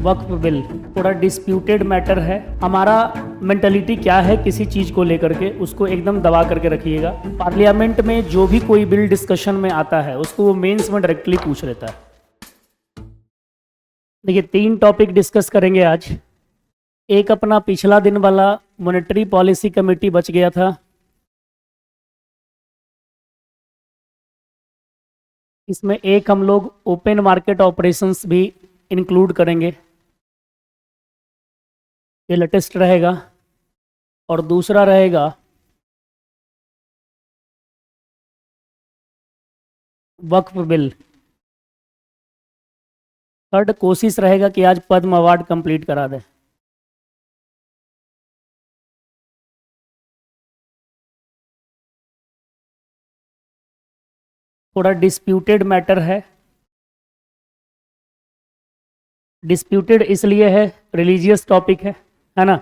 वक्फ bill थोड़ा disputed matter है। हमारा मेंटलिटी क्या है किसी चीज़ को लेकर के, उसको एकदम दबा करके रखिएगा। पार्लियामेंट में जो भी कोई बिल डिस्कशन में आता है उसको वो मेंस में डायरेक्टली पूछ लेता है। देखिए 3 टॉपिक डिस्कस करेंगे आज। एक अपना पिछला दिन वाला मॉनेटरी पॉलिसी कमेटी बच गया था, इसमें एक हम लोग ओपन मार्केट ऑपरेशंस भी इंक्लूड करेंगे, ये लेटेस्ट रहेगा। और दूसरा रहेगा वक्फ बिल। थर्ड कोशिश रहेगा कि आज पद्म अवार्ड कंप्लीट करा दें। थोड़ा डिस्प्यूटेड मैटर है। डिस्प्यूटेड इसलिए है, रिलीजियस टॉपिक है ना।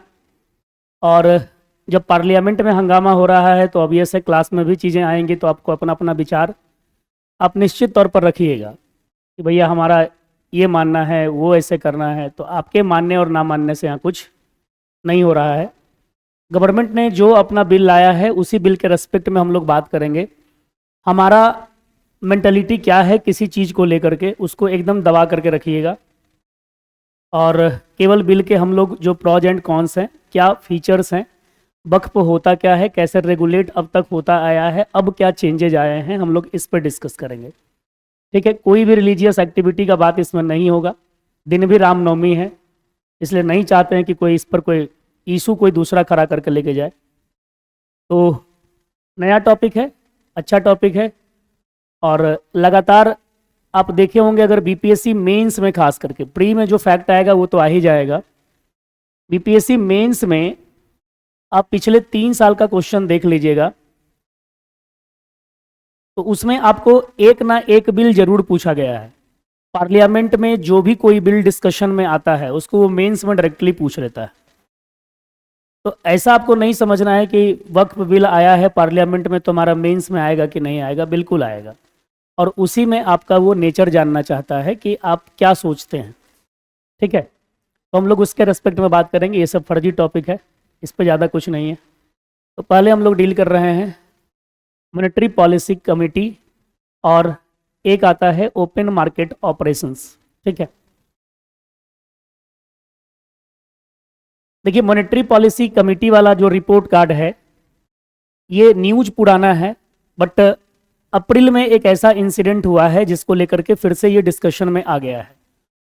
और जब पार्लियामेंट में हंगामा हो रहा है तो ऑब्वियस है क्लास में भी चीज़ें आएंगी, तो आपको अपना अपना विचार आप निश्चित तौर पर रखिएगा कि भैया हमारा ये मानना है, वो ऐसे करना है। तो आपके मानने और ना मानने से यहाँ कुछ नहीं हो रहा है। गवर्नमेंट ने जो अपना बिल लाया है उसी बिल के रेस्पेक्ट में हम लोग बात करेंगे। हमारा मेंटलिटी क्या है किसी चीज़ को लेकर के, उसको एकदम दबा करके रखिएगा। और केवल बिल के हम लोग जो प्रॉज एंड कॉन्स हैं, क्या फीचर्स हैं, वक्फ होता क्या है, कैसे रेगुलेट अब तक होता आया है, अब क्या चेंजेज आए हैं, हम लोग इस पर डिस्कस करेंगे। ठीक है, कोई भी रिलीजियस एक्टिविटी का बात इसमें नहीं होगा। दिन भी रामनवमी है, इसलिए नहीं चाहते हैं कि कोई इस पर कोई इशू कोई दूसरा खड़ा करके लेके जाए। तो नया टॉपिक है, अच्छा टॉपिक है। और लगातार आप देखे होंगे, अगर बीपीएससी मेंस में खास करके, प्री में जो फैक्ट आएगा वो तो आ ही जाएगा, बीपीएससी मेंस में आप पिछले 3 साल का क्वेश्चन देख लीजिएगा, तो उसमें आपको एक ना एक बिल जरूर पूछा गया है। पार्लियामेंट में जो भी कोई बिल डिस्कशन में आता है उसको वो मेंस में डायरेक्टली पूछ लेता है। तो ऐसा आपको नहीं समझना है कि वक्फ बिल आया है पार्लियामेंट में तो हमारा मेंस में आएगा कि नहीं आएगा, बिल्कुल आएगा। और उसी में आपका वो नेचर जानना चाहता है कि आप क्या सोचते हैं। ठीक है, तो हम लोग उसके रेस्पेक्ट में बात करेंगे। ये सब फर्जी टॉपिक है, इस पर ज़्यादा कुछ नहीं है। तो पहले हम लोग डील कर रहे हैं मॉनेटरी पॉलिसी कमेटी, और एक आता है ओपन मार्केट ऑपरेशंस। ठीक है, देखिए मॉनेटरी पॉलिसी कमेटी वाला जो रिपोर्ट कार्ड है ये न्यूज पुराना है, बट अप्रैल में एक ऐसा इंसिडेंट हुआ है जिसको लेकर के फिर से ये डिस्कशन में आ गया है।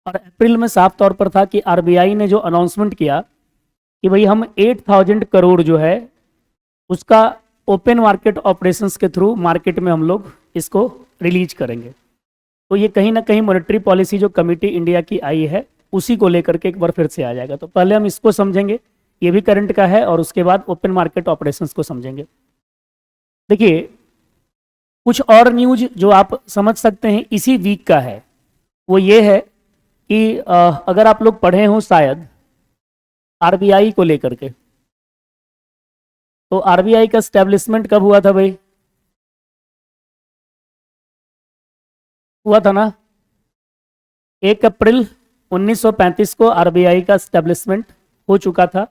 और अप्रैल में साफ तौर पर था कि आरबीआई ने जो अनाउंसमेंट किया कि भाई हम 8000 करोड़ जो है उसका ओपन मार्केट ऑपरेशंस के थ्रू मार्केट में हम लोग इसको रिलीज करेंगे। तो ये कहीं ना कहीं मॉनेटरी पॉलिसी जो कमेटी इंडिया की आई है उसी को लेकर के एक बार फिर से आ जाएगा। तो पहले हम इसको समझेंगे, ये भी करंट का है, और उसके बाद ओपन मार्केट ऑपरेशंस को समझेंगे। देखिए कुछ और न्यूज जो आप समझ सकते हैं इसी वीक का है, वो ये है कि अगर आप लोग पढ़े हो शायद आरबीआई को लेकर के, तो आरबीआई का स्टैब्लिशमेंट कब हुआ था भाई? हुआ था ना 1 अप्रैल 1935 को आरबीआई का स्टैब्लिशमेंट हो चुका था।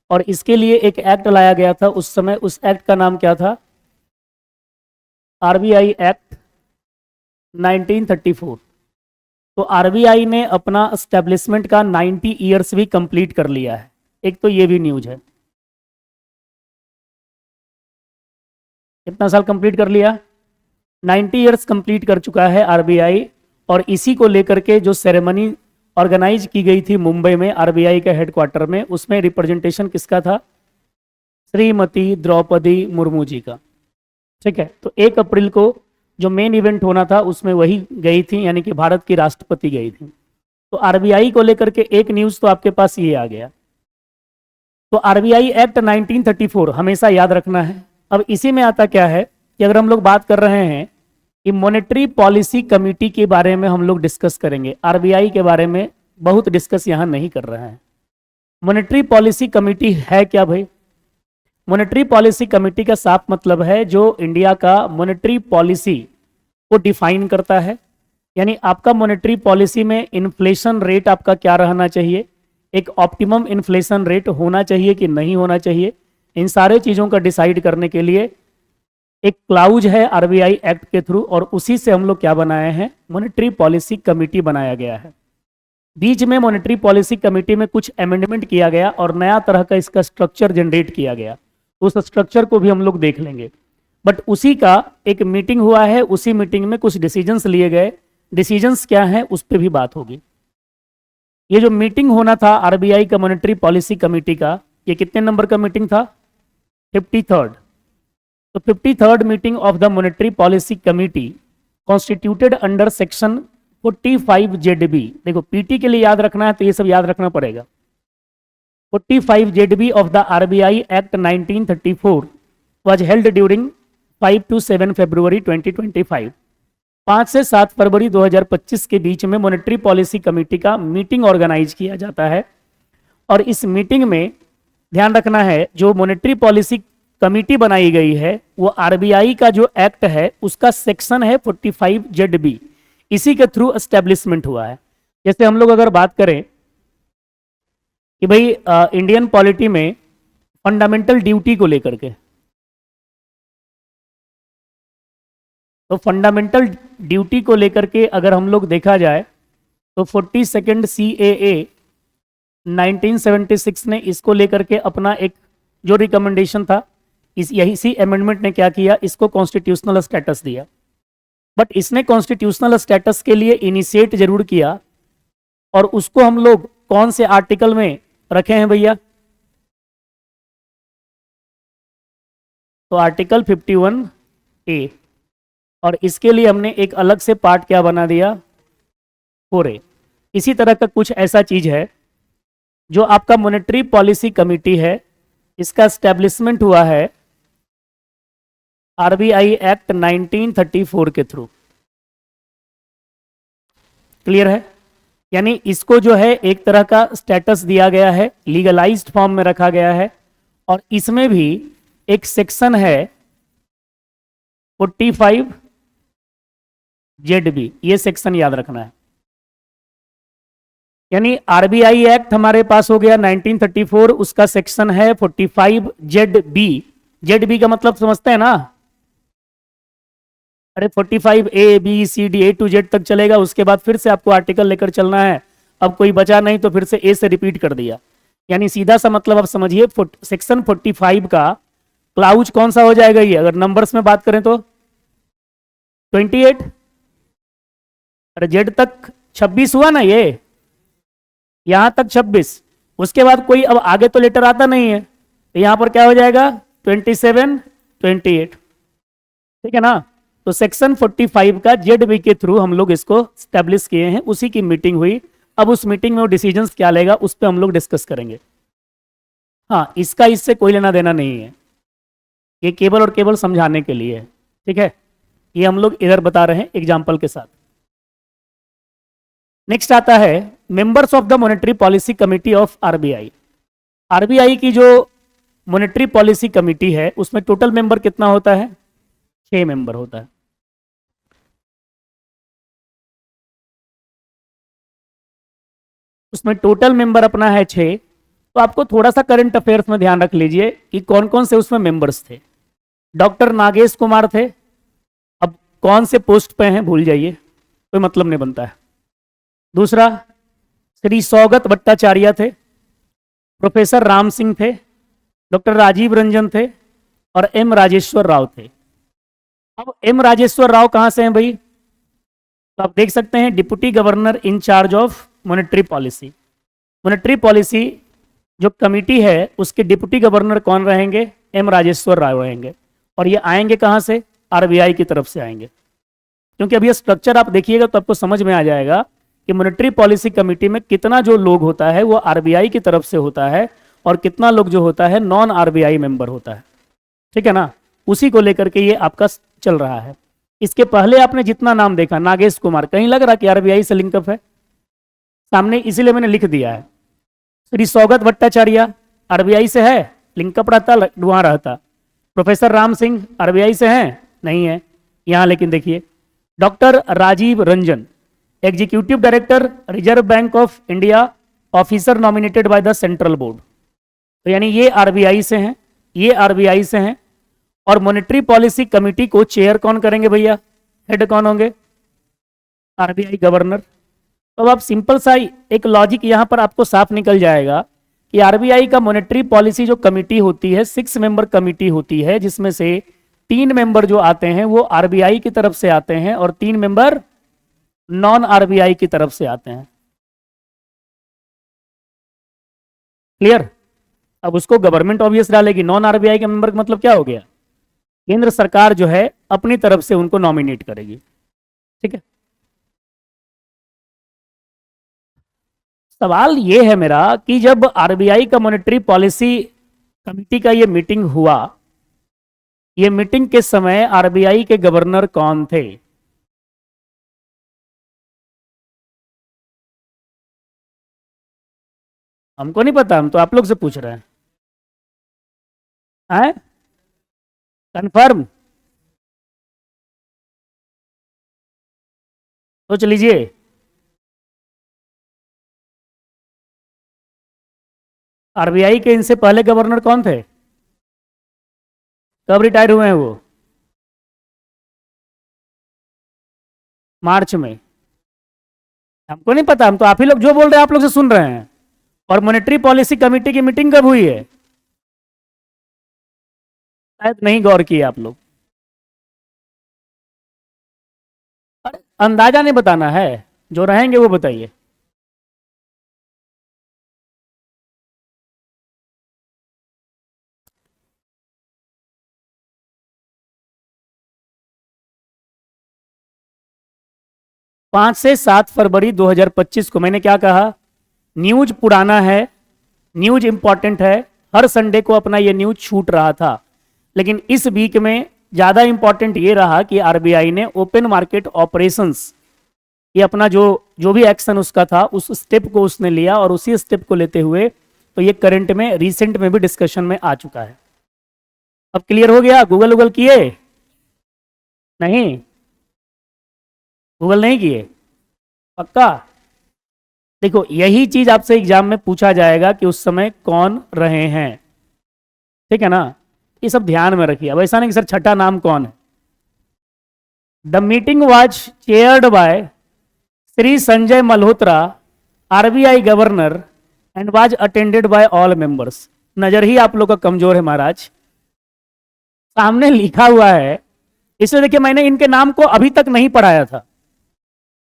और इसके लिए एक एक्ट लाया गया था उस समय, उस एक्ट का नाम क्या था? RBI act 1934। तो आरबीआई ने अपना एस्टेब्लिशमेंट का 90 ईयर्स भी कंप्लीट कर लिया है। एक तो ये भी न्यूज है, कितना साल कंप्लीट कर लिया? 90 ईयर्स कंप्लीट कर चुका है आरबीआई। और इसी को लेकर के जो सेरेमनी ऑर्गेनाइज की गई थी मुंबई में आरबीआई के हेडक्वार्टर में, उसमें रिप्रेजेंटेशन किसका था? श्रीमती द्रौपदी मुर्मू जी का। ठीक है, तो 1 अप्रैल को जो मेन इवेंट होना था उसमें वही गई थी, यानी कि भारत की राष्ट्रपति गई थी। तो आरबीआई को लेकर के एक न्यूज़ तो आपके पास ये आ गया। तो आरबीआई एक्ट 1934 हमेशा याद रखना है। अब इसी में आता क्या है कि अगर हम लोग बात कर रहे हैं कि मॉनेटरी पॉलिसी कमेटी के बारे में हम लोग डिस्कस करेंगे, आरबीआई के बारे में बहुत डिस्कस यहाँ नहीं कर रहे हैं। मॉनेटरी पॉलिसी कमेटी है क्या भाई? मॉनेटरी पॉलिसी कमेटी का साफ मतलब है जो इंडिया का मॉनेटरी पॉलिसी को डिफाइन करता है, यानी आपका मॉनेटरी पॉलिसी में इन्फ्लेशन रेट आपका क्या रहना चाहिए, एक ऑप्टिमम इन्फ्लेशन रेट होना चाहिए कि नहीं होना चाहिए, इन सारे चीज़ों का डिसाइड करने के लिए एक क्लाउज है आरबीआई एक्ट के थ्रू, और उसी से हम लोग क्या बनाए हैं, मॉनेटरी पॉलिसी कमेटी बनाया गया है। बीच में मॉनेटरी पॉलिसी कमेटी में कुछ अमेंडमेंट किया गया और नया तरह का इसका स्ट्रक्चर जनरेट किया गया, तो उस स्ट्रक्चर को भी हम लोग देख लेंगे। बट उसी का एक मीटिंग हुआ है, उसी मीटिंग में कुछ डिसीजंस लिए गए, डिसीजंस क्या हैं उस पर भी बात होगी। ये जो मीटिंग होना था आरबीआई का मॉनेटरी पॉलिसी कमेटी का, ये कितने नंबर का मीटिंग था, 53rd। तो 53rd meeting of the monetary policy committee constituted under section 45 ZB। देखो पीटी के लिए याद रखना है तो ये सब याद रखना पड़ेगा। 45 ZB of the RBI act 1934 was held during 5 to 7 फरवरी 2025। 5 से 7 फरवरी 2025 के बीच में मॉनेटरी पॉलिसी कमेटी का मीटिंग ऑर्गेनाइज किया जाता है। और इस मीटिंग में ध्यान रखना है, जो मॉनेटरी पॉलिसी कमेटी बनाई गई है वो आरबीआई का जो एक्ट है उसका सेक्शन है 45 ZB, इसी के थ्रू एस्टेब्लिशमेंट हुआ है। जैसे हम लोग अगर बात करें कि भाई इंडियन पॉलिटी में फंडामेंटल ड्यूटी को लेकर के, तो फंडामेंटल ड्यूटी को लेकर के अगर हम लोग देखा जाए तो 42nd CAA 1976 ने इसको लेकर के अपना एक जो रिकमेंडेशन था, इसी अमेंडमेंट ने क्या किया, इसको कॉन्स्टिट्यूशनल स्टेटस दिया। बट इसने कॉन्स्टिट्यूशनल स्टेटस के लिए इनिशिएट जरूर किया, और उसको हम लोग कौन से आर्टिकल में रखे हैं भैया, तो आर्टिकल 51A। और इसके लिए हमने एक अलग से पार्ट क्या बना दिया, 4A। इसी तरह का कुछ ऐसा चीज है जो आपका मॉनेटरी पॉलिसी कमेटी है, इसका एस्टेब्लिशमेंट हुआ है आरबीआई एक्ट 1934 के थ्रू। क्लियर है, यानी इसको जो है एक तरह का स्टेटस दिया गया है, लीगलाइज्ड फॉर्म में रखा गया है। और इसमें भी एक सेक्शन है 45 ZB, ये सेक्शन याद रखना है। यानी आरबीआई एक्ट हमारे पास हो गया 1934, उसका सेक्शन है 45 ZB। ZB का मतलब समझते हैं ना, अरे 45 ABCD A to Z तक चलेगा, उसके बाद फिर से आपको आर्टिकल लेकर चलना है। अब कोई बचा नहीं तो फिर से A से रिपीट कर दिया, यानी सीधा सा मतलब आप समझिए सेक्शन 45 का क्लाउज कौन सा हो जाएगा ये, अगर नंबर्स में बात करें तो 28, अरे Z तक 26 हुआ ना, ये यहां तक 26, उसके बाद कोई अब आगे तो लेटर आता नहीं है, तो यहां पर क्या हो जाएगा 27 28, ठीक है ना। तो सेक्शन 45 का ZB के थ्रू हम लोग इसको स्टैब्लिश किए हैं, उसी की मीटिंग हुई। अब उस मीटिंग में वो डिसीजंस क्या लेगा उस पर हम लोग डिस्कस करेंगे। हाँ, इसका इससे कोई लेना देना नहीं है, ये केवल और केवल समझाने के लिए है, ठीक है। ये हम लोग इधर बता रहे हैं एग्जाम्पल के साथ। नेक्स्ट आता है members of the monetary policy committee of RBI. RBI की जो मॉनेटरी पॉलिसी कमेटी है उसमें टोटल मेंबर कितना होता है, 6 मेंबर होता है। उसमें टोटल मेंबर अपना है 6। तो आपको थोड़ा सा करंट अफेयर्स में ध्यान रख लीजिए कि कौन कौन से उसमें मेंबर्स थे। डॉक्टर नागेश कुमार थे, अब कौन से पोस्ट पे हैं भूल जाइए, कोई मतलब नहीं बनता है। दूसरा, श्री सौगत भट्टाचार्य थे, प्रोफेसर राम सिंह थे, डॉक्टर राजीव रंजन थे, और एम राजेश्वर राव थे। अब एम राजेश्वर राव कहां से हैं भाई, तो आप देख सकते हैं deputy governor in charge of monetary policy. Monetary policy जो कमेटी है उसके डिप्टी गवर्नर कौन रहेंगे, एम राजेश्वर राव रहेंगे। और ये आएंगे कहां से, आरबीआई की तरफ से आएंगे। क्योंकि अब ये स्ट्रक्चर आप देखिएगा तो आपको समझ में आ जाएगा कि मॉनेटरी पॉलिसी कमेटी में कितना जो लोग होता है वो आरबीआई की तरफ से होता है और कितना लोग जो होता है नॉन आरबीआई मेंबर होता है, ठीक है ना। उसी को लेकर के ये आपका चल रहा है। इसके पहले आपने जितना नाम देखा नागेश कुमार, कहीं लग रहा कि आरबीआई से लिंकअप है सामने, इसीलिए मैंने लिख दिया है। श्री सौगत भट्टाचार्य आरबीआई से है, लिंकअप रहता वहां रहता। प्रोफेसर राम सिंह आरबीआई से हैं, नहीं है यहाँ, लेकिन देखिए doctor Rajiv Ranjan executive director reserve bank of India, officer nominated by the central board. तो यानी ये आरबीआई से हैं, ये आरबीआई से हैं। और मॉनेटरी पॉलिसी कमेटी को चेयर कौन करेंगे भैया, हेड कौन होंगे, आरबीआई गवर्नर। तो अब आप सिंपल सा एक लॉजिक यहां पर आपको साफ निकल जाएगा कि आरबीआई का मॉनेटरी पॉलिसी जो कमेटी होती है 6 मेंबर कमेटी होती है, जिसमें से 3 मेंबर जो आते हैं वो आरबीआई की तरफ से आते हैं और 3 मेंबर नॉन आरबीआई की तरफ से आते हैं। क्लियर। अब उसको गवर्नमेंट ऑब्वियस डालेगी, नॉन आरबीआई के मेंबर का मतलब क्या हो गया, केंद्र सरकार जो है अपनी तरफ से उनको नॉमिनेट करेगी। ठीक है। सवाल ये है मेरा कि जब आरबीआई का मॉनेटरी पॉलिसी कमेटी का ये मीटिंग हुआ, ये मीटिंग के समय आरबीआई के गवर्नर कौन थे? हमको नहीं पता, हम तो आप लोग से पूछ रहे हैं। कंफर्म सोच लीजिए। आरबीआई के इनसे पहले गवर्नर कौन थे, कब रिटायर हुए हैं वो? मार्च में। हमको नहीं पता, हम तो आप ही लोग जो बोल रहे हैं आप लोग से सुन रहे हैं। और मॉनेटरी पॉलिसी कमेटी की मीटिंग कब हुई है? शायद नहीं गौर किए आप लोग। अंदाजा नहीं बताना है, जो रहेंगे वो बताइए। पांच से 7 फरवरी 2025 को। मैंने क्या कहा, न्यूज पुराना है, न्यूज इंपॉर्टेंट है, हर संडे को अपना ये न्यूज छूट रहा था। लेकिन इस वीक में ज्यादा इंपॉर्टेंट ये रहा कि आरबीआई ने ओपन मार्केट ऑपरेशंस, ये अपना जो जो भी एक्शन उसका था उस स्टेप को उसने लिया, और उसी स्टेप को लेते हुए तो ये करंट में रिसेंट में भी डिस्कशन में आ चुका है। अब क्लियर हो गया? गूगल किए? नहीं, गूगल नहीं किए? पक्का? देखो यही चीज आपसे एग्जाम में पूछा जाएगा कि उस समय कौन रहे हैं। ठीक है ना, ये सब ध्यान में रखिए। अब ऐसा नहीं कि सर छठा नाम कौन है। The meeting was chaired by Shri Sanjay Malhotra, RBI governor, and was attended by all members. नजर ही आप लोग का कमजोर है महाराज, सामने लिखा हुआ है। इसलिए देखिए मैंने इनके नाम को अभी तक नहीं पढ़ाया था।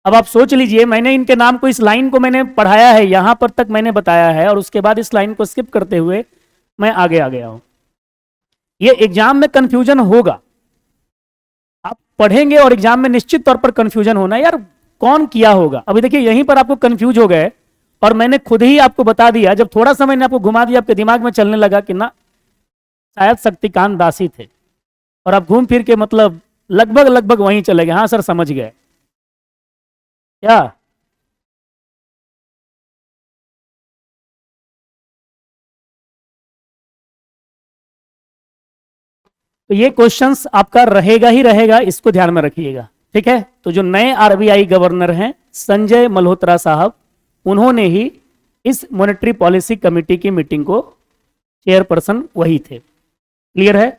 अब आप सोच लीजिए, मैंने इनके नाम को, इस लाइन को मैंने पढ़ाया है, यहां पर तक मैंने बताया है, और उसके बाद इस लाइन को स्किप करते हुए मैं आगे आ गया हूं। ये एग्जाम में कंफ्यूजन होगा, आप पढ़ेंगे और एग्जाम में निश्चित तौर पर कंफ्यूजन होना, यार कौन किया होगा। अभी देखिए यहीं पर आपको कंफ्यूज हो गए, और मैंने खुद ही आपको बता दिया, जब थोड़ा सा मैंने आपको घुमा दिया आपके दिमाग में चलने लगा कि ना शायद शक्तिकांत दास ही थे, और आप घूम फिर के मतलब लगभग लगभग वहीं चले गए। हाँ सर समझ गए क्या? तो ये क्वेश्चंस आपका रहेगा ही रहेगा, इसको ध्यान में रखिएगा। ठीक है। तो जो नए आरबीआई गवर्नर हैं संजय मल्होत्रा साहब, उन्होंने ही इस मॉनेटरी पॉलिसी कमेटी की मीटिंग को चेयरपर्सन वही थे। क्लियर है?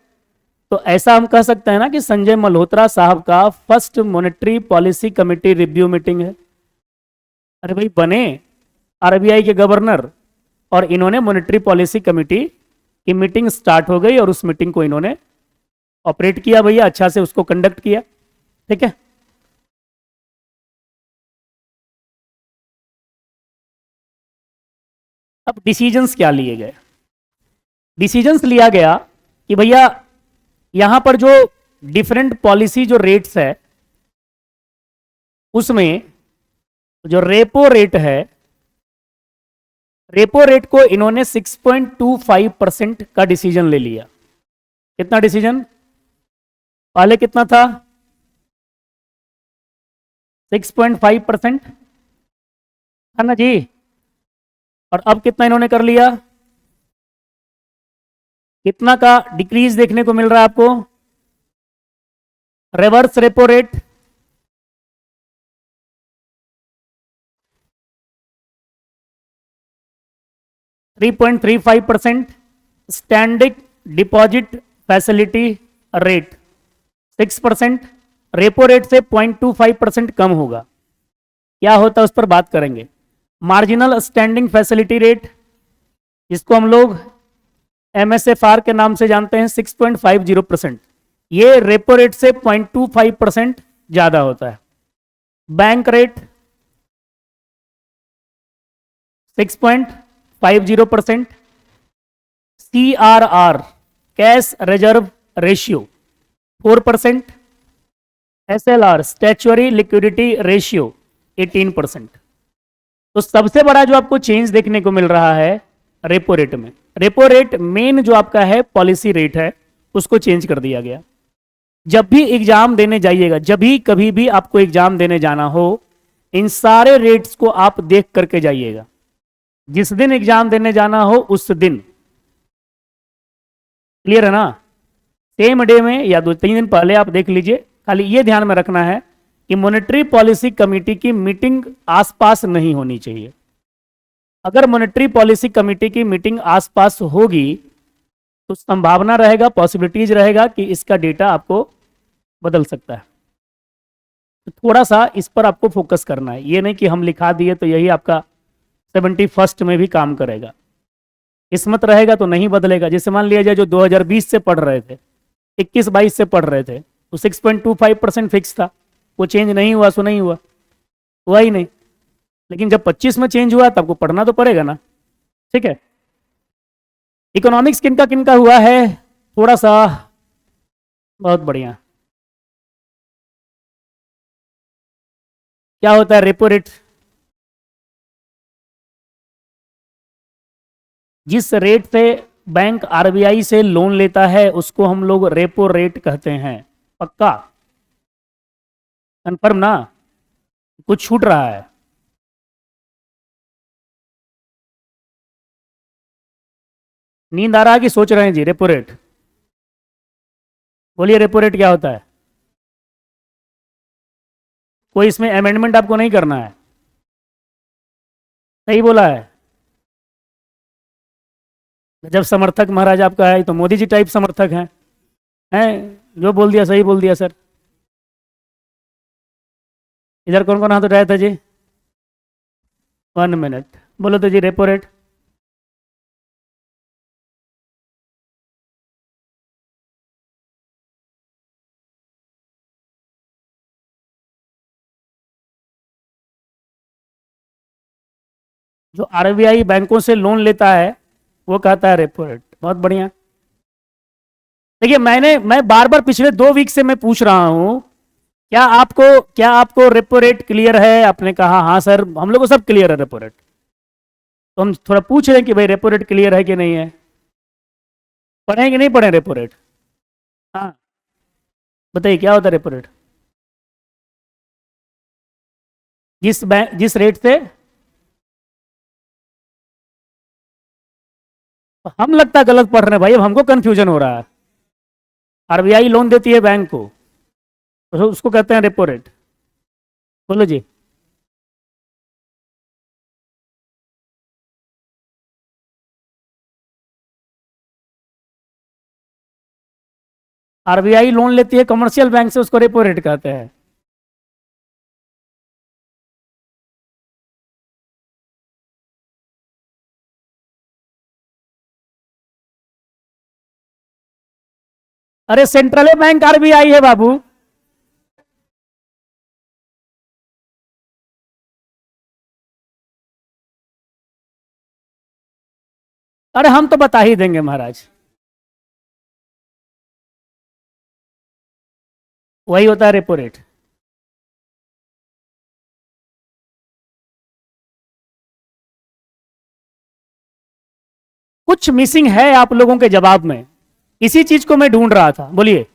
तो ऐसा हम कह सकते हैं ना कि संजय मल्होत्रा साहब का first monetary policy committee review meeting है। अरे भाई बने आरबीआई के गवर्नर, और इन्होंने मॉनेटरी पॉलिसी कमेटी की मीटिंग स्टार्ट हो गई, और उस मीटिंग को इन्होंने ऑपरेट किया भैया, अच्छा से उसको कंडक्ट किया। ठीक है। अब डिसीजंस क्या लिए गए? डिसीजंस लिया गया कि भैया यहां पर जो डिफरेंट पॉलिसी जो रेट्स है, उसमें जो रेपो रेट है, रेपो रेट को इन्होंने 6.25% का डिसीजन ले लिया। कितना डिसीजन? पहले कितना था? 6.5% है ना जी। और अब कितना इन्होंने कर लिया? कितना का डिक्रीज देखने को मिल रहा है आपको? Reverse repo rate 3.35%, standing deposit facility rate 6%, repo rate से 0.25% कम होगा। क्या होता है उस पर बात करेंगे। मार्जिनल स्टैंडिंग फैसिलिटी रेट, जिसको हम लोग MSFR के नाम से जानते हैं, 6.50%, ये रेपो रेट से 0.25% ज्यादा होता है। Bank rate 6.50%, CRR cash reserve ratio 4%, SLR statutory liquidity ratio 18%। तो सबसे बड़ा जो आपको चेंज देखने को मिल रहा है रेपो रेट में, रेपो रेट मेन जो आपका है पॉलिसी रेट है, उसको चेंज कर दिया गया। जब भी एग्जाम देने जाइएगा, जब भी कभी भी आपको एग्जाम देने जाना हो, इन सारे रेट्स को आप देख करके जाइएगा। जिस दिन एग्जाम देने जाना हो उस दिन, क्लियर है ना, सेम डे में या 2-3 दिन पहले आप देख लीजिए। खाली ये ध्यान में रखना है कि मॉनेटरी पॉलिसी कमेटी की मीटिंग आसपास नहीं होनी चाहिए। अगर मॉनेटरी पॉलिसी कमेटी की मीटिंग आसपास होगी तो संभावना रहेगा, पॉसिबिलिटीज रहेगा कि इसका डेटा आपको बदल सकता है। तो थोड़ा सा इस पर आपको फोकस करना है। ये नहीं कि हम लिखा दिए तो यही आपका 71st में भी काम करेगा। किस्मत रहेगा तो नहीं बदलेगा। जैसे मान लिया जाए जो 2020 से पढ़ रहे थे, 21-22 से पढ़ रहे थे, तो 6.25% फिक्स था, वो चेंज नहीं हुआ सो नहीं हुआ, हुआ ही नहीं। लेकिन जब 25 में चेंज हुआ तो आपको पढ़ना तो पड़ेगा ना, ठीक है। इकोनॉमिक्स किनका किनका हुआ है थोड़ा सा, बहुत बढ़िया। क्या होता है रेपो रेट? जिस रेट से बैंक RBI से लोन लेता है उसको हम लोग रेपो रेट कहते हैं। पक्का कंफर्म ना, कुछ छूट रहा है? नींद आ रहा है कि सोच रहे हैं जी? रेपो रेट बोलिए, रेपो रेट क्या होता है? कोई इसमें अमेंडमेंट आपको नहीं करना है, सही बोला है। जब समर्थक महाराज आपका है तो मोदी जी टाइप समर्थक हैं, जो बोल दिया सही बोल दिया सर। इधर कौन कौन हाथ उठाया था जी? 1 मिनट बोलो तो जी। रेपो रेट जो RBI बैंकों से लोन लेता है वो कहता है रेपो रेट। बहुत बढ़िया। देखिए मैं बार बार पिछले 2 वीक से मैं पूछ रहा हूं, क्या आपको रेपो रेट क्लियर है? आपने कहा हाँ सर, हम लोग को सब क्लियर है रेपो रेट। तो हम थोड़ा पूछ रहे हैं कि भाई रेपो रेट क्लियर है कि नहीं है, पढ़े कि नहीं पढ़े रेपो रेट? हाँ बताइए क्या होता है रेपो रेट? जिस रेट से हम लगता है गलत पढ़ रहे हैं भाई, अब हमको कंफ्यूजन हो रहा है। RBI लोन देती है बैंक को तो उसको कहते हैं रेपो रेट। बोलो जी। RBI लोन लेती है कमर्शियल बैंक से, उसको रेपो रेट कहते हैं। अरे सेंट्रल बैंक RBI है बाबू। अरे हम तो बता ही देंगे महाराज, वही होता है रेपो रेट। कुछ मिसिंग है आप लोगों के जवाब में, इसी चीज को मैं ढूंढ रहा था। बोलिए।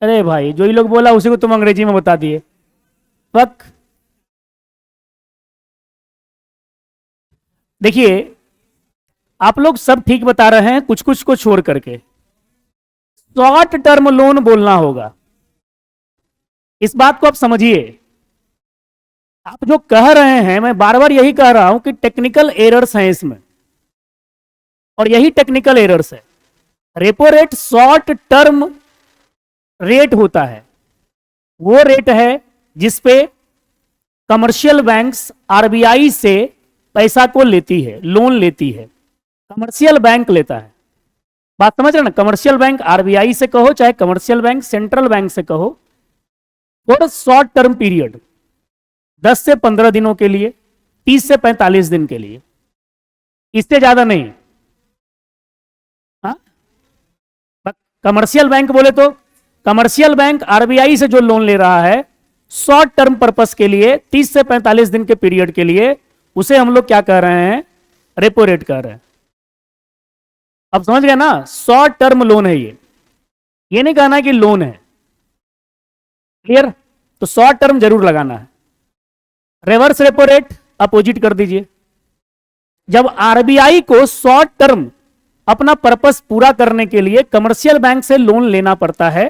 अरे भाई जो ही लोग बोला उसी को तुम अंग्रेजी में बता दिए। वक्त देखिए, आप लोग सब ठीक बता रहे हैं, कुछ कुछ को छोड़ करके। शॉर्ट टर्म लोन बोलना होगा। इस बात को आप समझिए। आप जो कह रहे हैं, मैं बार बार यही कह रहा हूं कि टेक्निकल एरर्स हैं इसमें, और यही टेक्निकल एरर्स है। Repo rate short term rate होता है, वो रेट है जिसपे कमर्शियल बैंक्स आरबीआई से पैसा को लेती है, लोन लेती है, कमर्शियल बैंक लेता है। बात समझ रहे ना? कमर्शियल बैंक आरबीआई से कहो, चाहे कमर्शियल बैंक सेंट्रल बैंक से कहो, फॉर शॉर्ट टर्म पीरियड, 10 से 15 दिनों के लिए, 30 से 45 दिन के लिए, इससे ज्यादा नहीं। हाँ, कमर्शियल बैंक बोले तो कमर्शियल बैंक आरबीआई से जो लोन ले रहा है शॉर्ट टर्म पर्पस के लिए, 30 से 45 दिन के पीरियड के लिए, उसे हम लोग क्या कह रहे हैं? रेपो रेट कह रहे हैं। अब समझ गए ना? शॉर्ट टर्म लोन है ये नहीं कहना कि लोन है। क्लियर? तो शॉर्ट टर्म जरूर लगाना है। रिवर्स रेपो रेट अपोजिट कर दीजिए। जब आरबीआई को शॉर्ट टर्म अपना पर्पस पूरा करने के लिए कमर्शियल बैंक से लोन लेना पड़ता है,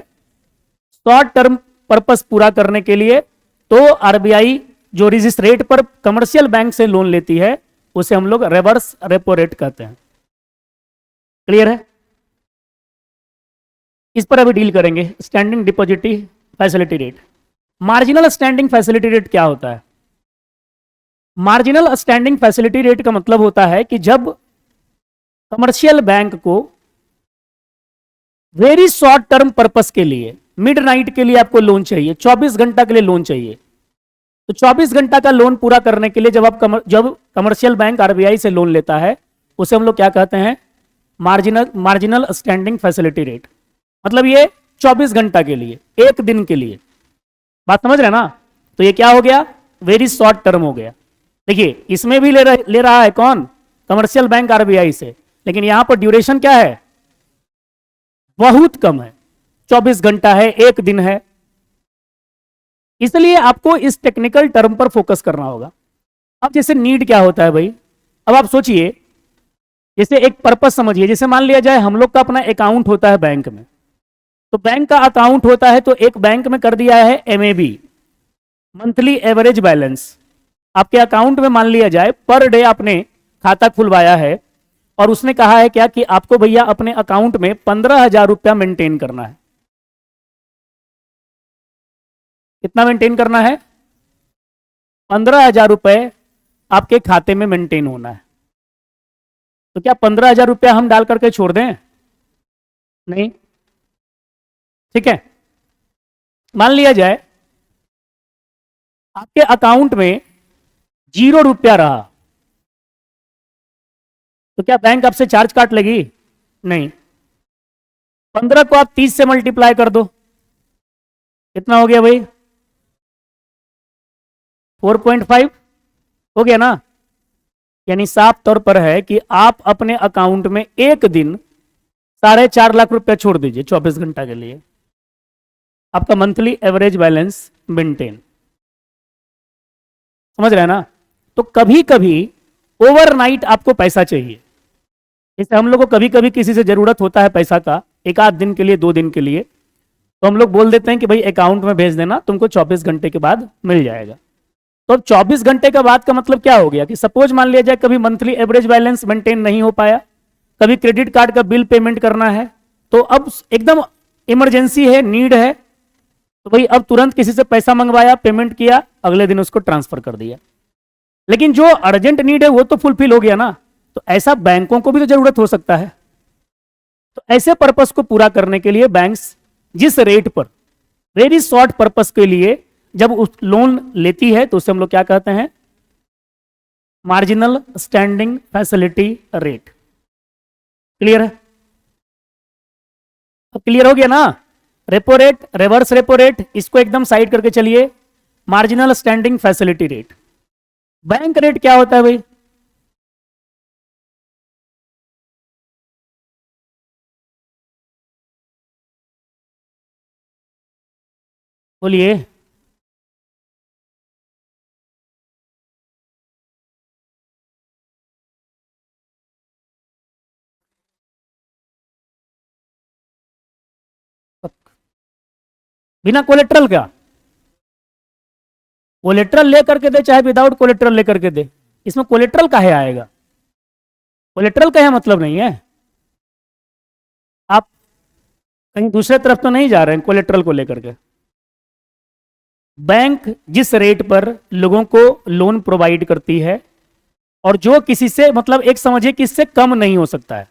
शॉर्ट टर्म पर्पस पूरा करने के लिए, तो आरबीआई जो जिस रेट पर कमर्शियल बैंक से लोन लेती है उसे हम लोग रिवर्स रेपो रेट कहते हैं। क्लियर है? इस पर अभी डील करेंगे। Standing deposit facility rate. Marginal standing facility rate क्या होता है? मार्जिनल स्टैंडिंग फैसिलिटी रेट का मतलब होता है कि जब कमर्शियल बैंक को वेरी शॉर्ट टर्म पर्पस के लिए, मिड नाइट के लिए आपको लोन चाहिए, 24 घंटा के लिए लोन चाहिए, तो 24 घंटा का लोन पूरा करने के लिए जब कमर्शियल बैंक आरबीआई से लोन लेता है उसे हम लोग क्या कहते हैं? Marginal standing facility rate. मतलब ये 24 घंटा के लिए, एक दिन के लिए। बात समझ रहे ना? तो ये क्या हो गया? वेरी शॉर्ट टर्म हो गया। देखिए, इसमें भी ले रहा है कौन? कमर्शियल बैंक आरबीआई से, लेकिन यहां पर ड्यूरेशन क्या है? बहुत कम है, 24 घंटा है, एक दिन है। इसलिए आपको इस टेक्निकल टर्म पर फोकस करना होगा। अब जैसे नीड क्या होता है भाई? अब आप सोचिए, जैसे एक पर्पस समझिए। जैसे मान लिया जाए हम लोग का अपना अकाउंट होता है बैंक में, तो बैंक का अकाउंट होता है, तो एक बैंक में कर दिया है एमएबी, मंथली एवरेज बैलेंस। आपके अकाउंट में मान लिया जाए पर डे आपने खाता खुलवाया है, और उसने कहा है क्या कि आपको भैया अपने अकाउंट में 15,000 रुपया मेंटेन करना है। कितना मेंटेन करना है? 15,000 रुपए आपके खाते में मेंटेन होना है। तो क्या 15,000 रुपया हम डाल करके छोड़ दें? नहीं। ठीक है, मान लिया जाए आपके अकाउंट में 0 रुपया रहा, तो क्या बैंक आपसे चार्ज काट लेगी? नहीं। 15 को आप 30 से मल्टीप्लाई कर दो, कितना हो गया भाई? 4.5 हो गया ना? यानी साफ तौर पर है कि आप अपने अकाउंट में एक दिन 4.5 लाख रुपया छोड़ दीजिए 24 घंटा के लिए, आपका मंथली एवरेज बैलेंस मेंटेन। समझ रहे हैं ना? तो कभी कभी ओवरनाइट आपको पैसा चाहिए। जैसे हम लोग को कभी कभी किसी से जरूरत होता है पैसा का, एक आध दिन के लिए, 2 दिन के लिए, तो हम लोग बोल देते हैं कि भाई अकाउंट में भेज देना, तुमको 24 घंटे के बाद मिल जाएगा। तो 24 घंटे के बाद का मतलब क्या हो गया कि सपोज मान लिया जाए कभी मंथली एवरेज बैलेंस मेंटेन नहीं हो पाया, कभी क्रेडिट कार्ड का बिल पेमेंट करना है, तो अब एकदम इमरजेंसी है, नीड है, तो भाई अब तुरंत किसी से पैसा मंगवाया, पेमेंट किया, अगले दिन उसको ट्रांसफर कर दिया। लेकिन जो अर्जेंट नीड है वो तो फुलफिल हो गया ना। तो ऐसा बैंकों को भी तो जरूरत हो सकता है। तो ऐसे पर्पस को पूरा करने के लिए बैंक्स जिस रेट पर वेरी शॉर्ट पर्पस के लिए जब उस लोन लेती है तो उसे हम लोग क्या कहते हैं? Marginal standing facility rate. Clear है? अब क्लियर हो गया ना? Repo rate, reverse repo rate, इसको एकदम साइड करके चलिए। Marginal standing facility rate. Bank rate क्या होता है भाई? बोलिए। बिना कोलेट्रल का? कोलेट्रल लेकर के दे चाहे विदाउट कोलेट्रल लेकर के दे, इसमें कोलेट्रल काहे आएगा? कोलेट्रल का मतलब नहीं है। आप कहीं दूसरे तरफ तो नहीं जा रहे हैं कोलेट्रल को लेकर के। बैंक जिस रेट पर लोगों को लोन प्रोवाइड करती है और जो किसी से मतलब एक समझिए कि इससे कम नहीं हो सकता है,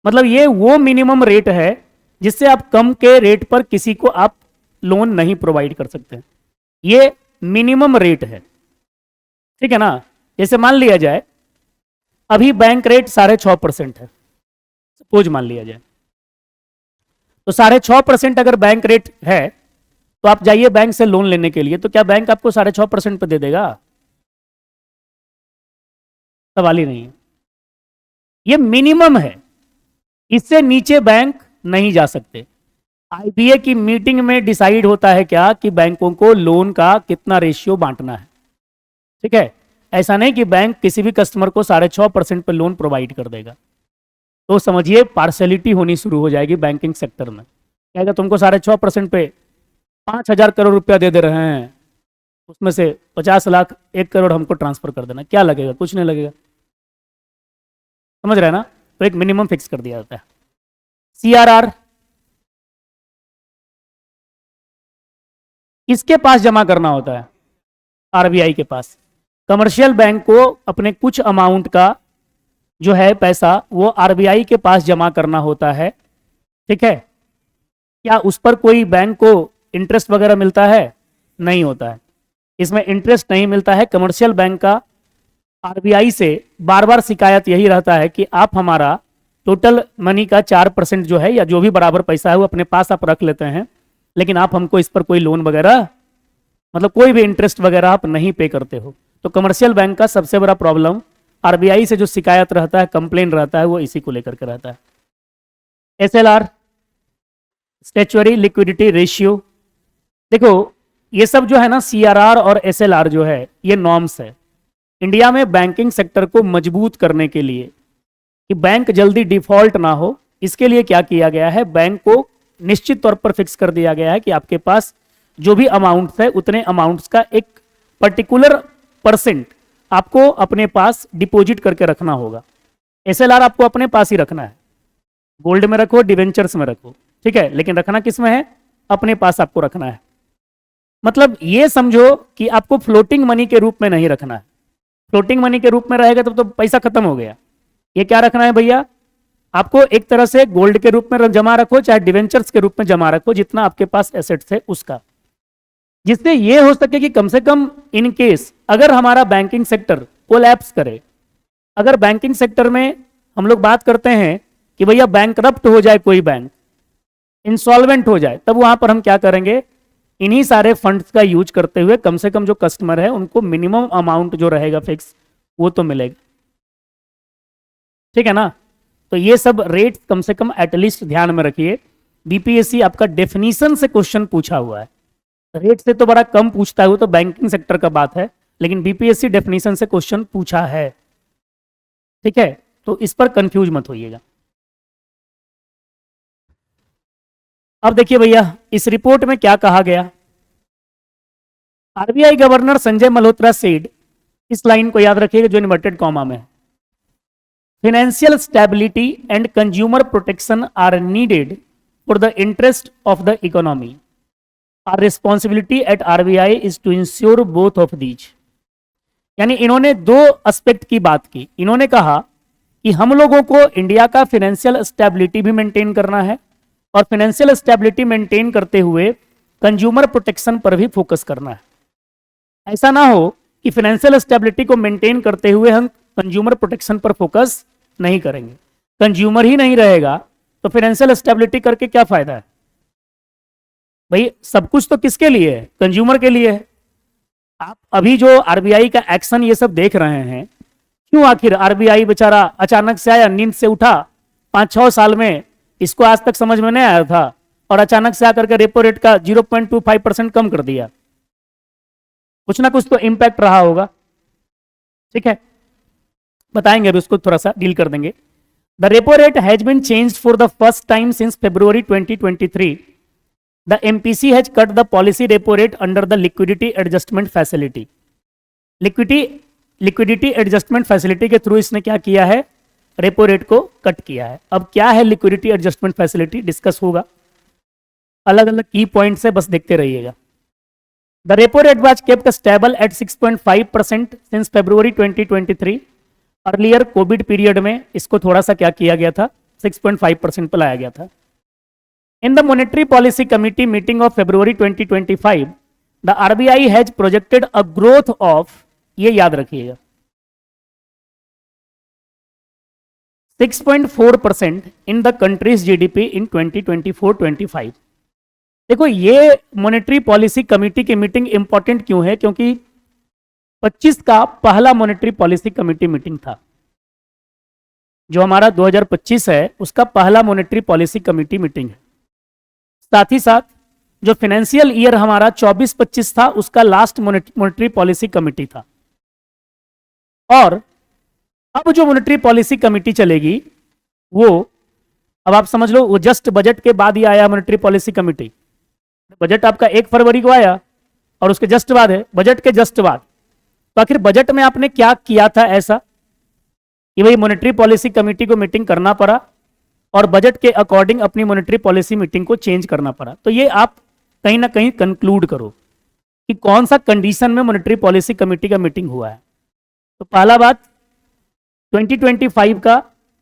मतलब ये वो मिनिमम रेट है जिससे आप कम के रेट पर किसी को आप लोन नहीं प्रोवाइड कर सकते। ये मिनिमम रेट है, ठीक है ना। जैसे मान लिया जाए अभी बैंक रेट 6.5% है, सपोज मान लिया जाए, तो 6.5% अगर बैंक रेट है तो आप जाइए बैंक से लोन लेने के लिए, तो क्या बैंक आपको 6.5% पे दे देगा? सवाल ही नहीं है। ये मिनिमम है, इससे नीचे बैंक नहीं जा सकते। आईबीए की मीटिंग में डिसाइड होता है क्या कि बैंकों को लोन का कितना रेशियो बांटना है, ठीक है। ऐसा नहीं कि बैंक किसी भी कस्टमर को 6.5% पे लोन प्रोवाइड कर देगा। तो समझिए पार्शलिटी होनी शुरू हो जाएगी बैंकिंग सेक्टर में। कहेगा तुमको 6.5% पे 5,000 करोड़ रुपया दे रहे हैं, उसमें से 50 लाख 1 करोड़ हमको ट्रांसफर कर देना, क्या लगेगा? कुछ नहीं लगेगा, समझ रहे हैं ना। तो एक मिनिमम फिक्स कर दिया जाता है। सीआरआर किसके पास जमा करना होता है? आरबीआई के पास। कमर्शियल बैंक को अपने कुछ अमाउंट का जो है पैसा वो आरबीआई के पास जमा करना होता है, ठीक है। क्या उस पर कोई बैंक को इंटरेस्ट वगैरह मिलता है? नहीं होता है, इसमें इंटरेस्ट नहीं मिलता है। कमर्शियल बैंक का आरबीआई से बार बार शिकायत यही रहता है कि आप हमारा टोटल मनी का 4% जो है या जो भी बराबर पैसा है वो अपने पास आप रख लेते हैं, लेकिन आप हमको इस पर कोई लोन वगैरह मतलब कोई भी इंटरेस्ट वगैरह आप नहीं पे करते हो। तो कमर्शियल बैंक का सबसे बड़ा प्रॉब्लम आरबीआई से जो शिकायत रहता है, कंप्लेन रहता है, वो इसी को लेकर के रहता है। एसएलआर स्टैच्यूटरी लिक्विडिटी रेशियो, देखो ये सब जो है ना सीआरआर और एसएलआर जो है ये नॉर्म्स है। इंडिया में बैंकिंग सेक्टर को मजबूत करने के लिए कि बैंक जल्दी डिफॉल्ट ना हो, इसके लिए क्या किया गया है, बैंक को निश्चित तौर पर फिक्स कर दिया गया है कि आपके पास जो भी अमाउंट्स है उतने अमाउंट्स का एक पर्टिकुलर परसेंट आपको अपने पास डिपॉजिट करके रखना होगा। एसएलआर आपको अपने पास ही रखना है, गोल्ड में रखो, डिवेंचर्स में रखो, ठीक है, लेकिन रखना किस में है? अपने पास आपको रखना है। मतलब ये समझो कि आपको फ्लोटिंग मनी के रूप में नहीं रखना है। फ्लोटिंग मनी के रूप में रहेगा तब तो पैसा खत्म हो गया। ये क्या रखना है भैया? आपको एक तरह से गोल्ड के रूप में जमा रखो चाहे डिवेंचर्स के रूप में जमा रखो, जितना आपके पास एसेट्स है उसका, जिससे ये हो सके कि कम से कम इन केस अगर हमारा बैंकिंग सेक्टर कोलैप्स करे, अगर बैंकिंग सेक्टर में हम लोग बात करते हैं कि भैया बैंकरप्ट हो जाए, कोई बैंक इंसॉल्वेंट हो जाए, तब वहां पर हम क्या करेंगे? इन्हीं सारे फंड्स का यूज करते हुए कम से कम जो कस्टमर है उनको मिनिमम अमाउंट जो रहेगा फिक्स वो तो मिलेगा, ठीक है ना। तो ये सब रेट कम से कम एटलीस्ट ध्यान में रखिए। बीपीएससी आपका डेफिनेशन से क्वेश्चन पूछा हुआ है, रेट से तो बड़ा कम पूछता है, वो तो बैंकिंग सेक्टर का बात है, लेकिन बीपीएससी डेफिनेशन से क्वेश्चन पूछा है, ठीक है। तो इस पर कंफ्यूज मत होइएगा। अब देखिए भैया इस रिपोर्ट में क्या कहा गया। RBI governor Sanjay Malhotra said, इस लाइन को याद रखिएगा जो इन्वर्टेड कॉमा में है, financial stability and consumer protection are needed for the interest of the economy. Our responsibility at RBI is to ensure both of these. यानी इन्होंने दो एस्पेक्ट की बात की। इन्होंने कहा कि हम लोगों को इंडिया का फाइनेंशियल स्टेबिलिटी भी मेंटेन करना है और फाइनेंशियल स्टेबिलिटी मेंटेन करते हुए कंज्यूमर प्रोटेक्शन पर भी फोकस करना है। ऐसा ना हो कि फाइनेंशियल स्टेबिलिटी को मेंटेन करते हुए हम कंज्यूमर प्रोटेक्शन पर फोकस नहीं करेंगे। कंज्यूमर ही नहीं रहेगा तो फाइनेंशियल स्टेबिलिटी करके क्या फायदा है भाई? सब कुछ तो किसके लिए है? कंज्यूमर के लिए है। आप अभी जो आरबीआई का एक्शन ये सब देख रहे हैं, क्यों आखिर आरबीआई बेचारा अचानक से आया, नींद से उठा, 5-6 साल में इसको आज तक समझ में नहीं आया था और अचानक से आकर के रेपो रेट का 0.25% कम कर दिया। कुछ ना कुछ तो इंपैक्ट रहा होगा, ठीक है, बताएंगे अभी उसको थोड़ा सा डील कर देंगे। The repo rate has been changed for the first time since February 2023 the MPC has cut the policy repo rate under the liquidity adjustment facility. Liquidity adjustment facility के थ्रू इसने क्या किया है, रेपो रेट को cut किया है। अब क्या है लिक्विडिटी एडजस्टमेंट फैसिलिटी, डिस्कस होगा, अलग अलग की पॉइंट से बस देखते रहिएगा। The repo rate was kept stable at 6.5% since February 2023। Earlier Covid period में इसको थोड़ा सा क्या किया गया था, 6.5% पर लाया गया था। इन the monetary policy committee meeting of February 2025 the RBI has projected a growth of, ये याद रखिएगा, 6.4% in the countries GDP in 2024-25। देखो ये मॉनेटरी पॉलिसी कमेटी की मीटिंग इंपॉर्टेंट क्यों है, क्योंकि 25 का पहला मॉनेटरी पॉलिसी कमेटी मीटिंग था। जो हमारा 2025 है उसका पहला मॉनेटरी पॉलिसी कमेटी मीटिंग है। साथ ही साथ जो फाइनेंशियल ईयर हमारा 24-25 था उसका लास्ट मॉनेटरी पॉलिसी कमेटी था। और अब जो मॉनेटरी पॉलिसी कमेटी चलेगी वो, अब आप समझ लो, वो जस्ट बजट के बाद ही आया मॉनेटरी पॉलिसी कमेटी। बजट आपका 1 फरवरी को आया और उसके जस्ट बाद है, बजट के जस्ट बाद। तो आखिर बजट में आपने क्या किया था ऐसा कि भाई मॉनेटरी पॉलिसी कमेटी को मीटिंग करना पड़ा और बजट के अकॉर्डिंग अपनी मॉनेटरी पॉलिसी मीटिंग को चेंज करना पड़ा। तो ये आप कहीं ना कहीं कंक्लूड करो कि कौन सा कंडीशन में मॉनेटरी पॉलिसी कमेटी का मीटिंग हुआ है। तो पहला बात 2025 का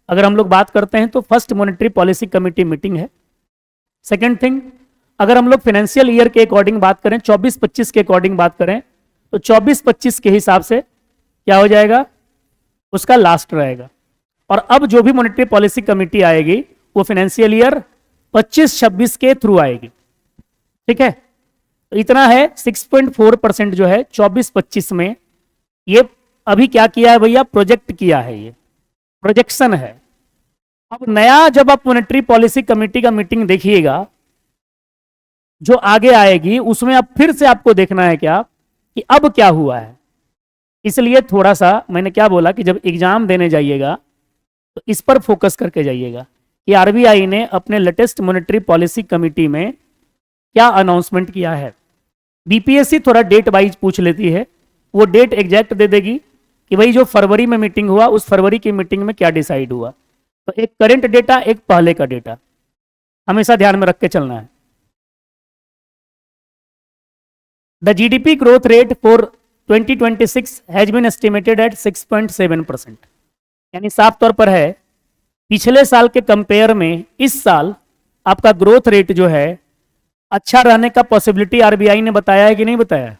अगर हम लोग बात करते हैं तो first monetary policy committee meeting है। सेकेंड थिंग, अगर हम लोग फाइनेंशियल ईयर के अकॉर्डिंग बात करें, 24-25 के अकॉर्डिंग बात करें, तो 24-25 के हिसाब से क्या हो जाएगा, उसका लास्ट रहेगा। और अब जो भी मॉनेटरी पॉलिसी कमेटी आएगी वो फाइनेंशियल ईयर 25-26 के थ्रू आएगी। ठीक है, तो इतना है 6.4% जो है 24-25 में, ये अभी क्या किया है भैया, प्रोजेक्ट किया है, ये प्रोजेक्शन है। अब नया जब आप मॉनेटरी पॉलिसी कमेटी का मीटिंग देखिएगा जो आगे आएगी उसमें अब फिर से आपको देखना है क्या कि अब क्या हुआ है। इसलिए थोड़ा सा मैंने क्या बोला कि जब एग्जाम देने जाइएगा तो इस पर फोकस करके जाइएगा कि आरबीआई ने अपने लेटेस्ट मॉनेटरी पॉलिसी कमेटी में क्या अनाउंसमेंट किया है। बीपीएससी थोड़ा डेट वाइज पूछ लेती है, वो डेट एग्जैक्ट दे देगी कि भाई जो फरवरी में मीटिंग हुआ उस फरवरी की मीटिंग में क्या डिसाइड हुआ। तो एक करंट डेटा, एक पहले का डेटा हमेशा ध्यान में रख के चलना है। The GDP growth rate for 2026 has been estimated at 6.7%। यानी साफ तौर पर है पिछले साल के कंपेयर में इस साल आपका ग्रोथ रेट जो है अच्छा रहने का पॉसिबिलिटी आरबीआई ने बताया है कि नहीं बताया है।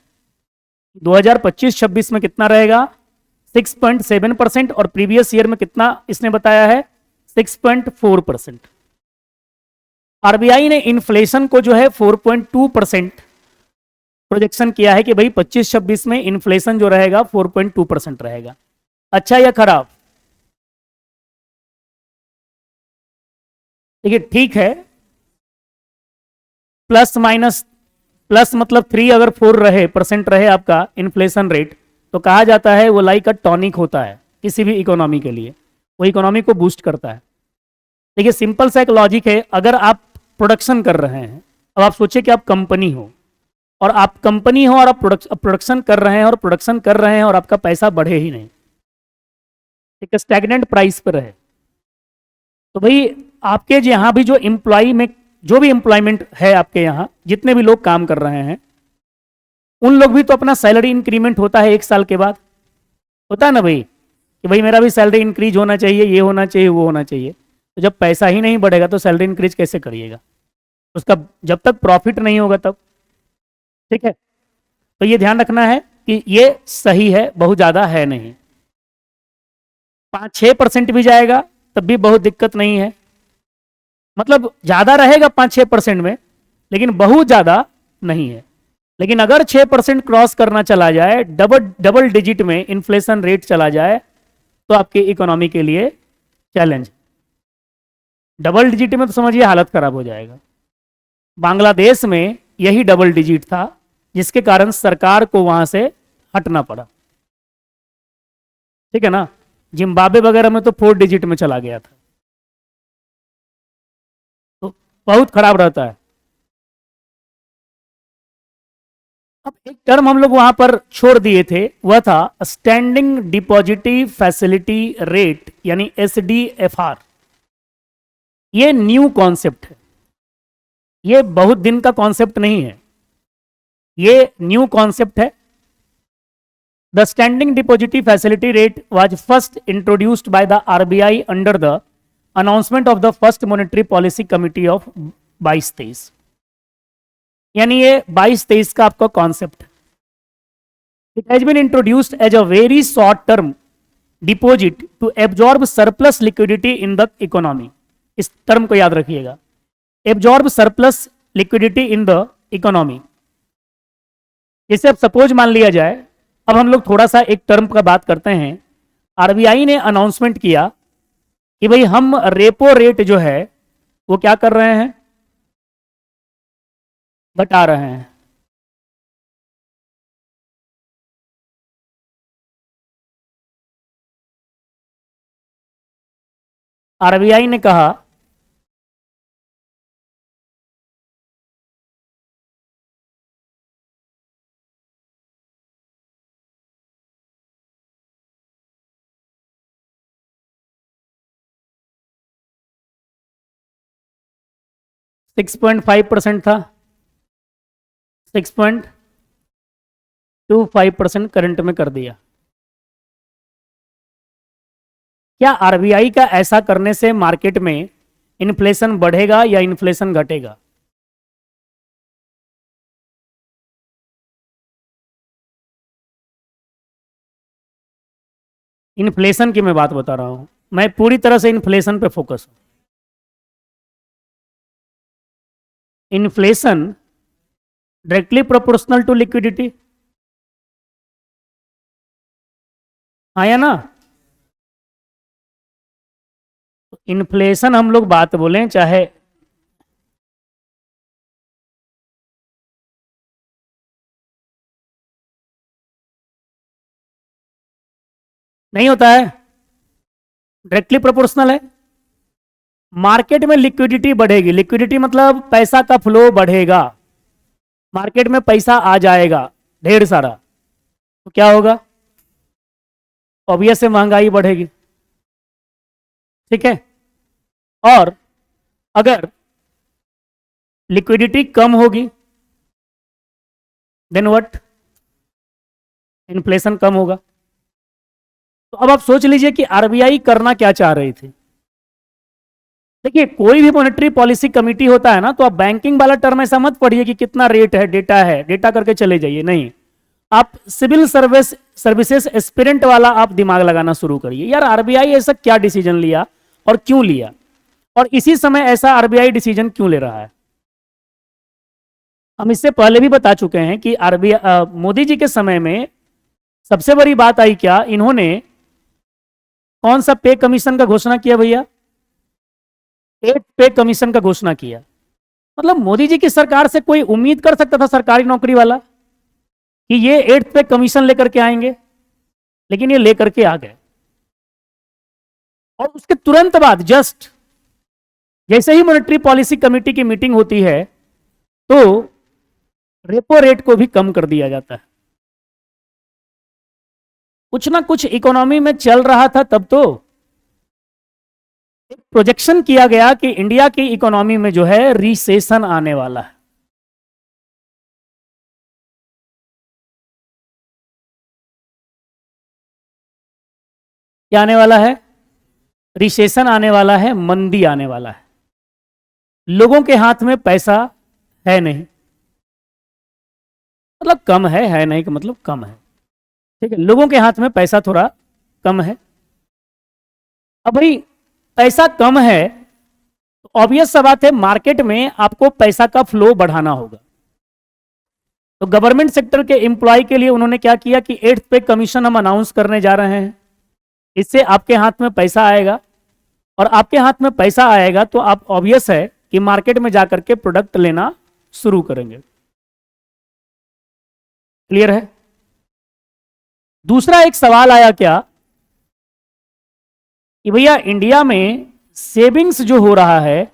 2025-26 में कितना रहेगा, 6.7%, और प्रीवियस ईयर में कितना इसने बताया है, 6.4%। आरबीआई ने इन्फ्लेशन को जो है 4.2% प्रोजेक्शन किया है कि भाई 25-26 में इन्फ्लेशन जो रहेगा 4.2% रहेगा। अच्छा या खराब? देखिए ठीक है, प्लस माइनस, प्लस मतलब 3 अगर 4 रहे परसेंट रहे आपका इन्फ्लेशन रेट तो कहा जाता है वो लाइक अ टॉनिक होता है किसी भी इकोनॉमी के लिए, वो इकोनॉमी को बूस्ट करता है। देखिए सिंपल सा एक लॉजिक है, अगर आप प्रोडक्शन कर रहे हैं, अब आप सोचिए कि आप कंपनी हो और आप कंपनी हो और आप प्रोडक्शन कर रहे हैं और प्रोडक्शन कर रहे हैं और आपका पैसा बढ़े ही नहीं, एक स्टैग्नेंट प्राइस पर है, तो भाई आपके यहाँ भी जो एम्प्लॉय में जो भी एम्प्लॉयमेंट है आपके यहाँ जितने भी लोग काम कर रहे हैं उन लोग भी तो अपना सैलरी इंक्रीमेंट होता है 1 साल के बाद, होता है ना भाई, कि भाई मेरा भी सैलरी इंक्रीज होना चाहिए, ये होना चाहिए, वो होना चाहिए। तो जब पैसा ही नहीं बढ़ेगा तो सैलरी इंक्रीज कैसे करिएगा, उसका जब तक प्रॉफिट नहीं होगा तब। ठीक है, तो ये ध्यान रखना है कि ये सही है, बहुत ज़्यादा है नहीं, 5-6% भी जाएगा तब भी बहुत दिक्कत नहीं है, मतलब ज़्यादा रहेगा 5-6% में लेकिन बहुत ज़्यादा नहीं है। लेकिन अगर 6% क्रॉस करना चला जाए, डबल डिजिट में इन्फ्लेशन रेट चला जाए तो आपकी इकोनॉमी के लिए चैलेंज। डबल डिजिट में तो समझिए हालत खराब हो जाएगा। बांग्लादेश में यही डबल डिजिट था जिसके कारण सरकार को वहां से हटना पड़ा। ठीक है ना, जिम्बाब्वे वगैरह में तो 4 डिजिट में चला गया था, तो बहुत खराब रहता है। अब एक टर्म हम लोग वहां पर छोड़ दिए थे, वह था स्टैंडिंग डिपॉजिटरी फैसिलिटी रेट यानी SDFR। ये न्यू कॉन्सेप्ट है, ये बहुत दिन का कॉन्सेप्ट नहीं है, ये न्यू कॉन्सेप्ट है। The standing depository facility rate was first introduced by the RBI under the announcement of the first monetary policy committee of 22-23, यानी ये 22-23 का आपका concept. It has been introduced as a very short term deposit to absorb surplus liquidity in the economy. इस term को याद रखिएगा, absorb surplus liquidity in the economy. जैसे अब सपोज मान लिया जाए, अब हम लोग थोड़ा सा एक टर्म का बात करते हैं। RBI ने अनाउंसमेंट किया कि भाई हम रेपो रेट जो है वो क्या कर रहे हैं, घटा रहे हैं। RBI ने कहा 6.5% था, 6.25% करंट में कर दिया। क्या RBI का ऐसा करने से मार्केट में इन्फ्लेशन बढ़ेगा या इन्फ्लेशन घटेगा? इन्फ्लेशन की मैं बात बता रहा हूं, मैं पूरी तरह से इन्फ्लेशन पे फोकस हूं। Inflation directly proportional to liquidity, हाँ या ना? इन्फ्लेशन हम लोग बात बोलें चाहे नहीं होता है, डायरेक्टली प्रोपोर्शनल है। मार्केट में लिक्विडिटी बढ़ेगी, लिक्विडिटी मतलब पैसा का फ्लो बढ़ेगा, मार्केट में पैसा आ जाएगा ढेर सारा, तो क्या होगा? ऑब्वियस से महंगाई बढ़ेगी, ठीक है। और अगर लिक्विडिटी कम होगी देन व्हाट? इन्फ्लेशन कम होगा। तो अब आप सोच लीजिए कि RBI करना क्या चाह रही थी। देखिए, कोई भी मॉनेटरी पॉलिसी कमिटी होता है ना, तो आप बैंकिंग वाला टर्म ऐसा मत पढ़िए कि कितना रेट है, डेटा करके चले जाइए, नहीं। आप सिविल सर्विसेज एस्पिरेंट वाला आप दिमाग लगाना शुरू करिए। यार RBI ऐसा क्या डिसीजन लिया और क्यों लिया, और इसी समय ऐसा RBI डिसीजन क्यों ले रहा है? हम इससे पहले भी बता चुके हैं कि RBI मोदी जी के समय में सबसे बड़ी बात आई क्या, इन्होंने कौन सा पे कमीशन का घोषणा किया भैया? 8 पे कमीशन का घोषणा किया। मतलब मोदी जी की सरकार से कोई उम्मीद कर सकता था सरकारी नौकरी वाला कि ये 8 पे कमीशन लेकर के आएंगे, लेकिन ये लेकर के आ गए। और उसके तुरंत बाद जस्ट जैसे ही मॉनेटरी पॉलिसी कमेटी की मीटिंग होती है तो रेपो रेट को भी कम कर दिया जाता है। कुछ ना कुछ इकोनॉमी में चल रहा था तब तो एक प्रोजेक्शन किया गया कि इंडिया की इकोनॉमी में जो है रिसेशन आने वाला है। क्या आने वाला है? रिसेशन आने वाला है, मंदी आने वाला है। लोगों के हाथ में पैसा है नहीं, मतलब कम है नहीं का मतलब कम है, ठीक है। लोगों के हाथ में पैसा थोड़ा कम है। अब भाई पैसा कम है तो ऑब्वियस सा बात है, मार्केट में आपको पैसा का फ्लो बढ़ाना होगा। तो गवर्नमेंट सेक्टर के एम्प्लॉय के लिए उन्होंने क्या किया कि 8th पे कमीशन हम अनाउंस करने जा रहे हैं। इससे आपके हाथ में पैसा आएगा, और आपके हाथ में पैसा आएगा तो आप ऑब्वियस है कि मार्केट में जाकर के प्रोडक्ट लेना शुरू करेंगे। क्लियर है? दूसरा एक सवाल आया क्या कि भैया इंडिया में सेविंग्स जो हो रहा है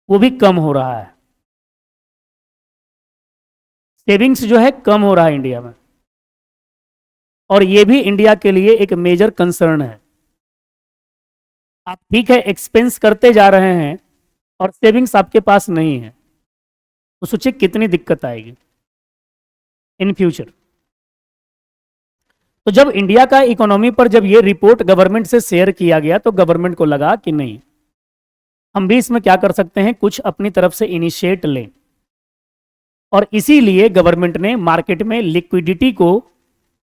वो भी कम हो रहा है। सेविंग्स जो है कम हो रहा है इंडिया में, और ये भी इंडिया के लिए एक मेजर कंसर्न है। आप ठीक है एक्सपेंस करते जा रहे हैं और सेविंग्स आपके पास नहीं है, तो सोचिए कितनी दिक्कत आएगी इन फ्यूचर। तो जब इंडिया का इकोनॉमी पर जब ये रिपोर्ट गवर्नमेंट से शेयर किया गया तो गवर्नमेंट को लगा कि नहीं, हम भी इसमें क्या कर सकते हैं, कुछ अपनी तरफ से इनिशिएट लें, और इसीलिए गवर्नमेंट ने मार्केट में लिक्विडिटी को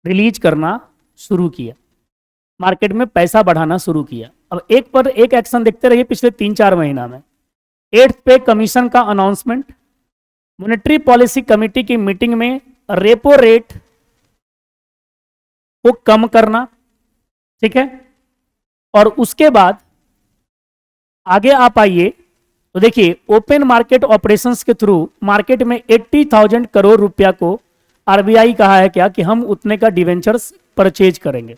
रिलीज करना शुरू किया, मार्केट में पैसा बढ़ाना शुरू किया। अब एक पर एक एक्शन देखते रहिए पिछले 3-4 महीना में। 8th पे कमीशन का अनाउंसमेंट, मॉनेटरी पॉलिसी कमेटी की मीटिंग में रेपो रेट को कम करना, ठीक है, और उसके बाद आगे आप आइए तो देखिए ओपन मार्केट ऑपरेशंस के थ्रू मार्केट में 80,000 करोड़ रुपया को आरबीआई कहा है क्या कि हम उतने का डिवेंचर्स परचेज करेंगे,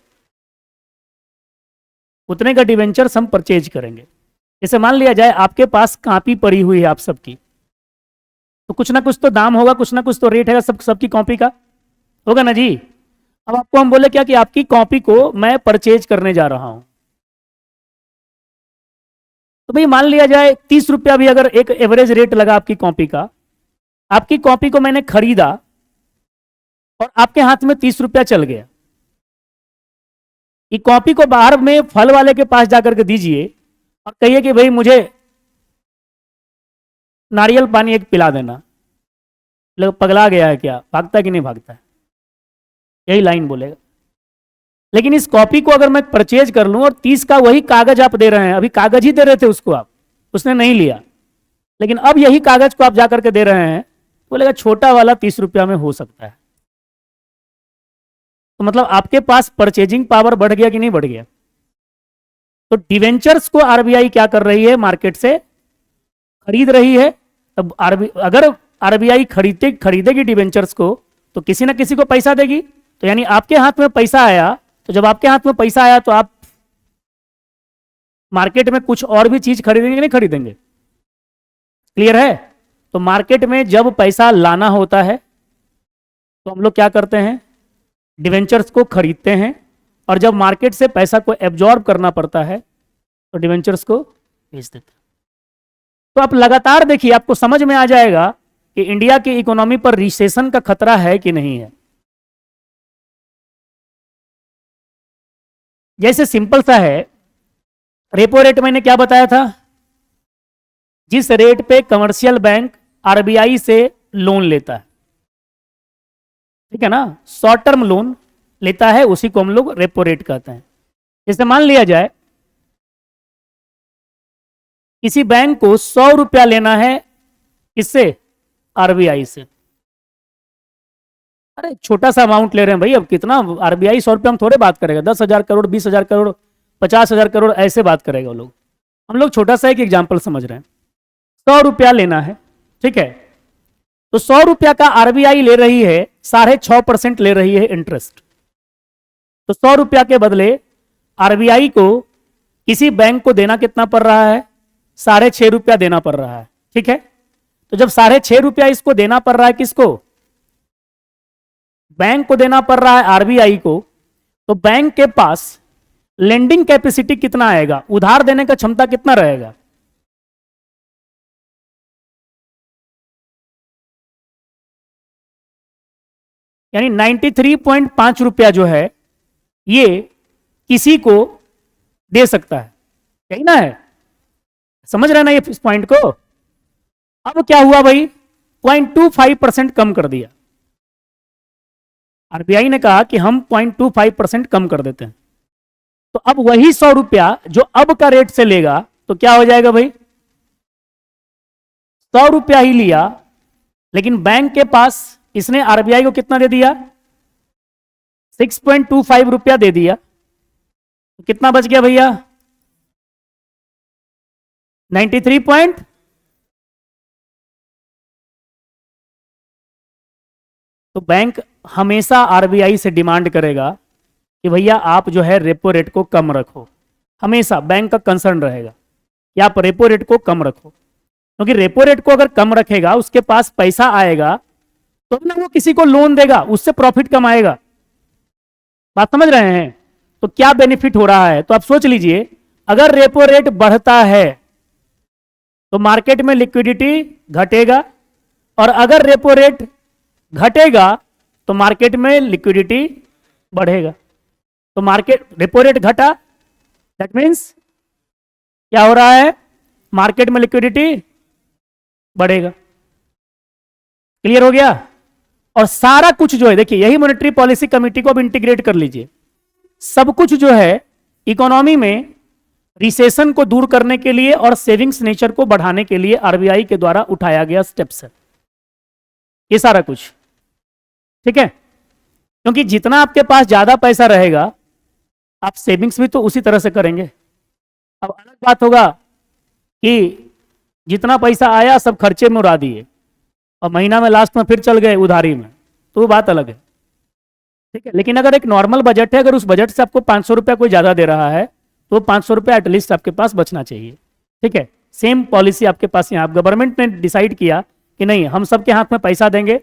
उतने का डिवेंचर्स हम परचेज करेंगे। जैसे मान लिया जाए आपके पास कॉपी पड़ी हुई है आप सबकी, तो कुछ ना कुछ तो दाम होगा, कुछ ना कुछ तो रेट है सबकी कॉपी का, होगा ना जी। अब आपको हम बोले क्या कि आपकी कॉपी को मैं परचेज करने जा रहा हूं, तो भाई मान लिया जाए 30 रुपया भी अगर एक एवरेज रेट लगा आपकी कॉपी का, आपकी कॉपी को मैंने खरीदा और आपके हाथ में 30 रुपया चल गया, ये कॉपी को बाहर में फल वाले के पास जाकर के दीजिए और कहिए कि भाई मुझे नारियल पानी एक पिला देना, लोग पगला गया है क्या, भागता है कि नहीं भागता है, यही लाइन बोलेगा। लेकिन इस कॉपी को अगर मैं परचेज कर लूं और 30 का वही कागज आप दे रहे हैं, अभी कागज ही दे रहे थे उसको आप, उसने नहीं लिया, लेकिन अब यही कागज को आप जाकर के दे रहे हैं, बोलेगा छोटा वाला 30 रुपया में हो सकता है। तो मतलब आपके पास परचेजिंग पावर बढ़ गया कि नहीं बढ़ गया। तो डिवेंचर्स को आरबीआई क्या कर रही है, मार्केट से खरीद रही है। अब अगर आरबीआई खरीदेगी डिवेंचर्स को तो किसी ना किसी को पैसा देगी, तो यानी आपके हाथ में पैसा आया, तो जब आपके हाथ में पैसा आया तो आप मार्केट में कुछ और भी चीज खरीदेंगे कि नहीं खरीदेंगे, क्लियर है। तो मार्केट में जब पैसा लाना होता है तो हम लोग क्या करते हैं, डिवेंचर्स को खरीदते हैं, और जब मार्केट से पैसा को एब्जॉर्ब करना पड़ता है तो डिवेंचर्स को बेच देते हैं। तो आप लगातार देखिए, आपको समझ में आ जाएगा कि इंडिया की इकोनॉमी पर रिसेशन का खतरा है कि नहीं है। जैसे सिंपल सा है, रेपो रेट मैंने क्या बताया था, जिस रेट पे कमर्शियल बैंक आरबीआई से लोन लेता है, ठीक है ना, शॉर्ट टर्म लोन लेता है, उसी को हम लोग रेपो रेट कहते हैं। जैसे मान लिया जाए किसी बैंक को 100 रुपया लेना है, किससे, आरबीआई से। अरे छोटा सा अमाउंट ले रहे हैं भाई, अब कितना आरबीआई 100 रुपया हम थोड़े बात करेगा, 10,000 करोड़, 20,000 करोड़, 50,000 करोड़ ऐसे बात करेगा वो लोग। हम लोग छोटा सा एक एग्जाम्पल समझ रहे हैं, 100 रुपया लेना है, ठीक है, तो 100 रुपया का आरबीआई ले रही है 6.5% ले रही है इंटरेस्ट। तो 100 रुपया के बदले आरबीआई को किसी बैंक को देना कितना पड़ रहा है, 6.5 रुपया देना पड़ रहा है, ठीक है। तो जब 6.5 रुपया इसको देना पड़ रहा है, किसको, बैंक को देना पड़ रहा है आरबीआई को, तो बैंक के पास लेंडिंग कैपेसिटी कितना आएगा, उधार देने का क्षमता कितना रहेगा, यानी 93.5 रुपया जो है ये किसी को दे सकता है, यही ना है, समझ रहे ना ये इस पॉइंट को। अब क्या हुआ भाई, 0.25% कम कर दिया, आरबीआई ने कहा कि हम 0.25% कम कर देते हैं। तो अब वही 100 रुपया जो अब का रेट से लेगा तो क्या हो जाएगा भाई, 100 रुपया ही लिया, लेकिन बैंक के पास इसने आरबीआई को कितना दे दिया, 6.25 रुपया दे दिया, तो कितना बच गया भैया, 93 पॉइंट। तो बैंक हमेशा आरबीआई से डिमांड करेगा कि भैया आप जो है रेपो रेट को कम रखो, हमेशा बैंक का कंसर्न रहेगा कि आप रेपो रेट को कम रखो, क्योंकि रेपो रेट को अगर कम रखेगा उसके पास पैसा आएगा तो ना वो किसी को लोन देगा, उससे प्रॉफिट कमाएगा। बात समझ रहे हैं? तो क्या बेनिफिट हो रहा है, तो आप सोच लीजिए, अगर रेपो रेट बढ़ता है तो मार्केट में लिक्विडिटी घटेगा, और अगर रेपो रेट घटेगा तो मार्केट में लिक्विडिटी बढ़ेगा। तो मार्केट रेपो रेट घटा, दैट मीन्स क्या हो रहा है, मार्केट में लिक्विडिटी बढ़ेगा। क्लियर हो गया? और सारा कुछ जो है, देखिए यही मॉनेटरी पॉलिसी कमेटी को अब इंटीग्रेट कर लीजिए। सब कुछ जो है इकोनॉमी में रिसेशन को दूर करने के लिए और सेविंग्स नेचर को बढ़ाने के लिए आरबीआई के द्वारा उठाया गया स्टेप्स है ये सारा कुछ। ठीक है? क्योंकि जितना आपके पास ज्यादा पैसा रहेगा, आप सेविंग्स भी तो उसी तरह से करेंगे। अब अलग बात होगा कि जितना पैसा आया सब खर्चे में उड़ा दिए और महीना में लास्ट में फिर चल गए उधारी में, तो वो बात अलग है। ठीक है? लेकिन अगर एक नॉर्मल बजट है, अगर उस बजट से आपको 500 रुपया कोई ज्यादा दे रहा है, तो 500 रुपया एटलीस्ट आपके पास बचना चाहिए। ठीक है? सेम पॉलिसी आपके पास यहाँ गवर्नमेंट ने डिसाइड किया कि नहीं, हम सबके हाथ में पैसा देंगे,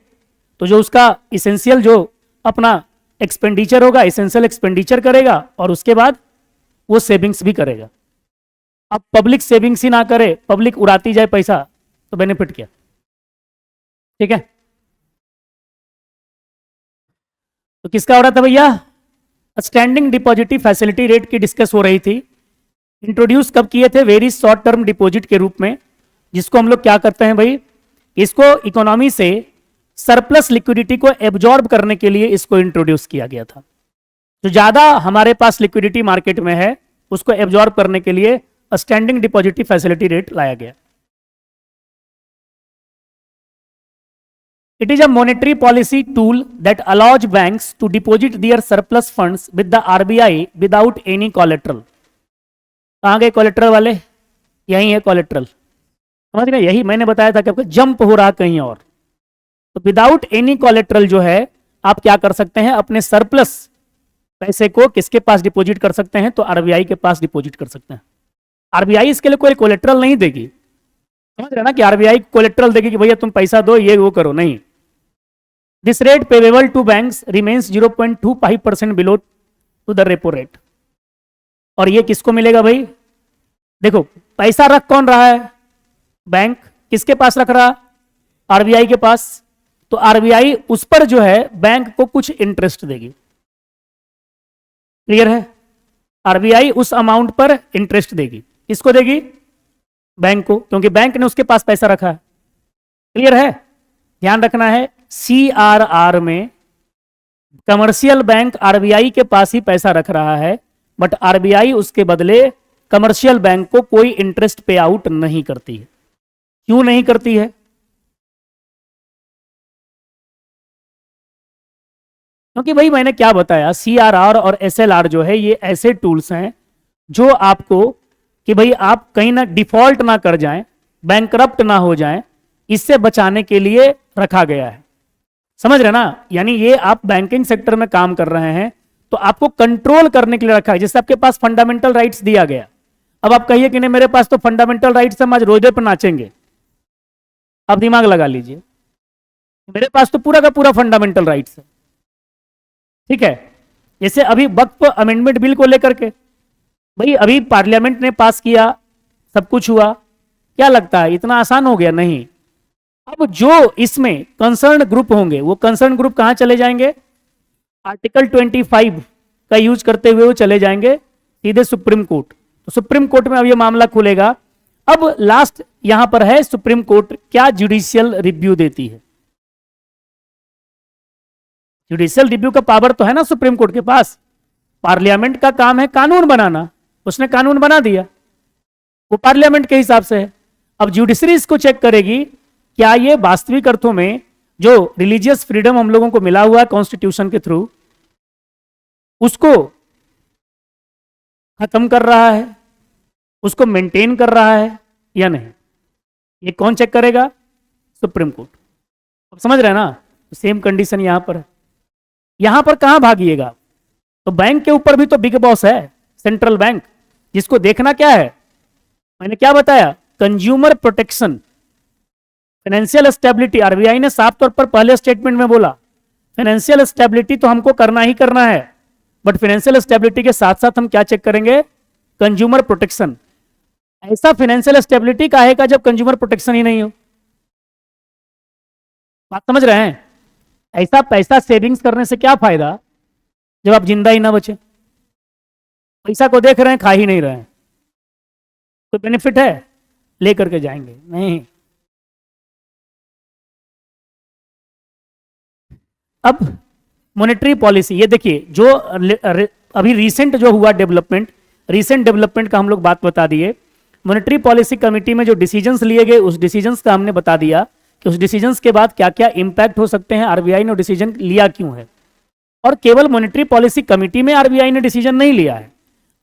तो जो उसका इसेंशियल जो अपना एक्सपेंडिचर होगा, इसेंशियल एक्सपेंडिचर करेगा, और उसके बाद वो सेविंग्स भी करेगा। अब पब्लिक सेविंग्स ही ना करे, पब्लिक उड़ाती जाए पैसा, तो बेनिफिट क्या? ठीक है? तो किसका हो रहा था भैया? स्टैंडिंग डिपॉजिटरी फैसिलिटी रेट की डिस्कस हो रही थी। इंट्रोड्यूस कब किए थे? वेरी शॉर्ट टर्म डिपॉजिट के रूप में, जिसको हम लोग क्या करते हैं भाई, इसको इकोनॉमी से सरप्लस लिक्विडिटी को एब्जॉर्ब करने के लिए इसको इंट्रोड्यूस किया गया था। जो ज्यादा हमारे पास लिक्विडिटी मार्केट में है, उसको एब्जॉर्ब करने के लिए स्टैंडिंग डिपॉजिटरी फैसिलिटी रेट लाया गया। It is a monetary policy tool that allows banks to deposit their surplus funds with the RBI without any collateral. कहाँ गए collateral वाले? यही है collateral। समझ गए? यही मैंने बताया था कि आपको जंप हो रहा कहीं और। तो विदाउट एनी collateral जो है, आप क्या कर सकते हैं, अपने सरप्लस पैसे को किसके पास डिपॉजिट कर सकते हैं? तो आरबीआई के पास डिपॉजिट कर सकते हैं। आरबीआई इसके लिए कोई कोलेट्रल नहीं देगी। समझ रहे ना कि आरबीआई कोलेट्रल देगी कि भैया तुम पैसा दो, ये वो करो, नहीं। This rate payable to banks remains 0.25% below to the repo rate. और ये किसको मिलेगा भाई? देखो, पैसा रख कौन रहा है? बैंक। किसके पास रख रहा? आरबीआई के पास। तो आरबीआई उस पर जो है बैंक को कुछ इंटरेस्ट देगी। क्लियर है? आरबीआई उस अमाउंट पर इंटरेस्ट देगी। किसको देगी? बैंक को, क्योंकि बैंक ने उसके पास पैसा रखा है। क्लियर है? ध्यान रखना है, सीआरआर में कमर्शियल बैंक आरबीआई के पास ही पैसा रख रहा है, बट आरबीआई उसके बदले कमर्शियल बैंक को कोई इंटरेस्ट पे आउट नहीं करती है। क्यों नहीं करती है? क्योंकि भाई मैंने क्या बताया, सीआरआर और एसएलआर जो है, ये ऐसे टूल्स हैं जो आपको कि भाई आप कहीं ना डिफॉल्ट ना कर जाएं, बैंकरप्ट ना हो जाएं, इससे बचाने के लिए रखा गया है। समझ रहे ना? यानी ये आप बैंकिंग सेक्टर में काम कर रहे हैं तो आपको कंट्रोल करने के लिए रखा है। जैसे आपके पास फंडामेंटल राइट्स दिया गया, अब आप कहिए कि नहीं मेरे पास तो फंडामेंटल राइट्स है, हम आज रोजे पर नाचेंगे। आप दिमाग लगा लीजिए, मेरे पास तो पूरा का पूरा फंडामेंटल राइट्स है। ठीक है? जैसे अभी वक्फ अमेंडमेंट बिल को लेकर के भाई अभी पार्लियामेंट ने पास किया, सब कुछ हुआ, क्या लगता है इतना आसान हो गया? नहीं। अब जो इसमें कंसर्न ग्रुप होंगे, वो कंसर्न ग्रुप कहां चले जाएंगे? आर्टिकल 25 का यूज करते हुए वो चले जाएंगे सीधे सुप्रीम कोर्ट। तो सुप्रीम कोर्ट में अब ये मामला खुलेगा। अब लास्ट यहां पर है, सुप्रीम कोर्ट क्या जुडिशियल रिव्यू देती है। जुडिशियल रिव्यू का पावर तो है ना सुप्रीम कोर्ट के पास। पार्लियामेंट का काम है कानून बनाना, उसने कानून बना दिया, वो पार्लियामेंट के हिसाब से है। अब जुडिशरी इसको चेक करेगी, क्या ये वास्तविक अर्थों में जो रिलीजियस फ्रीडम हम लोगों को मिला हुआ है कॉन्स्टिट्यूशन के थ्रू, उसको खत्म कर रहा है, उसको मेंटेन कर रहा है या नहीं। ये कौन चेक करेगा? Supreme court. अब समझ रहे हैं ना? सेम कंडीशन यहां पर है। यहां पर कहां भागिएगा? तो बैंक के ऊपर भी तो बिग बॉस है, सेंट्रल बैंक, जिसको देखना क्या है। मैंने क्या बताया? Consumer protection, financial stability, RBI ने साफ तौर पर पहले स्टेटमेंट में बोला फाइनेंशियल स्टेबिलिटी तो हमको करना ही करना है, बट फाइनेंशियल स्टेबिलिटी के साथ साथ हम क्या चेक करेंगे, कंज्यूमर प्रोटेक्शन। ऐसा फाइनेंशियल स्टेबिलिटी का है का जब कंज्यूमर प्रोटेक्शन ही नहीं हो। बात समझ रहे हैं? ऐसा पैसा सेविंग्स करने से क्या फायदा जब आप जिंदा ही ना बचे। पैसा को देख रहे हैं, खा ही नहीं रहे हैं, कोई बेनिफिट है? लेकर के जाएंगे नहीं। अब मॉनेटरी पॉलिसी, ये देखिए जो अभी रिसेंट जो हुआ डेवलपमेंट, रिसेंट डेवलपमेंट का हम लोग बात बता दिए। मॉनेटरी पॉलिसी कमेटी में जो डिसीजंस लिए गए उस डिसीजंस का हमने बता दिया कि उस डिसीजंस के बाद क्या क्या इंपैक्ट हो सकते हैं, आरबीआई ने डिसीजन लिया क्यों है। और केवल मॉनेटरी पॉलिसी कमेटी में आरबीआई ने डिसीजन नहीं लिया है,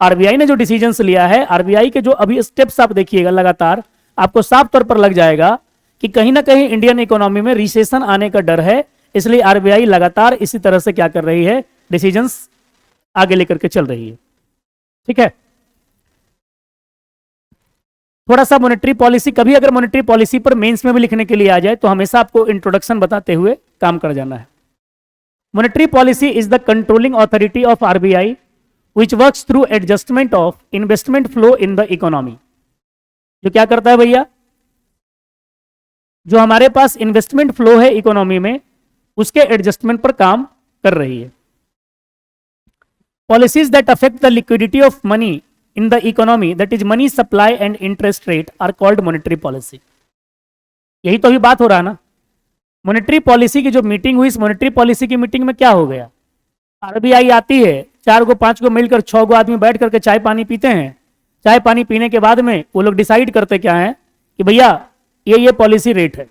आरबीआई ने जो डिसीजंस लिया है, आरबीआई के जो अभी स्टेप्स आप देखिएगा लगातार, आपको साफ तौर पर लग जाएगा कि कहीं ना कहीं इंडियन इकोनॉमी में रिसेशन आने का डर है, इसलिए आरबीआई लगातार इसी तरह से क्या कर रही है, डिसीजंस आगे लेकर के चल रही है। ठीक है, थोड़ा सा मॉनेटरी पॉलिसी, कभी अगर मॉनेटरी पॉलिसी पर मेंस में भी लिखने के लिए आ जाए तो हमेशा आपको इंट्रोडक्शन बताते हुए काम कर जाना है। Monetary policy is the controlling authority of RBI which works through adjustment of investment flow in the economy। जो क्या करता है भैया, जो हमारे पास इन्वेस्टमेंट फ्लो है इकोनॉमी में उसके एडजस्टमेंट पर काम कर रही है। Policies that affect the liquidity of money in the economy, that is money supply and interest rate, are called monetary policy. यही तो अभी बात हो रहा है ना। मॉनेटरी पॉलिसी की जो मीटिंग हुई, इस मॉनेटरी पॉलिसी की मीटिंग में क्या हो गया, आरबीआई आती है, 4 को 5 को मिलकर 6 को आदमी बैठ करके चाय पानी पीते हैं। चाय पानी पीने के बाद में वो लोग डिसाइड करते क्या है कि भैया ये पॉलिसी रेट है।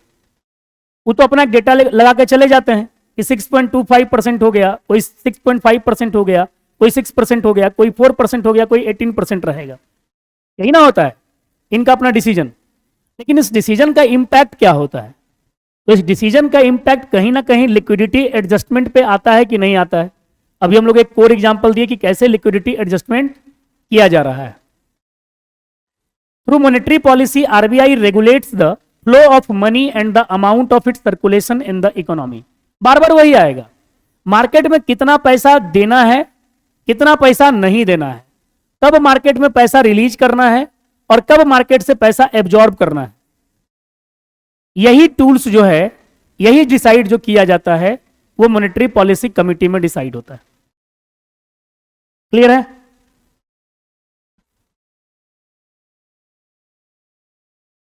वो तो अपना डेटा लगा के चले जाते हैं कि 6.25% हो गया, कोई 6.5% हो गया, कोई 6% हो गया, कोई 4% हो गया, कोई 18% रहेगा। यही ना होता है इनका अपना डिसीजन। लेकिन इस डिसीजन का इंपैक्ट क्या होता है, तो इस डिसीजन का इंपैक्ट कहीं ना कहीं लिक्विडिटी एडजस्टमेंट पे आता है कि नहीं आता है। अभी हम लोग एक कोर एग्जांपल दिए कि कैसे लिक्विडिटी एडजस्टमेंट किया जा रहा है। Through monetary policy RBI regulates the flow of money and the amount of its circulation in the economy. बार बार वही आएगा, मार्केट में कितना पैसा देना है, कितना पैसा नहीं देना है, कब मार्केट में पैसा रिलीज करना है और कब मार्केट से पैसा एब्जॉर्ब करना है। यही टूल्स जो है, यही डिसाइड जो किया जाता है वो मॉनेटरी पॉलिसी कमेटी में डिसाइड होता है। क्लियर है?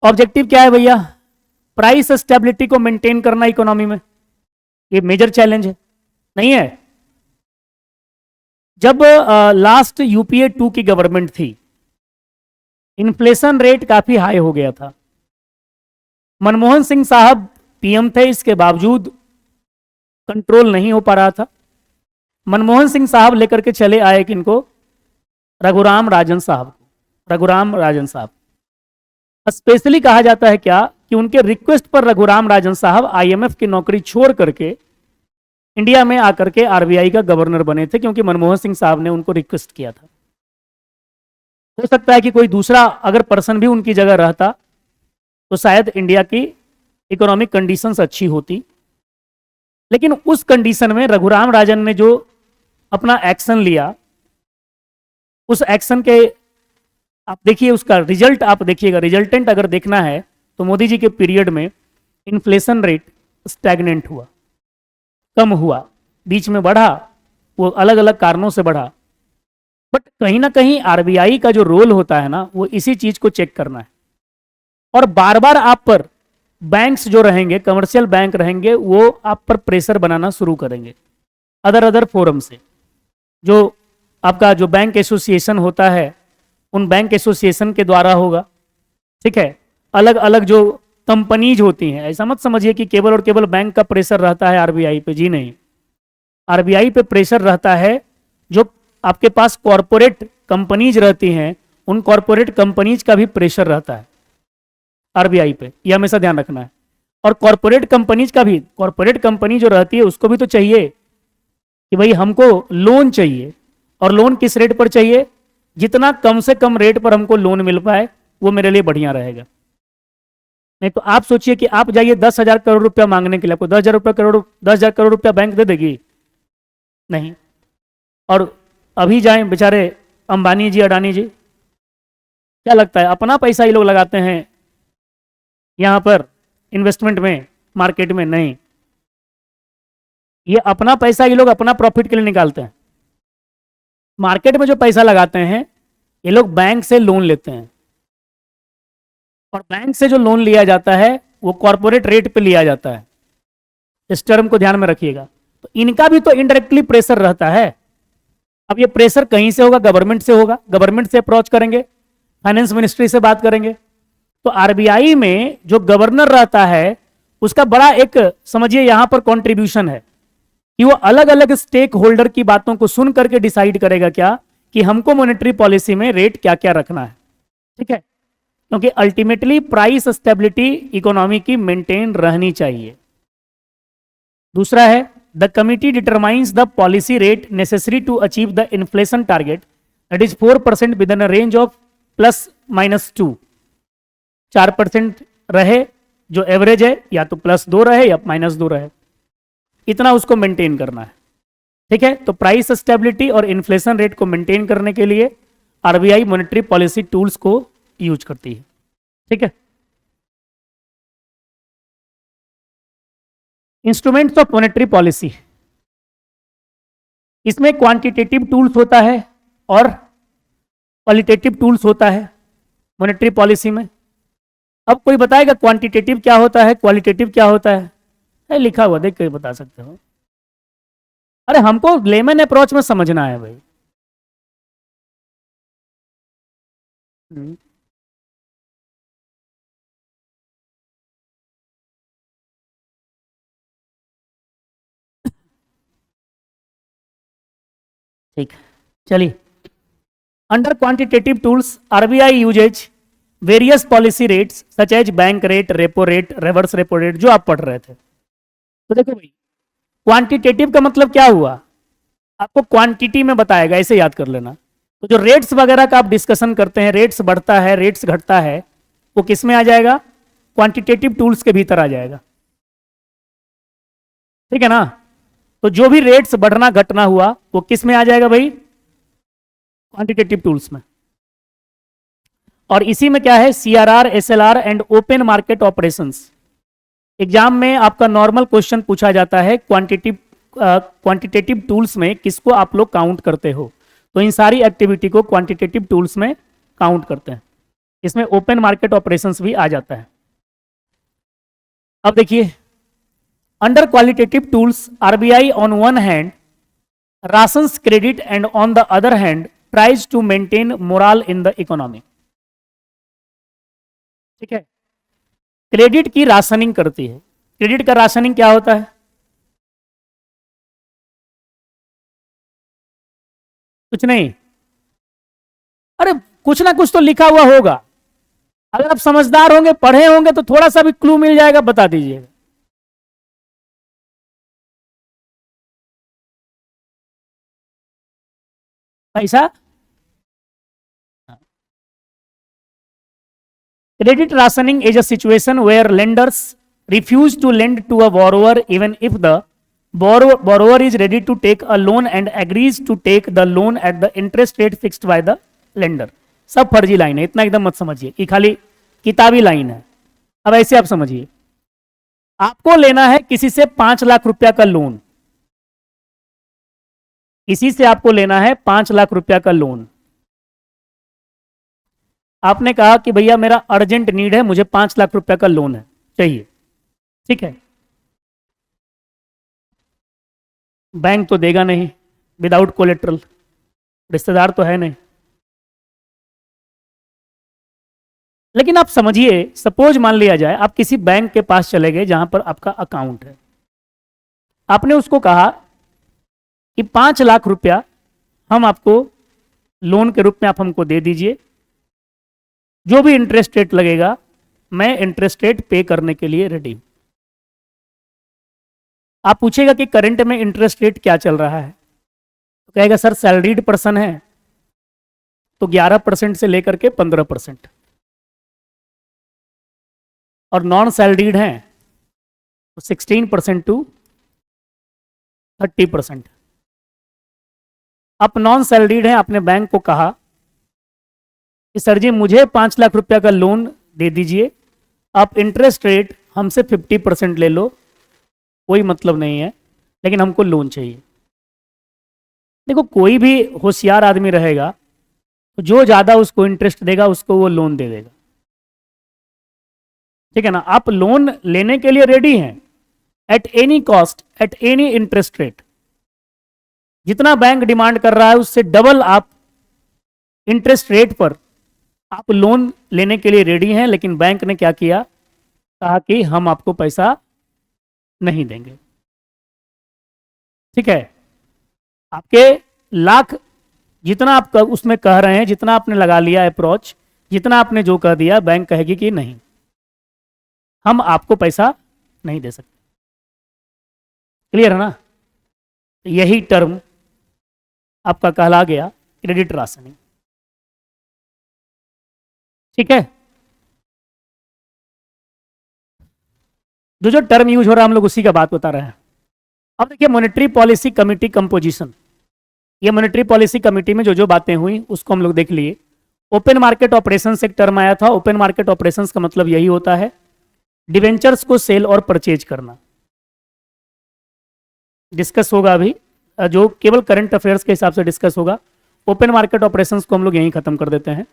ऑब्जेक्टिव क्या है भैया, प्राइस स्टेबिलिटी को मेंटेन करना इकोनॉमी में। ये मेजर चैलेंज है, नहीं है? जब लास्ट यूपीए 2 की गवर्नमेंट थी, इन्फ्लेशन रेट काफी हाई हो गया था। मनमोहन सिंह साहब पीएम थे, इसके बावजूद कंट्रोल नहीं हो पा रहा था। मनमोहन सिंह साहब लेकर के चले आए किनको, रघुराम राजन साहब को। रघुराम राजन साहब स्पेशली कहा जाता है क्या कि उनके रिक्वेस्ट पर रघुराम राजन साहब आईएमएफ की नौकरी छोड़ करके इंडिया में आकर के आरबीआई का गवर्नर बने थे, क्योंकि मनमोहन सिंह साहब ने उनको रिक्वेस्ट किया था। हो सकता है कि कोई दूसरा अगर पर्सन भी उनकी जगह रहता तो शायद इंडिया की इकोनॉमिक कंडीशंस अच्छी होती। लेकिन उस कंडीशन में रघुराम राजन ने जो अपना एक्शन लिया, उस एक्शन के आप देखिए, उसका रिजल्ट आप देखिएगा। रिजल्टेंट अगर देखना है तो मोदी जी के पीरियड में इन्फ्लेशन रेट स्टैग्नेंट हुआ, कम हुआ, बीच में बढ़ा, वो अलग अलग कारणों से बढ़ा। बट कहीं ना कहीं आरबीआई का जो रोल होता है ना, वो इसी चीज को चेक करना है। और बार बार आप पर बैंक्स जो रहेंगे, कमर्शियल बैंक रहेंगे, वो आप पर प्रेशर बनाना शुरू करेंगे अदर फोरम से। जो आपका जो बैंक एसोसिएशन होता है, उन बैंक एसोसिएशन के द्वारा होगा। ठीक है, अलग अलग जो कंपनीज होती हैं, ऐसा मत समझिए कि केवल और केवल बैंक का प्रेशर रहता है आरबीआई पे, जी नहीं। आरबीआई पे प्रेशर रहता है जो आपके पास कॉरपोरेट कंपनीज रहती हैं, उन कॉरपोरेट कंपनीज का भी प्रेशर रहता है आरबीआई पे, ये हमेशा ध्यान रखना है। और कॉरपोरेट कंपनीज का भी, कॉरपोरेट कंपनी जो रहती है उसको भी तो चाहिए कि भाई हमको लोन चाहिए, और लोन किस रेट पर चाहिए, जितना कम से कम रेट पर हमको लोन मिल पाए वो मेरे लिए बढ़िया रहेगा। नहीं तो आप सोचिए कि आप जाइए 10,000 करोड़ रुपया मांगने के लिए, आपको 10,000 करोड़ रुपया बैंक दे देगी? नहीं। और अभी जाएं बेचारे अंबानी जी, अडानी जी, क्या लगता है अपना पैसा ये लोग लगाते हैं यहाँ पर इन्वेस्टमेंट में, मार्केट में? नहीं, ये अपना पैसा ये लोग अपना प्रॉफिट के लिए निकालते हैं। मार्केट में जो पैसा लगाते हैं ये लोग बैंक से लोन लेते हैं, और बैंक से जो लोन लिया जाता है वो कॉरपोरेट रेट पे लिया जाता है। इस टर्म को ध्यान में रखिएगा। तो इनका भी तो इनडायरेक्टली प्रेशर रहता है। अब ये प्रेशर कहीं से होगा? गवर्नमेंट से होगा। गवर्नमेंट से अप्रोच करेंगे, फाइनेंस मिनिस्ट्री से बात करेंगे। तो आरबीआई में जो गवर्नर रहता है उसका बड़ा एक समझिए यहां पर कंट्रीब्यूशन है कि वो अलग अलग स्टेक होल्डर की बातों को सुन करके डिसाइड करेगा क्या कि हमको मॉनेटरी पॉलिसी में रेट क्या क्या रखना है। ठीक है, क्योंकि अल्टीमेटली प्राइस स्टेबिलिटी इकोनॉमी की मेंटेन रहनी चाहिए। दूसरा है the committee determines the policy rate necessary to achieve the inflation target that is 4% within range of +-2। 4% रहे जो एवरेज है, या तो +2 रहे या -2 रहे, इतना उसको मेंटेन करना है। ठीक है, तो प्राइस स्टेबिलिटी और इन्फ्लेशन रेट को मेंटेन करने के लिए आरबीआई मॉनेटरी पॉलिसी टूल्स को यूज करती है। ठीक है, इंस्ट्रूमेंट्स ऑफ मॉनेटरी पॉलिसी, इसमें क्वांटिटेटिव टूल्स होता है और क्वालिटेटिव टूल्स होता है मॉनेटरी पॉलिसी में। अब कोई बताएगा क्वांटिटेटिव क्या होता है, क्वालिटेटिव क्या होता है लिखा हुआ देख के बता सकते हो। अरे हमको लेमन अप्रोच में समझना है भाई। ठीक, चलिए। Under quantitative tools RBI uses various policy rates such as bank rate, repo rate, reverse repo rate, जो आप पढ़ रहे थे। तो देखो भाई, क्वांटिटेटिव का मतलब क्या हुआ, आपको क्वांटिटी में बताएगा, ऐसे याद कर लेना। तो जो रेट्स वगैरह का आप डिस्कशन करते हैं, रेट्स बढ़ता है, रेट्स घटता है, वो किस में आ जाएगा? क्वांटिटेटिव टूल्स के भीतर आ जाएगा। ठीक है ना? तो जो भी रेट्स बढ़ना घटना हुआ वो किस में आ जाएगा भाई? क्वांटिटेटिव टूल्स में। और इसी में क्या है? CRR, SLR and open market operations. Exam में आपका नॉर्मल क्वेश्चन पूछा जाता है क्वांटिटेटिव टूल्स में किसको आप लोग काउंट करते हो? तो इन सारी एक्टिविटी को क्वांटिटेटिव टूल्स में काउंट करते हैं। इसमें ओपन मार्केट ऑपरेशंस भी आ जाता है। अब देखिए, under qualitative tools RBI on one hand rations credit and on the other hand tries to maintain moral in the economy. ठीक है, क्रेडिट की राशनिंग करती है। क्रेडिट का राशनिंग क्या होता है? कुछ नहीं, अरे कुछ ना कुछ तो लिखा हुआ होगा। अगर आप समझदार होंगे, पढ़े होंगे, तो थोड़ा सा भी क्लू मिल जाएगा, बता दीजिएगा। पैसा। Credit rationing is a situation where lenders refuse to lend to a borrower even if the borrower is ready to take a loan and agrees to take the loan at the interest rate fixed by the lender। सब फर्जी line है, इतना एकदम मत समझिए कि खाली किताबी लाइन है। अब ऐसे आप समझिए, आपको लेना है किसी से 5 लाख रुपया का लोन, किसी से आपको लेना है 5 लाख रुपया का लोन। आपने कहा कि भैया मेरा अर्जेंट नीड है, मुझे 5 लाख रुपया का लोन है चाहिए। ठीक है, बैंक तो देगा नहीं विदाउट कोलेट्रल, रिश्तेदार तो है नहीं। लेकिन आप समझिए, सपोज मान लिया जाए आप किसी बैंक के पास चले गए जहां पर आपका अकाउंट है। आपने उसको कहा कि 5 लाख रुपया हम आपको लोन के रूप में आप हमको दे दीजिए, जो भी इंटरेस्ट रेट लगेगा मैं इंटरेस्ट रेट पे करने के लिए रेडी हूं। आप पूछेगा कि करंट में इंटरेस्ट रेट क्या चल रहा है, तो कहेगा सर सैलरीड पर्सन है तो 11% से लेकर के 15%। और नॉन सैलरीड हैं तो 16% टू 30%। आप नॉन सैलरीड हैं, आपने बैंक को कहा कि सर जी मुझे 5 लाख रुपया का लोन दे दीजिए, आप इंटरेस्ट रेट हमसे 50% ले लो, कोई मतलब नहीं है, लेकिन हमको लोन चाहिए। देखो कोई भी होशियार आदमी रहेगा तो जो ज़्यादा उसको इंटरेस्ट देगा उसको वो लोन दे देगा, ठीक है ना। आप लोन लेने के लिए रेडी हैं at any cost, at any interest rate. जितना बैंक डिमांड कर रहा है उससे डबल आप इंटरेस्ट रेट पर आप लोन लेने के लिए रेडी हैं, लेकिन बैंक ने क्या किया, कहा कि हम आपको पैसा नहीं देंगे। ठीक है, आपके लाख जितना आप उसमें कह रहे हैं, जितना आपने लगा लिया अप्रोच, जितना आपने जो कह दिया, बैंक कहेगी कि नहीं, हम आपको पैसा नहीं दे सकते। क्लियर है ना। यही टर्म आपका कहला गया क्रेडिट राशनिंग। ठीक है, जो जो टर्म यूज हो रहा है हम लोग उसी का बात बता रहे हैं। अब देखिए मॉनेटरी पॉलिसी कमिटी कंपोजिशन, ये मॉनेटरी पॉलिसी कमिटी में जो जो बातें हुई उसको हम लोग देख लिए। ओपन मार्केट ऑपरेशंस एक टर्म आया था। ओपन मार्केट ऑपरेशंस का मतलब यही होता है डिवेंचर्स को सेल और परचेज करना। डिस्कस होगा अभी, जो केवल करंट अफेयर्स के हिसाब से डिस्कस होगा। ओपन मार्केट ऑपरेशंस को हम लोग यहीं खत्म कर देते हैं।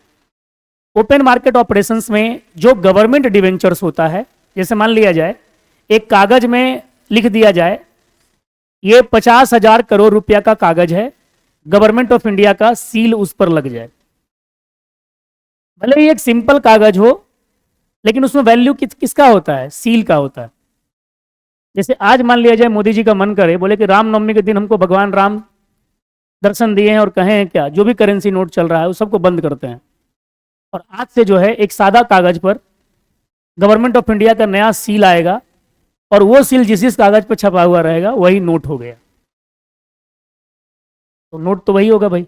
ओपन मार्केट ऑपरेशंस में जो गवर्नमेंट डिवेंचर्स होता है, जैसे मान लिया जाए एक कागज में लिख दिया जाए ये 50,000 करोड़ रुपया का कागज है, गवर्नमेंट ऑफ इंडिया का सील उस पर लग जाए। भले ही एक सिंपल कागज हो, लेकिन उसमें वैल्यू किसका होता है, सील का होता है। जैसे आज मान लिया जाए मोदी जी का मन करे, बोले कि रामनवमी के दिन हमको भगवान राम दर्शन दिए हैं और कहें क्या जो भी करेंसी नोट चल रहा है उस सबको बंद करते हैं, और आज से जो है एक सादा कागज पर गवर्नमेंट ऑफ इंडिया का नया सील आएगा और वो सील जिस कागज पर छपा हुआ रहेगा वही नोट हो गया। तो नोट तो वही होगा भाई,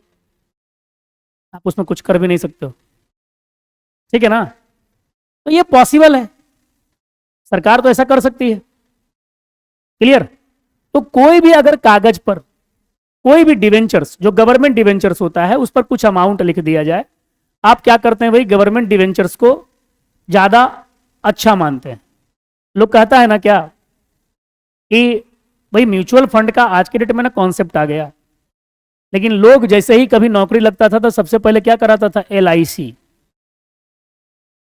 आप उसमें कुछ कर भी नहीं सकते हो। ठीक है ना। तो ये पॉसिबल है, सरकार तो ऐसा कर सकती है। क्लियर। तो कोई भी अगर कागज पर कोई भी डिवेंचर्स, जो गवर्नमेंट डिवेंचर्स होता है, उस पर कुछ अमाउंट लिख दिया जाए, आप क्या करते हैं भाई, गवर्नमेंट डिवेंचर्स को ज्यादा अच्छा मानते हैं। लोग कहता है ना क्या कि भाई म्यूचुअल फंड का आज के डेट में ना कॉन्सेप्ट आ गया, लेकिन लोग जैसे ही कभी नौकरी लगता था तो सबसे पहले क्या कराता था, LIC।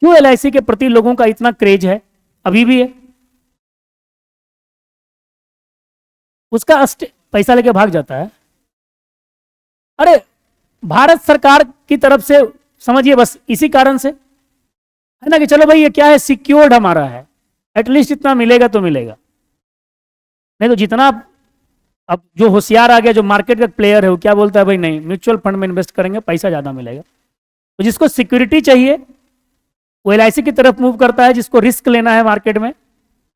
क्यों LIC के प्रति लोगों का इतना क्रेज है, अभी भी है। उसका पैसा लेके भाग जाता है। अरे भारत सरकार की तरफ से समझिए, बस इसी कारण से है ना कि चलो भाई ये क्या है, सिक्योर्ड हमारा है, एटलीस्ट इतना मिलेगा तो मिलेगा। नहीं तो जितना अब जो होशियार आ गया, जो मार्केट का प्लेयर है, वो क्या बोलता है, भाई नहीं म्यूचुअल फंड में इन्वेस्ट करेंगे पैसा ज्यादा मिलेगा। तो जिसको सिक्योरिटी चाहिए वो LIC की तरफ मूव करता है, जिसको रिस्क लेना है मार्केट में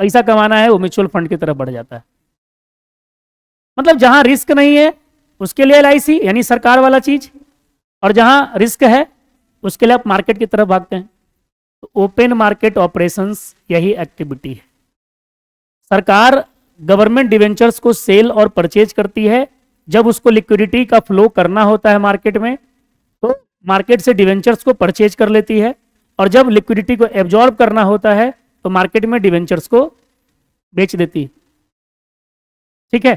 पैसा कमाना है वो म्यूचुअल फंड की तरफ बढ़ जाता है। मतलब जहां रिस्क नहीं है उसके लिए LIC यानी सरकार वाला चीज, और जहां रिस्क है उसके लिए आप मार्केट की तरफ भागते हैं। तो ओपन मार्केट ऑपरेशंस यही एक्टिविटी है। सरकार गवर्नमेंट डिवेंचर्स को सेल और परचेज करती है। जब उसको लिक्विडिटी का फ्लो करना होता है मार्केट में, तो मार्केट से डिवेंचर्स को परचेज कर लेती है, और जब लिक्विडिटी को एब्जॉर्ब करना होता है तो मार्केट में डिवेंचर्स को बेच देती है। ठीक है,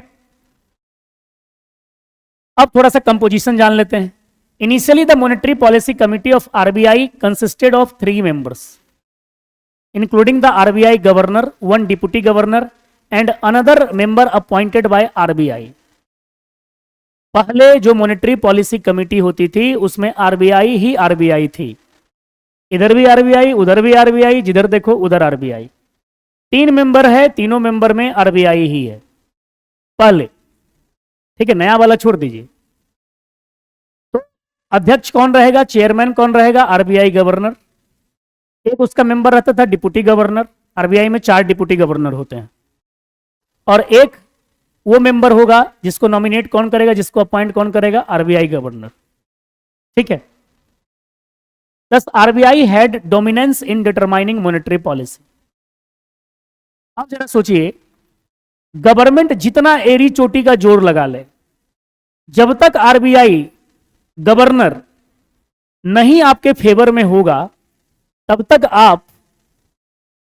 अब थोड़ा सा कंपोजिशन जान लेते हैं। Initially the monetary policy committee of RBI consisted of 3 members, including the RBI governor, 1 deputy governor and another member appointed by RBI। पहले जो मॉनेटरी पॉलिसी कमिटी होती थी उसमें RBI ही RBI थी। इधर भी RBI, उधर भी RBI, जिधर देखो उधर RBI। 3 मेंबर है, तीनों मेंबर में RBI ही है पहले। ठीक है, नया वाला छोड़ दीजिए। तो अध्यक्ष कौन रहेगा, चेयरमैन कौन रहेगा, RBI गवर्नर। एक उसका मेंबर रहता था डिप्टी गवर्नर। RBI में 4 डिप्टी गवर्नर होते हैं, और एक वो मेंबर होगा जिसको नॉमिनेट कौन करेगा, जिसको अपॉइंट कौन करेगा, RBI गवर्नर। ठीक है, thus RBI had dominance in determining monetary policy। आप जरा सोचिए, गवर्नमेंट जितना एरी चोटी का जोर लगा ले, जब तक आरबीआई गवर्नर नहीं आपके फेवर में होगा, तब तक आप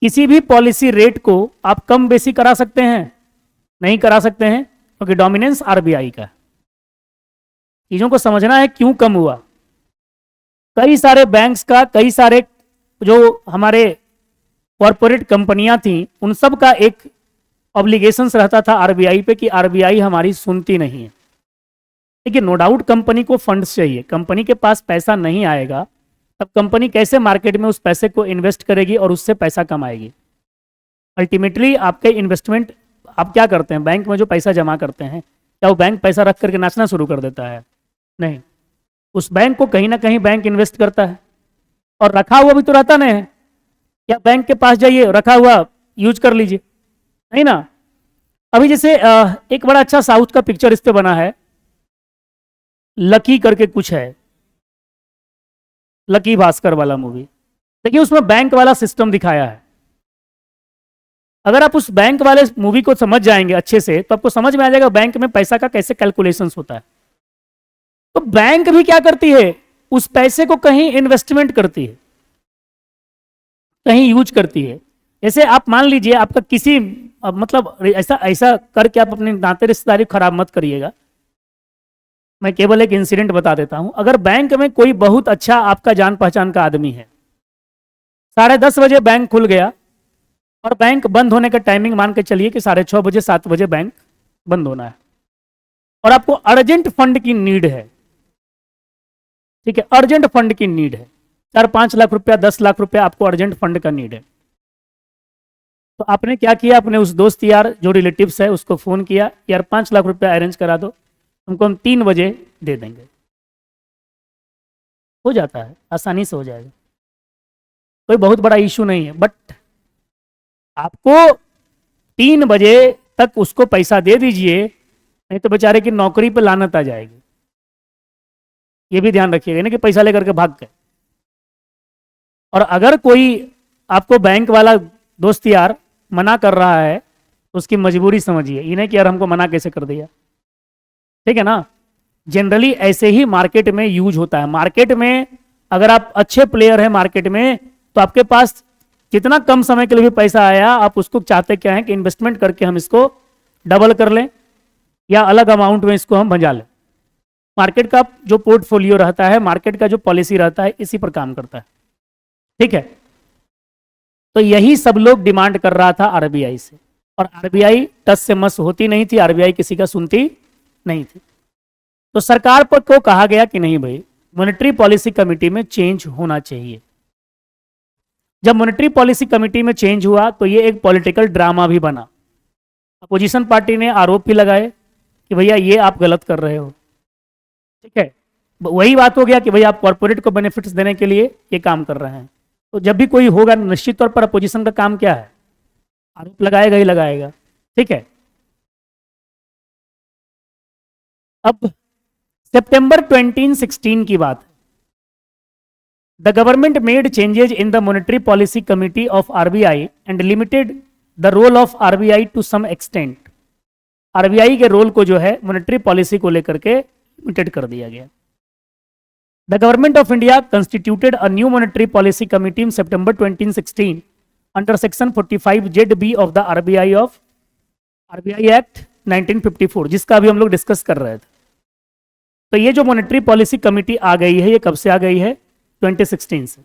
किसी भी पॉलिसी रेट को आप कम बेसी करा सकते हैं? नहीं करा सकते हैं, क्योंकि डोमिनेंस आरबीआई का है। चीजों को समझना है क्यों कम हुआ। कई सारे बैंक्स का, कई सारे जो हमारे कॉरपोरेट कंपनियां थी, उन सब का एक ऑब्लिगेशंस रहता था आरबीआई पे कि आरबीआई हमारी सुनती नहीं है। लेकिन नो डाउट कंपनी को फंड्स चाहिए, कंपनी के पास पैसा नहीं आएगा तब कंपनी कैसे मार्केट में उस पैसे को इन्वेस्ट करेगी और उससे पैसा कमाएगी। अल्टीमेटली आपके इन्वेस्टमेंट, आप क्या करते हैं बैंक में जो पैसा जमा करते हैं, क्या वो बैंक पैसा रख करके नाचना शुरू कर देता है? नहीं, उस बैंक को कहीं ना कहीं बैंक इन्वेस्ट करता है, और रखा हुआ भी तो रहता नहीं है। या बैंक के पास जाइए, रखा हुआ यूज कर लीजिए, नहीं ना। अभी जैसे एक बड़ा अच्छा साउथ का पिक्चर इस पे बना है, लकी करके कुछ है, लकी भास्कर वाला मूवी। देखिए उसमें बैंक वाला सिस्टम दिखाया है। अगर आप उस बैंक वाले मूवी को समझ जाएंगे अच्छे से, तो आपको समझ में आ जाएगा बैंक में पैसा का कैसे कैलकुलेशंस होता है। तो बैंक भी क्या करती है, उस पैसे को कहीं इन्वेस्टमेंट करती है, कहीं यूज करती है। जैसे आप मान लीजिए आपका किसी मतलब ऐसा ऐसा करके आप अपने नाते रिश्तेदारी खराब मत करिएगा। मैं केवल एक इंसिडेंट बता देता हूं। अगर बैंक में कोई बहुत अच्छा आपका जान पहचान का आदमी है, 10:30 बजे बैंक खुल गया और बैंक बंद होने का टाइमिंग मान के चलिए कि 6:30 बजे 7 बजे बैंक बंद होना है, और आपको अर्जेंट फंड की नीड है, ठीक है, अर्जेंट फंड की नीड है, 4-5 लाख रुपया, 10 लाख रुपया आपको अर्जेंट फंड का नीड है। तो आपने क्या किया, अपने उस दोस्त यार जो रिलेटिव्स है उसको फोन किया, यार 5 लाख रुपया अरेंज करा दो, तुमको हम 3 बजे दे देंगे। हो जाता है, आसानी से हो जाएगा, कोई बहुत बड़ा इशू नहीं है। बट आपको 3 बजे तक उसको पैसा दे दीजिए, नहीं तो बेचारे की नौकरी पे लानत आ जाएगी। ये भी ध्यान रखिएगा ना कि पैसा लेकर के भाग गए। और अगर कोई आपको बैंक वाला दोस्त यार मना कर रहा है तो उसकी मजबूरी समझिए, ये नहीं कि यार हमको मना कैसे कर दिया, ठीक है ना। जनरली ऐसे ही मार्केट में यूज होता है। मार्केट में अगर आप अच्छे प्लेयर हैं मार्केट में, तो आपके पास कितना कम समय के लिए भी पैसा आया, आप उसको चाहते क्या है कि इन्वेस्टमेंट करके हम इसको डबल कर लें या अलग अमाउंट में इसको हम भंजा लें। मार्केट का जो पोर्टफोलियो रहता है, मार्केट का जो पॉलिसी रहता है, इसी पर काम करता है, ठीक है। तो यही सब लोग डिमांड कर रहा था आरबीआई से, और आरबीआई टस से मस होती नहीं थी, आरबीआई किसी का सुनती नहीं थी। तो सरकार पर को कहा गया कि नहीं भाई, मॉनेटरी पॉलिसी कमेटी में चेंज होना चाहिए। जब मॉनेटरी पॉलिसी कमेटी में चेंज हुआ तो ये एक पॉलिटिकल ड्रामा भी बना। अपोजिशन पार्टी ने आरोप भी लगाए कि भैया ये आप गलत कर रहे हो, ठीक है। वही बात हो गया कि भैया आप कॉर्पोरेट को बेनिफिट्स देने के लिए ये काम कर रहे हैं। तो जब भी कोई होगा, निश्चित तौर पर अपोजिशन का काम क्या है, आरोप लगाएगा ही लगाएगा, ठीक है। अब सितंबर 2016 की बात है। The government made changes in the monetary policy committee of RBI and limited the role of RBI to some extent. RBI के रोल को जो है मॉनेटरी पॉलिसी को लेकर के लिमिटेड कर दिया गया। The Government of India constituted a new monetary policy committee in September 2016 under Section 45ZB of the RBI Act 1954, जिसका अभी हम लोग डिस्कस कर रहे थे। तो ये जो मॉनेटरी पॉलिसी कमिटी आ गई है, ये कब से आ गई है? 2016 से।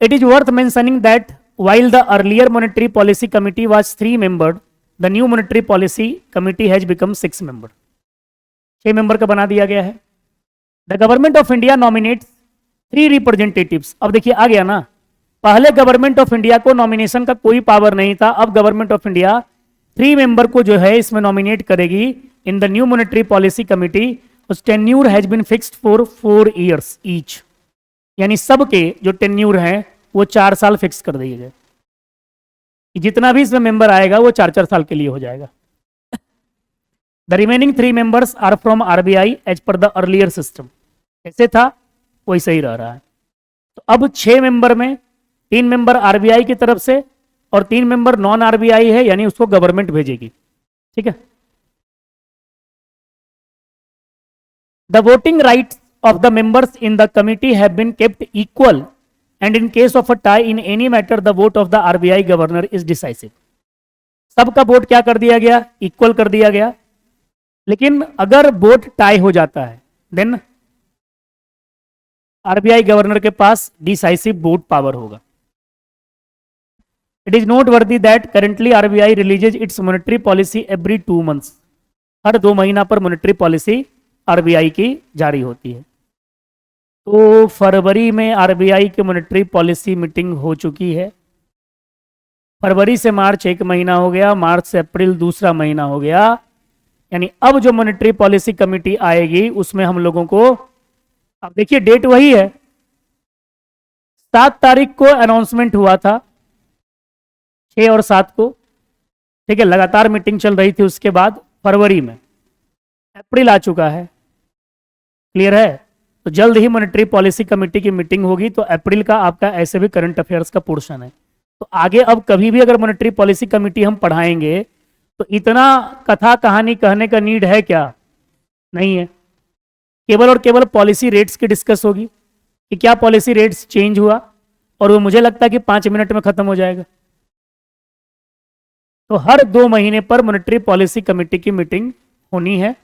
It is worth mentioning that while the earlier monetary policy committee was 3-membered, the new monetary policy committee has become 6-membered. 6 member का बना दिया गया है। The government of India nominate 3 representatives. अब देखिए आ गया ना, पहले गवर्नमेंट ऑफ इंडिया को नॉमिनेशन का कोई पावर नहीं था, अब गवर्नमेंट ऑफ इंडिया 3 मेंबर को जो है इसमें नॉमिनेट करेगी in the new monetary policy committee. उस tenure has been fixed for 4 years each, यानी सबके जो टेन्यूर हैं वो 4 साल फिक्स कर दिए गए। जितना भी इसमें मेंबर आएगा वो 4-4 साल के लिए हो जाएगा। The remaining 3 members are from RBI as per the earlier system. ऐसे था वैसे ही रह रहा है। तो अब 6 मेंबर में 3 मेंबर आरबीआई की तरफ से और 3 मेंबर नॉन आरबीआई है, यानी उसको गवर्नमेंट भेजेगी। ठीक है। The voting rights of the members in the committee have been kept equal and in case of a tie in any matter the vote of the RBI governor is decisive। सबका vote क्या कर दिया गया, equal कर दिया गया। लेकिन अगर वोट टाई हो जाता है देन आरबीआई गवर्नर के पास डिसाइसिव वोट पावर होगा। It is noteworthy that currently RBI releases its monetary policy every 2 months. हर 2 महीना पर मॉनेटरी पॉलिसी आरबीआई की जारी होती है। तो फरवरी में आरबीआई की मॉनेटरी पॉलिसी मीटिंग हो चुकी है। फरवरी से मार्च 1 महीना हो गया, मार्च से अप्रैल दूसरा महीना हो गया। यानी अब जो मॉनेटरी पॉलिसी कमेटी आएगी उसमें हम लोगों को, अब देखिए डेट वही है, 7 तारीख को अनाउंसमेंट हुआ था, 6 और 7 को। ठीक है, लगातार मीटिंग चल रही थी। उसके बाद फरवरी में, अप्रैल आ चुका है। क्लियर है? तो जल्द ही मॉनेटरी पॉलिसी कमेटी की मीटिंग होगी। तो अप्रैल का आपका ऐसे भी करंट अफेयर्स का पोर्शन है। तो आगे अब कभी भी अगर मॉनेटरी पॉलिसी कमेटी हम पढ़ाएंगे तो इतना कथा कहानी कहने का नीड है क्या? नहीं है। केवल और केवल पॉलिसी रेट्स की डिस्कस होगी कि क्या पॉलिसी रेट्स चेंज हुआ, और वो मुझे लगता है कि 5 मिनट में खत्म हो जाएगा। तो हर 2 महीने पर मॉनेटरी पॉलिसी कमेटी की मीटिंग होनी है।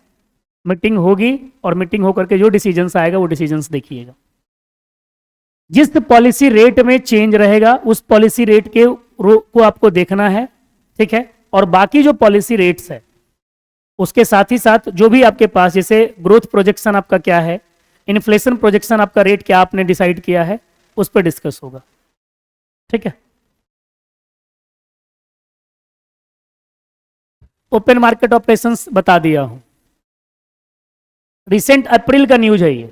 मीटिंग होगी और मीटिंग होकर के जो डिसीजंस आएगा वो डिसीजंस देखिएगा। जिस पॉलिसी रेट में चेंज रहेगा उस पॉलिसी रेट के को आपको देखना है। ठीक है, और बाकी जो पॉलिसी रेट्स है उसके साथ ही साथ जो भी आपके पास, जैसे ग्रोथ प्रोजेक्शन आपका क्या है, इन्फ्लेशन प्रोजेक्शन आपका रेट क्या आपने डिसाइड किया है, उस पर डिस्कस होगा। ठीक है। ओपन मार्केट ऑपरेशंस बता दिया हूं। रिसेंट अप्रैल का न्यूज है ये,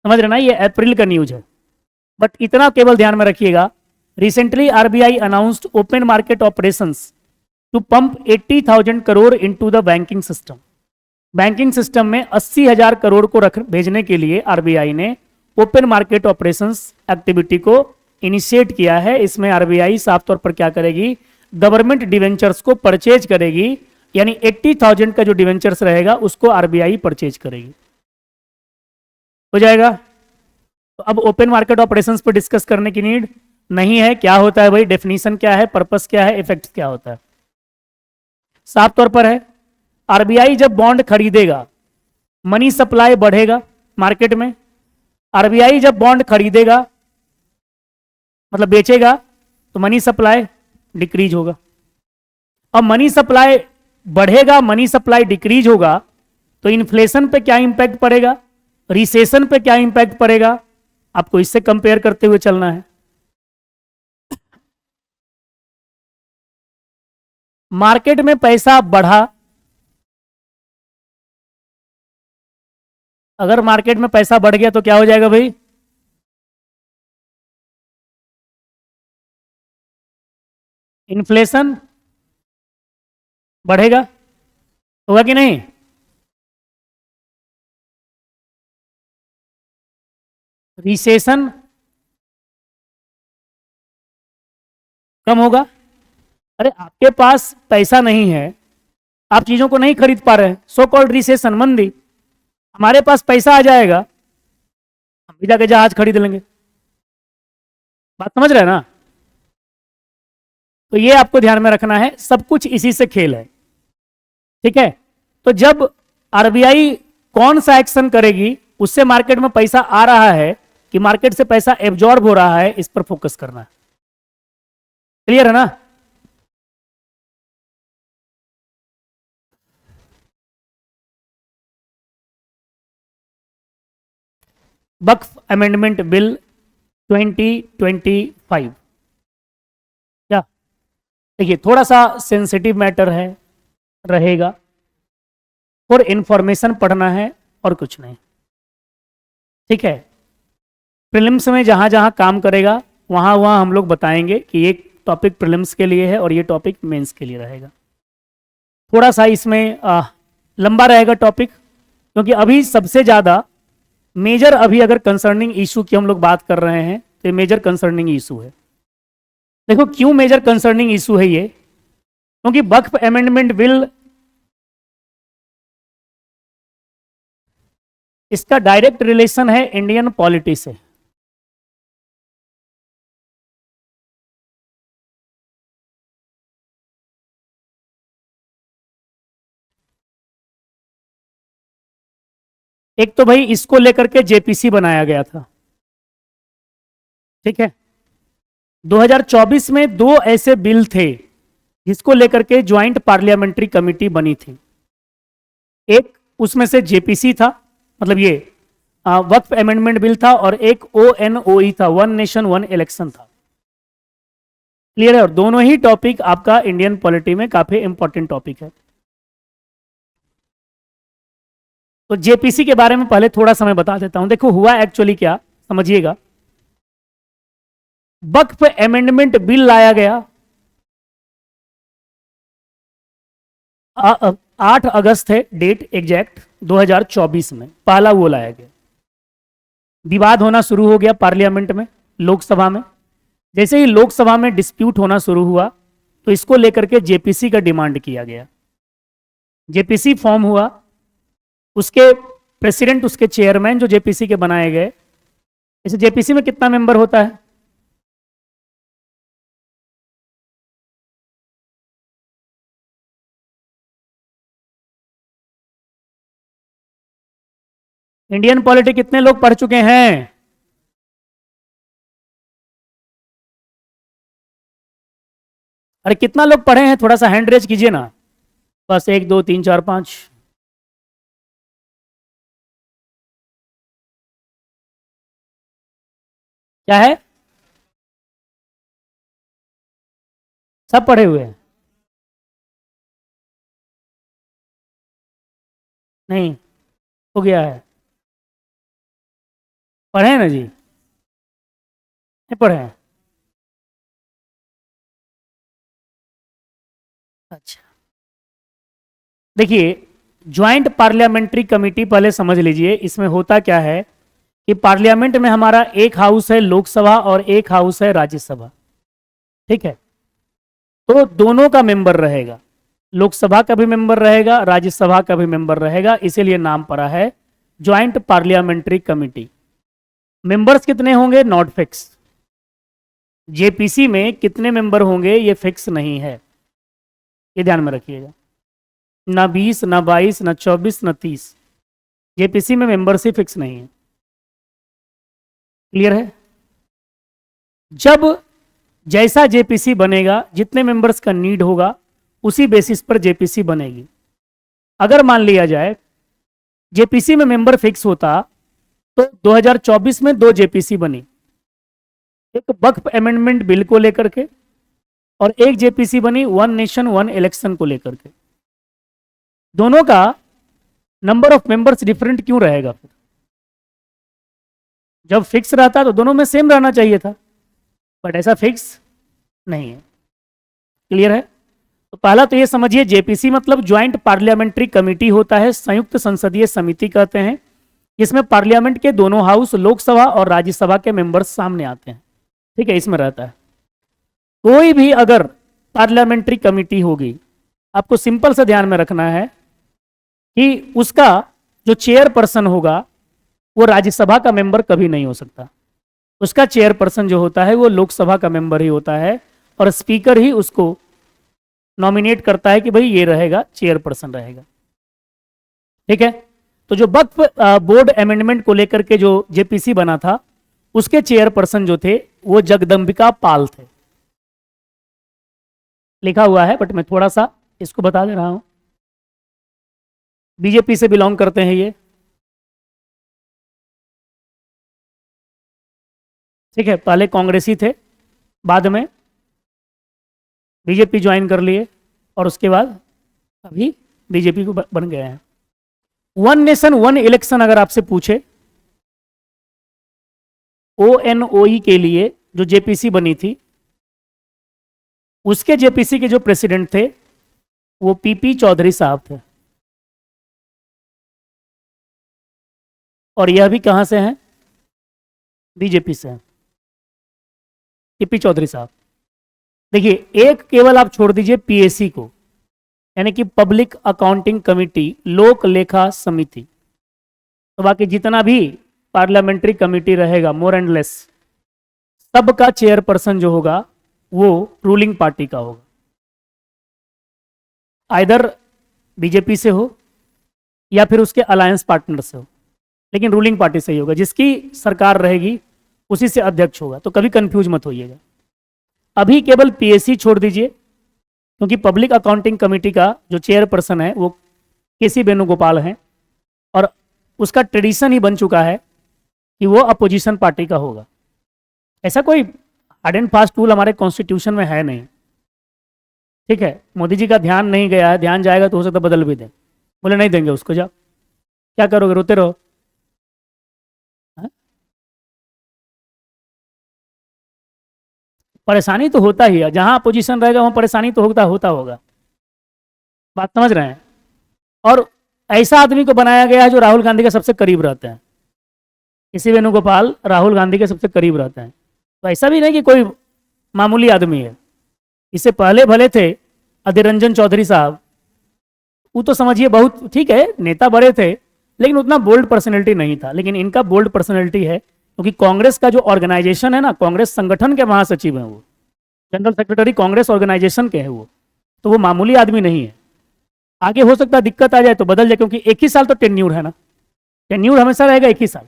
समझ रहे ना, ये अप्रैल का न्यूज है। बट इतना केवल ध्यान में रखिएगा, recently RBI announced open market operations to pump 80,000 crore into the banking system. Banking system में 80,000 करोड़ को भेजने के लिए आरबीआई ने ओपन मार्केट ऑपरेशंस एक्टिविटी को इनिशिएट किया है। इसमें आरबीआई साफ तौर पर क्या करेगी, गवर्नमेंट डिवेंचर्स को परचेज करेगी। यानी 80,000 का जो डिवेंचर्स रहेगा उसको आरबीआई परचेज करेगी। हो जाएगा? तो अब ओपन मार्केट ऑपरेशंस पर डिस्कस करने की नीड नहीं है। क्या होता है भाई, डेफिनेशन क्या है, पर्पस क्या है, इफेक्ट क्या होता है, साफ तौर पर है। आरबीआई जब बॉन्ड खरीदेगा, मनी सप्लाई बढ़ेगा मार्केट में। आरबीआई जब बॉन्ड खरीदेगा मतलब बेचेगा तो मनी सप्लाई डिक्रीज होगा। अब मनी सप्लाई बढ़ेगा, मनी सप्लाई डिक्रीज होगा तो इन्फ्लेशन पे क्या इंपैक्ट पड़ेगा, रिसेशन पे क्या इंपैक्ट पड़ेगा, आपको इससे कंपेयर करते हुए चलना है। मार्केट में पैसा बढ़ा, अगर मार्केट में पैसा बढ़ गया तो क्या हो जाएगा भाई, इन्फ्लेशन बढ़ेगा। होगा कि नहीं? रिसेशन कम होगा। अरे आपके पास पैसा नहीं है, आप चीजों को नहीं खरीद पा रहे हैं, सो कॉल्ड रिसेशन, मंदी। हमारे पास पैसा आ जाएगा, हम भी जाके जहाज खरीद लेंगे। बात समझ रहे हैं ना? तो ये आपको ध्यान में रखना है, सब कुछ इसी से खेल है। ठीक है, तो जब आरबीआई कौन सा एक्शन करेगी, उससे मार्केट में पैसा आ रहा है कि मार्केट से पैसा एब्जॉर्ब हो रहा है, इस पर फोकस करना है। क्लियर है ना? वक्फ अमेंडमेंट बिल 2025, क्या देखिए थोड़ा सा सेंसिटिव मैटर है, रहेगा, और इंफॉर्मेशन पढ़ना है और कुछ नहीं। ठीक है, प्रीलिम्स में जहां जहां काम करेगा वहां वहां हम लोग बताएंगे कि ये टॉपिक प्रीलिम्स के लिए है और ये टॉपिक मेंस के लिए रहेगा। थोड़ा सा इसमें लंबा रहेगा टॉपिक, क्योंकि अभी सबसे ज़्यादा मेजर, अभी अगर कंसर्निंग इशू की हम लोग बात कर रहे हैं तो ये मेजर कंसर्निंग इशू है। देखो क्यों मेजर कंसर्निंग इशू है ये, क्योंकि वक्फ अमेंडमेंट बिल इसका डायरेक्ट रिलेशन है इंडियन पॉलिटी से। एक तो भाई इसको लेकर के जेपीसी बनाया गया था, ठीक है। 2024 में दो ऐसे बिल थे जिसको लेकर के ज्वाइंट पार्लियामेंट्री कमेटी बनी थी। एक उसमें से जेपीसी था, मतलब ये वक्फ अमेंडमेंट बिल था, और एक ओएनओई था, वन नेशन वन इलेक्शन था। क्लियर है? और दोनों ही टॉपिक आपका इंडियन पॉलिटी में काफी इंपॉर्टेंट टॉपिक है। तो जेपीसी के बारे में पहले थोड़ा समय बता देता हूं। देखो हुआ एक्चुअली क्या, समझिएगा। वक्फ अमेंडमेंट बिल लाया गया 8 अगस्त है डेट एग्जैक्ट 2024 में, पहला वो लाया गया। विवाद होना शुरू हो गया पार्लियामेंट में, लोकसभा में। जैसे ही लोकसभा में डिस्प्यूट होना शुरू हुआ तो इसको लेकर के जेपीसी का डिमांड किया गया। जेपीसी फॉर्म हुआ, उसके प्रेसिडेंट, उसके चेयरमैन जो जेपीसी के बनाए गए। इसे जेपीसी में कितना मेंबर होता है? इंडियन पॉलिटी कितने लोग पढ़ चुके हैं? अरे कितना लोग पढ़े हैं? थोड़ा सा हैंड रेज कीजिए ना। बस 1 2 3 4 5। क्या है? सब पढ़े हुए हैं? नहीं, हो गया है। पढ़े हैं ना जी? नहीं पढ़े हैं? अच्छा, देखिए ज्वाइंट पार्लियामेंट्री कमेटी पहले समझ लीजिए। इसमें होता क्या है कि पार्लियामेंट में हमारा एक हाउस है लोकसभा और एक हाउस है राज्यसभा, ठीक है। तो दोनों का मेंबर रहेगा, लोकसभा का भी मेंबर रहेगा, राज्यसभा का भी मेंबर रहेगा, इसीलिए नाम पड़ा है ज्वाइंट पार्लियामेंट्री कमेटी। मेंबर्स कितने होंगे? Not fix. जेपीसी में कितने मेंबर होंगे ये फिक्स नहीं है, ये ध्यान में रखिएगा। ना 20, ना 22, ना 24, ना 30। जेपीसी में मेंबरशिप फिक्स नहीं है। क्लियर है? जब जैसा जेपीसी बनेगा, जितने मेंबर्स का नीड होगा उसी बेसिस पर जेपीसी बनेगी। अगर मान लिया जाए जेपीसी में मेंबर फिक्स होता तो 2024 में 2 जेपीसी बनी, एक वक्फ अमेंडमेंट बिल को लेकर के और एक जेपीसी बनी वन नेशन वन इलेक्शन को लेकर के। दोनों का नंबर ऑफ मेंबर्स डिफरेंट क्यों रहेगा? फिर जब फिक्स रहता तो दोनों में सेम रहना चाहिए था, बट ऐसा फिक्स नहीं है। क्लियर है? तो पहला तो ये समझिए, जेपीसी मतलब ज्वाइंट पार्लियामेंट्री कमेटी होता है, संयुक्त संसदीय समिति कहते हैं, जिसमें पार्लियामेंट के दोनों हाउस, लोकसभा और राज्यसभा के मेंबर्स सामने आते हैं, ठीक है, इसमें रहता है। कोई भी अगर पार्लियामेंट्री कमेटी होगी, आपको सिंपल से ध्यान में रखना है कि उसका जो चेयरपर्सन होगा वो राज्यसभा का मेंबर कभी नहीं हो सकता। उसका चेयरपर्सन जो होता है वो लोकसभा का मेंबर ही होता है, और स्पीकर ही उसको नॉमिनेट करता है कि भाई ये रहेगा, चेयरपर्सन रहेगा, ठीक है। तो जो वक्फ बोर्ड अमेंडमेंट को लेकर के जो जेपीसी बना था, उसके चेयरपर्सन जो थे वो जगदम्बिका पाल थे। लिखा हुआ है बट मैं थोड़ा सा इसको बता दे रहा हूं। बीजेपी से बिलोंग करते हैं ये, ठीक है। पहले कांग्रेसी थे, बाद में बीजेपी ज्वाइन कर लिए, और उसके बाद अभी बीजेपी को बन गए हैं। वन नेशन वन इलेक्शन अगर आपसे पूछे, ओएनओई के लिए जो जेपीसी बनी थी, उसके जेपीसी के जो प्रेसिडेंट थे वो पीपी चौधरी साहब थे। और यह भी कहां से हैं? बीजेपी से हैं। टीपी चौधरी साहब, देखिए एक केवल आप छोड़ दीजिए पीएसी को, यानी कि पब्लिक अकाउंटिंग कमेटी, लोक लेखा समिति, तो बाकी जितना भी पार्लियामेंट्री कमेटी रहेगा मोर एंड लेस, सबका चेयरपर्सन जो होगा वो रूलिंग पार्टी का होगा, आइदर बीजेपी से हो या फिर उसके अलायंस पार्टनर से हो, लेकिन रूलिंग पार्टी से ही होगा, जिसकी सरकार रहेगी उसी से अध्यक्ष होगा, तो कभी कंफ्यूज मत होइएगा। अभी केवल पीएससी छोड़ दीजिए, क्योंकि पब्लिक अकाउंटिंग कमेटी का जो चेयरपर्सन है वो केसी वेणुगोपाल हैं, और उसका ट्रेडिशन ही बन चुका है कि वो अपोजिशन पार्टी का होगा। ऐसा कोई हार्ड एंड फास्ट रूल हमारे कॉन्स्टिट्यूशन में है नहीं, ठीक है। मोदी जी का ध्यान नहीं गया है, ध्यान जाएगा तो हो सकता है बदल भी दें, बोले नहीं देंगे उसको, जाओ क्या करोगे, रोते रहो। हाँ? परेशानी तो होता ही है, जहां अपोजिशन रहेगा वहां परेशानी तो होता होगा, बात समझ रहे हैं। और ऐसा आदमी को बनाया गया है जो राहुल गांधी के सबसे करीब रहते हैं, इसी वेणुगोपाल राहुल गांधी के सबसे करीब रहते हैं, तो ऐसा भी नहीं कि कोई मामूली आदमी है। इससे पहले भले थे अधीर रंजन चौधरी साहब, वो तो समझिए बहुत ठीक है, नेता बड़े थे, लेकिन उतना बोल्ड पर्सनैलिटी नहीं था, लेकिन इनका बोल्ड पर्सनैलिटी है, क्योंकि कांग्रेस का जो ऑर्गेनाइजेशन है ना, कांग्रेस संगठन के महासचिव हैं वो, जनरल सेक्रेटरी कांग्रेस ऑर्गेनाइजेशन के हैं वो, तो वो मामूली आदमी नहीं है। आगे हो सकता है दिक्कत आ जाए तो बदल जाए, क्योंकि एक ही साल तो टेन्यूर है ना, टेन्यूर हमेशा रहेगा एक ही साल।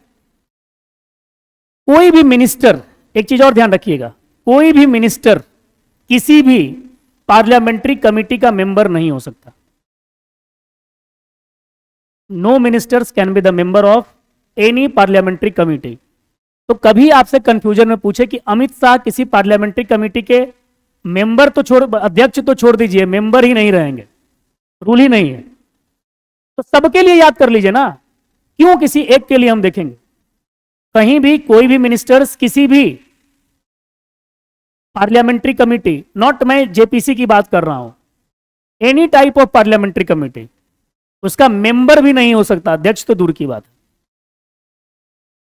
कोई भी मिनिस्टर, एक चीज और ध्यान रखिएगा, कोई भी मिनिस्टर किसी भी पार्लियामेंट्री कमेटी का मेंबर नहीं हो सकता। No ministers can be the member of any parliamentary committee. तो कभी आपसे कंफ्यूजन में पूछे कि अमित शाह किसी पार्लियामेंट्री कमेटी के मेंबर तो छोड़, अध्यक्ष तो छोड़ दीजिए, मेंबर ही नहीं रहेंगे, रूल ही नहीं है, तो सबके लिए याद कर लीजिए ना, क्यों किसी एक के लिए हम देखेंगे। कहीं भी कोई भी मिनिस्टर्स किसी भी पार्लियामेंट्री कमेटी, नॉट मैं जेपीसी की बात कर रहा हूं, any type of parliamentary committee, उसका मेंबर भी नहीं हो सकता, अध्यक्ष तो दूर की बात है।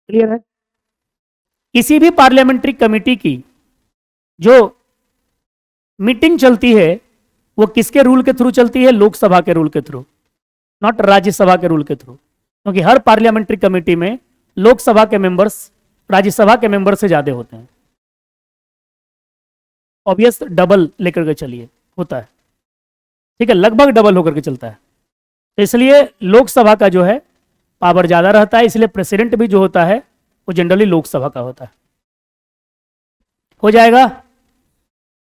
क्लियर है। किसी भी पार्लियामेंट्री कमेटी की जो मीटिंग चलती है वो किसके रूल के थ्रू चलती है, लोकसभा के रूल के थ्रू, नॉट राज्यसभा के रूल के थ्रू, क्योंकि हर पार्लियामेंट्री कमेटी में लोकसभा के मेंबर्स राज्यसभा के मेंबर से ज्यादा होते हैं। ऑब्वियस डबल लेकर के चलिए, होता है, ठीक है, लगभग डबल होकर के चलता है, तो इसलिए लोकसभा का जो है पावर ज्यादा रहता है, इसलिए प्रेसिडेंट भी जो होता है वो जनरली लोकसभा का होता है। हो जाएगा।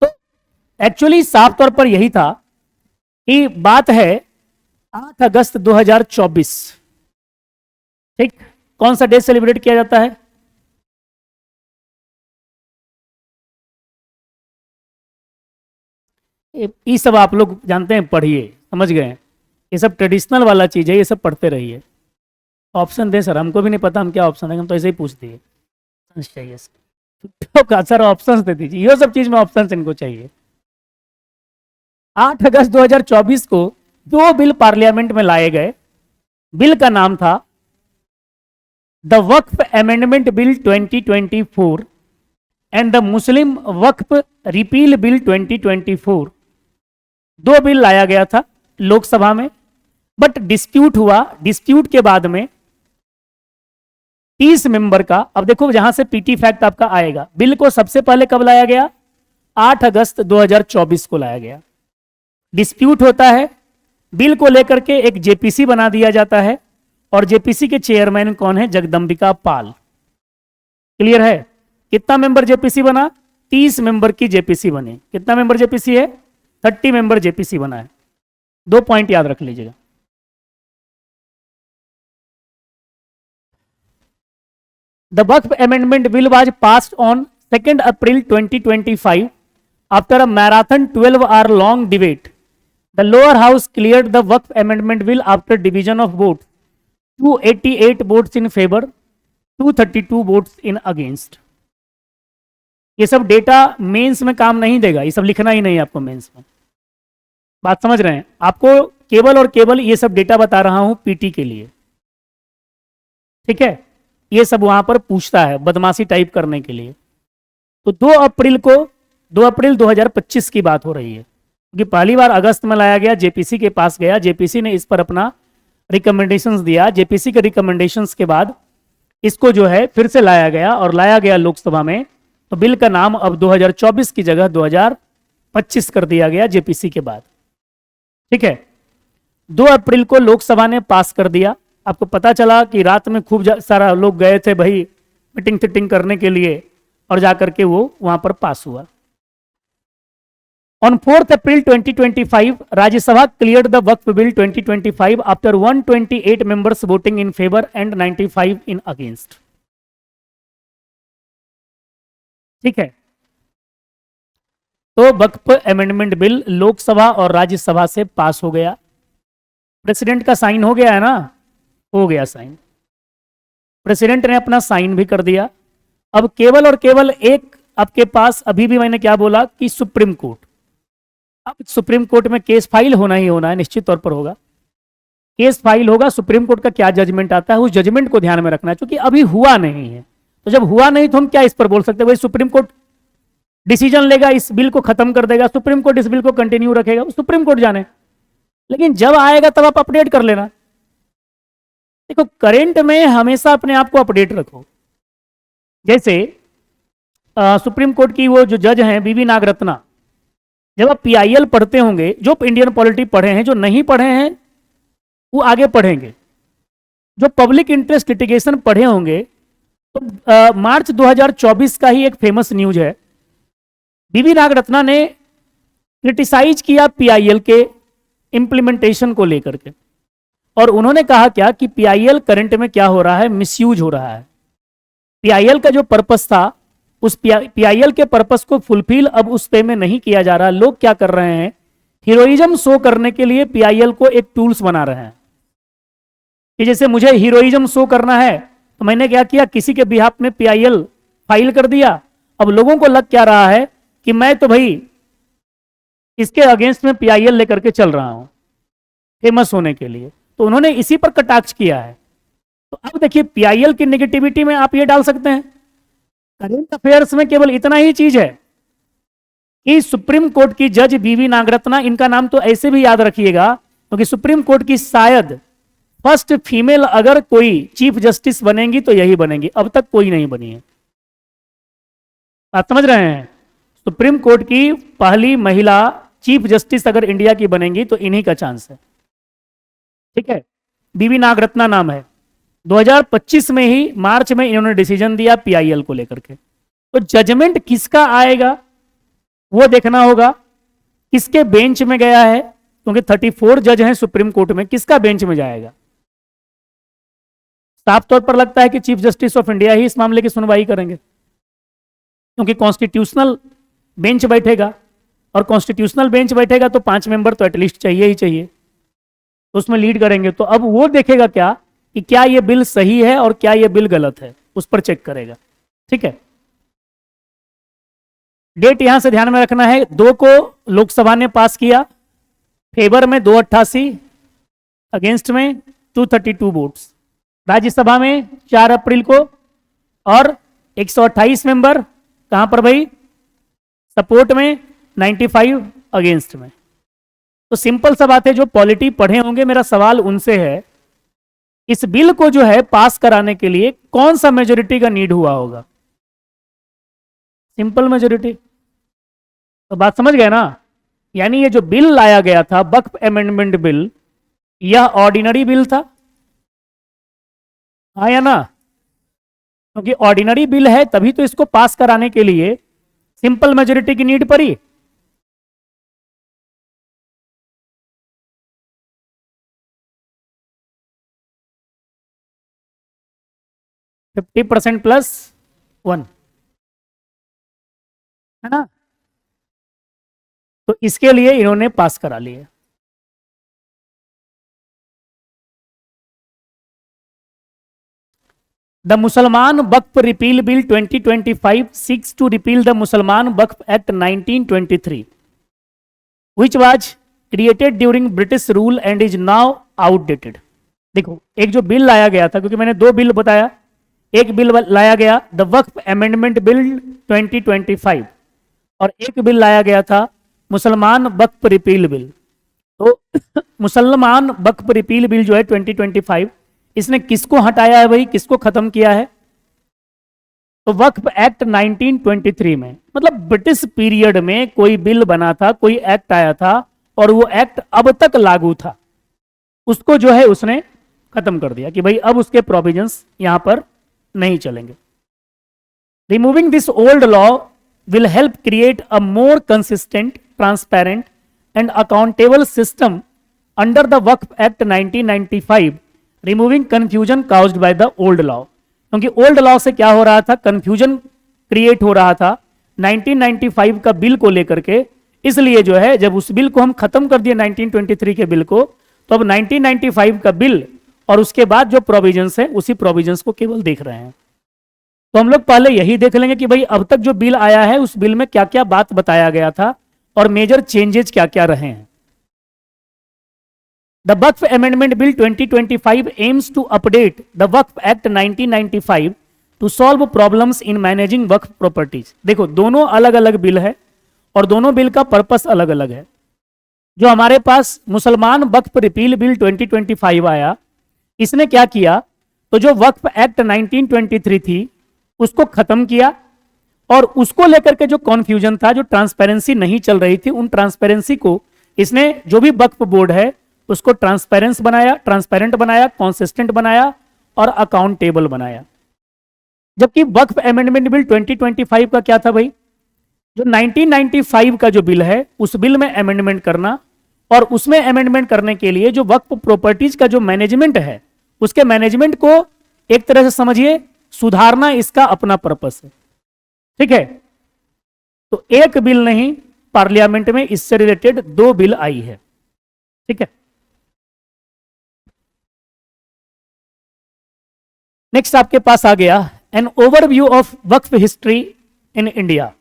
तो एक्चुअली साफ तौर पर यही था कि बात है 8 अगस्त 2024, ठीक, कौन सा डे सेलिब्रेट किया जाता है, ये सब आप लोग जानते हैं, पढ़िए, समझ गए, ये सब ट्रेडिशनल वाला चीज है, ये सब पढ़ते रहिए। ऑप्शन दें सर, हमको भी नहीं पता हम क्या ऑप्शन है, हम तो ऐसे ही पूछ दिए, चाहिए सर ऑप्शंस दे दीजिए, ये सब चीज में ऑप्शंस इनको चाहिए। 8 अगस्त 2024 को 2 बिल पार्लियामेंट में लाए गए। बिल का नाम था the Waqf amendment bill 2024 and the Muslim Waqf repeal bill 2024। 2 bill लाया गया था लोकसभा में, बट डिस्प्यूट हुआ, डिस्प्यूट के बाद में 30 मेंबर का, अब देखो जहां से पीटी फैक्ट आपका आएगा, बिल को सबसे पहले कब लाया गया, 8 अगस्त 2024 को लाया गया। डिस्प्यूट होता है, बिल को लेकर के एक जेपीसी बना दिया जाता है, और जेपीसी के चेयरमैन कौन है, जगदंबिका पाल। क्लियर है। कितना मेंबर जेपीसी बना, 30 मेंबर की जेपीसी बनी। कितना मेंबर जेपीसी है, 30 मेंबर जेपीसी बना है। 2 पॉइंट याद रख लीजिएगा। The Waqf Amendment Bill was passed on 2nd April 2025 after a marathon 12-hour long debate. The lower house cleared the Waqf Amendment Bill after division of votes, 288 votes in favor, 232 votes in against. ये सब data mains में काम नहीं देगा, ये सब लिखना ही नहीं है आपको मेंस में, बात समझ रहे हैं। आपको केवल और केवल ये सब डेटा बता रहा हूं पीटी के लिए, ठीक है। ये सब वहां पर पूछता है बदमाशी टाइप करने के लिए। तो 2 अप्रैल 2025 की बात हो रही है, क्योंकि पहली बार अगस्त में लाया गया, जेपीसी के पास गया, जेपीसी ने इस पर अपना रिकमेंडेशंस दिया, जेपीसी के रिकमेंडेशंस के बाद इसको जो है फिर से लाया गया और लाया गया लोकसभा में। तो बिल का नाम अब 2024 की जगह 2025 कर दिया गया जेपीसी के बाद। ठीक है, 2 अप्रैल को लोकसभा ने पास कर दिया। आपको पता चला कि रात में खूब सारा लोग गए थे भाई मीटिंग फिटिंग करने के लिए, और जाकर के वो वहां पर पास हुआ। On 4th April 2025, Rajya Sabha cleared the Waqf Bill 2025 after 128 members voting in favor and 95 in against. ठीक है, तो वक्फ अमेंडमेंट बिल लोकसभा और राज्यसभा से पास हो गया। प्रेसिडेंट का साइन हो गया है ना, हो गया साइन, प्रेसिडेंट ने अपना साइन भी कर दिया। अब केवल और केवल एक आपके पास, अभी भी मैंने क्या बोला कि सुप्रीम कोर्ट, अब सुप्रीम कोर्ट में केस फाइल होना ही होना है, निश्चित तौर पर होगा, केस फाइल होगा। सुप्रीम कोर्ट का क्या जजमेंट आता है, उस जजमेंट को ध्यान में रखना है, क्योंकि अभी हुआ नहीं है। तो जब हुआ नहीं तो हम क्या इस पर बोल सकते हैं, भाई सुप्रीम कोर्ट डिसीजन लेगा, इस बिल को खत्म कर देगा, सुप्रीम कोर्ट इस बिल को कंटिन्यू रखेगा, सुप्रीम कोर्ट जाने। लेकिन जब आएगा तब आप अपडेट कर लेना। देखो, करंट में हमेशा अपने आप को अपडेट रखो। जैसे सुप्रीम कोर्ट की वो जो जज हैं बीवी नागरत्ना, जब आप पीआईएल पढ़ते होंगे, जो इंडियन पॉलिटी पढ़े हैं, जो नहीं पढ़े हैं वो आगे पढ़ेंगे, जो पब्लिक इंटरेस्ट लिटिगेशन पढ़े होंगे, तो मार्च 2024 का ही एक फेमस न्यूज है, बीवी नागरत्ना ने क्रिटिसाइज किया पीआईएल के इंप्लीमेंटेशन को लेकर के, और उन्होंने कहा क्या कि पीआईएल करंट में क्या हो रहा है, मिसयूज हो रहा है। पीआईएल का जो पर्पस था, उस पीआईएल के पर्पस को फुलफिल अब उस पे में नहीं किया जा रहा। लोग क्या कर रहे हैं, हीरोइज्म शो करने के लिए पीआईएल को एक टूल्स बना रहे हैं कि जैसे मुझे हीरोइज्म शो करना है तो मैंने क्या किया, किसी के बिहाफ में पीआईएल फाइल कर दिया। अब लोगों को लग क्या रहा है कि मैं तो भाई इसके अगेंस्ट में पीआईएल लेकर के चल रहा हूं फेमस होने के लिए, तो उन्होंने इसी पर कटाक्ष किया है। तो अब देखिए, पीआईएल की नेगेटिविटी में आप ये डाल सकते हैं, करंट अफेयर्स में केवल इतना ही चीज है कि सुप्रीम कोर्ट की जज बीवी नागरत्ना, इनका नाम तो ऐसे भी याद रखिएगा क्योंकि सुप्रीम कोर्ट की शायद फर्स्ट फीमेल अगर कोई चीफ जस्टिस बनेंगी तो यही बनेंगी, अब तक कोई नहीं बनी है। आप समझ रहे हैं, सुप्रीम कोर्ट की पहली महिला चीफ जस्टिस अगर इंडिया की बनेंगी तो इन्हीं का चांस है। ठीक है, बीवी नागरत्ना नाम है। 2025 में ही मार्च में इन्होंने डिसीजन दिया पीआईएल को लेकर के। तो जजमेंट किसका आएगा वो देखना होगा, किसके बेंच में गया है, क्योंकि 34 जज हैं सुप्रीम कोर्ट में, किसका बेंच में जाएगा। साफ तौर पर लगता है कि चीफ जस्टिस ऑफ इंडिया ही इस मामले की सुनवाई करेंगे, क्योंकि कॉन्स्टिट्यूशनल बेंच बैठेगा, और कॉन्स्टिट्यूशनल बेंच बैठेगा तो 5 मेंबर तो एटलीस्ट चाहिए ही चाहिए, तो उसमें लीड करेंगे। तो अब वो देखेगा क्या कि क्या ये बिल सही है और क्या ये बिल गलत है, उस पर चेक करेगा। ठीक है, डेट यहां से ध्यान में रखना है। 2 को लोकसभा ने पास किया, फेवर में 288, अगेंस्ट में 232 वोट्स। राज्यसभा में 4 अप्रैल को, और 128 मेंबर कहां पर भाई, सपोर्ट में, 95 अगेंस्ट में। तो सिंपल सा बात है, जो पॉलिटी पढ़े होंगे, मेरा सवाल उनसे है, इस बिल को जो है पास कराने के लिए कौन सा मेजोरिटी का नीड हुआ होगा। Simple majority. तो बात समझ गए ना, यानी ये जो बिल लाया गया था वक्फ अमेंडमेंट बिल, यह ऑर्डिनरी बिल था, हाँ या ना, क्योंकि ऑर्डिनरी बिल है तभी तो इसको पास कराने के लिए सिंपल मेजोरिटी की नीड पड़ी। %50 +1 है ना, तो इसके लिए इन्होंने पास करा लिया। The Mussalman Waqf repeal bill 2025 seeks to repeal the Mussalman Waqf act 1923 which was created during British rule and is now outdated। देखो, एक जो बिल लाया गया था, क्योंकि मैंने 2 बिल बताया, एक बिल लाया गया द वक्फ अमेंडमेंट बिल 2025 और एक बिल लाया गया था मुसलमान वक्फ रिपील बिल। तो मुसलमान वक्फ रिपील बिल जो है 2025, इसने किसको हटाया है भाई, किसको खत्म किया है? तो वक्फ एक्ट 1923 में, मतलब ब्रिटिश पीरियड में कोई बिल बना था, कोई एक्ट आया था और वो एक्ट अब तक लागू था, उसको जो है उसने खत्म कर दिया कि भाई अब उसके प्रोविजंस यहां पर नहीं चलेंगे। Removing this old law will help create a more consistent, transparent and accountable system under the Waqf act 1995, removing confusion caused by the old law. क्योंकि ओल्ड लॉ से क्या हो रहा था, कंफ्यूजन क्रिएट हो रहा था 1995 का बिल को लेकर के, इसलिए जो है जब उस बिल को हम खत्म कर दिए 1923 के बिल को, तो अब 1995 का बिल और उसके बाद जो प्रोविजंस है उसी प्रोविजंस को केवल देख रहे हैं। तो हम लोग पहले यही देख लेंगे कि भाई अब तक जो बिल आया है उस बिल में क्या क्या बात बताया गया था और मेजर चेंजेस क्या क्या रहे हैं। The Waqf Amendment Bill 2025 aims to update the Waqf Act 1995 to solve problems in managing Waqf properties. देखो दोनों अलग अलग बिल है और दोनों बिल का पर्पस अलग अलग है। जो हमारे पास मुसलमान वक्फ रिपील बिल 2025 आया, इसने क्या किया, तो जो वक्फ एक्ट 1923 थी उसको खत्म किया और उसको लेकर के जो कॉन्फ्यूजन था, जो ट्रांसपेरेंसी नहीं चल रही थी, उन ट्रांसपेरेंसी को इसने जो भी वक्फ बोर्ड है उसको ट्रांसपेरेंट बनाया, कंसिस्टेंट बनाया और अकाउंटेबल बनाया। जबकि वक्फ अमेंडमेंट बिल 2025 का क्या था भाई, जो 1995 का जो बिल है उस बिल में अमेंडमेंट करना और उसमें अमेंडमेंट करने के लिए जो वक्फ प्रॉपर्टीज का जो मैनेजमेंट है उसके मैनेजमेंट को एक तरह से समझिए सुधारना, इसका अपना पर्पस है। ठीक है, तो एक बिल नहीं, पार्लियामेंट में इससे रिलेटेड 2 बिल आई है। ठीक है, नेक्स्ट आपके पास आ गया an overview of Waqf history in India.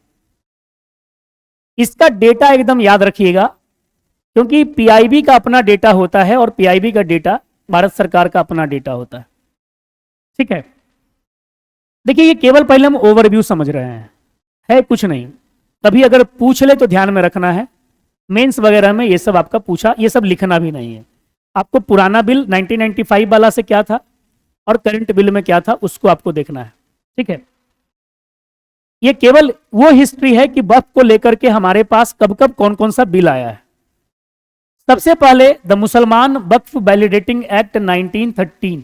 इसका डेटा एकदम याद रखिएगा क्योंकि पीआईबी का अपना डेटा होता है और पीआईबी का डेटा भारत सरकार का अपना डेटा होता है। ठीक है, देखिए ये केवल पहले हम ओवरव्यू समझ रहे हैं, है कुछ नहीं। कभी अगर पूछ ले तो ध्यान में रखना है, मेंस वगैरह में ये सब आपका पूछा, ये सब लिखना भी नहीं है। आपको पुराना बिल 1995 वाला से क्या था और करंट बिल में क्या था उसको आपको देखना है। ठीक है, ये केवल वो हिस्ट्री है कि वक्फ को लेकर के हमारे पास कब कब कौन कौन सा बिल आया है। सबसे पहले the Mussalman Waqf validating act 1913,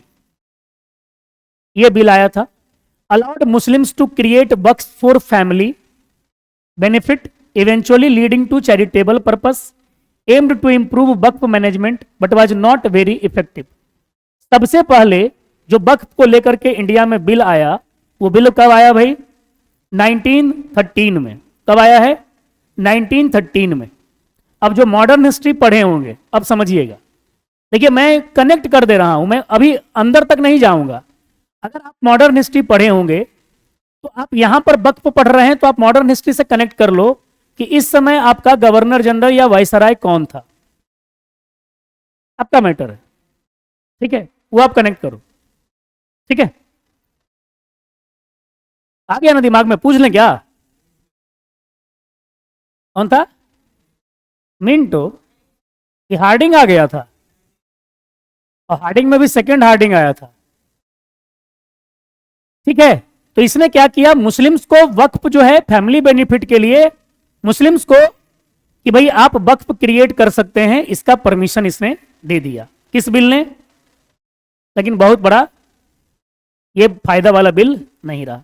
ये बिल आया था। Allowed Muslims to create waqf for family benefit eventually leading to charitable purpose aimed to improve waqf management but was not very effective. सबसे पहले जो वक्फ को लेकर के इंडिया में बिल आया, वो बिल कब आया भाई, 1913 में। कब आया है, 1913 में। अब जो मॉडर्न हिस्ट्री पढ़े होंगे अब समझिएगा। देखिए मैं कनेक्ट कर दे रहा हूं, मैं अभी अंदर तक नहीं जाऊंगा। अगर आप मॉडर्न हिस्ट्री पढ़े होंगे तो आप यहां पर वक्फ पढ़ रहे हैं तो आप मॉडर्न हिस्ट्री से कनेक्ट कर लो कि इस समय आपका गवर्नर जनरल या वाइसराय कौन था, आपका मैटर है। ठीक है, वो आप कनेक्ट करो। ठीक है, आ गया ना दिमाग में, पूछ लें क्या, कौन था, मिंटो कि हार्डिंग आ गया था और हार्डिंग में भी सेकंड हार्डिंग आया था। ठीक है, तो इसने क्या किया, मुस्लिम्स को वक्फ जो है फैमिली बेनिफिट के लिए मुस्लिम्स को कि भाई आप वक्फ क्रिएट कर सकते हैं, इसका परमिशन इसने दे दिया। किस बिल ने, लेकिन बहुत बड़ा ये फायदा वाला बिल नहीं रहा।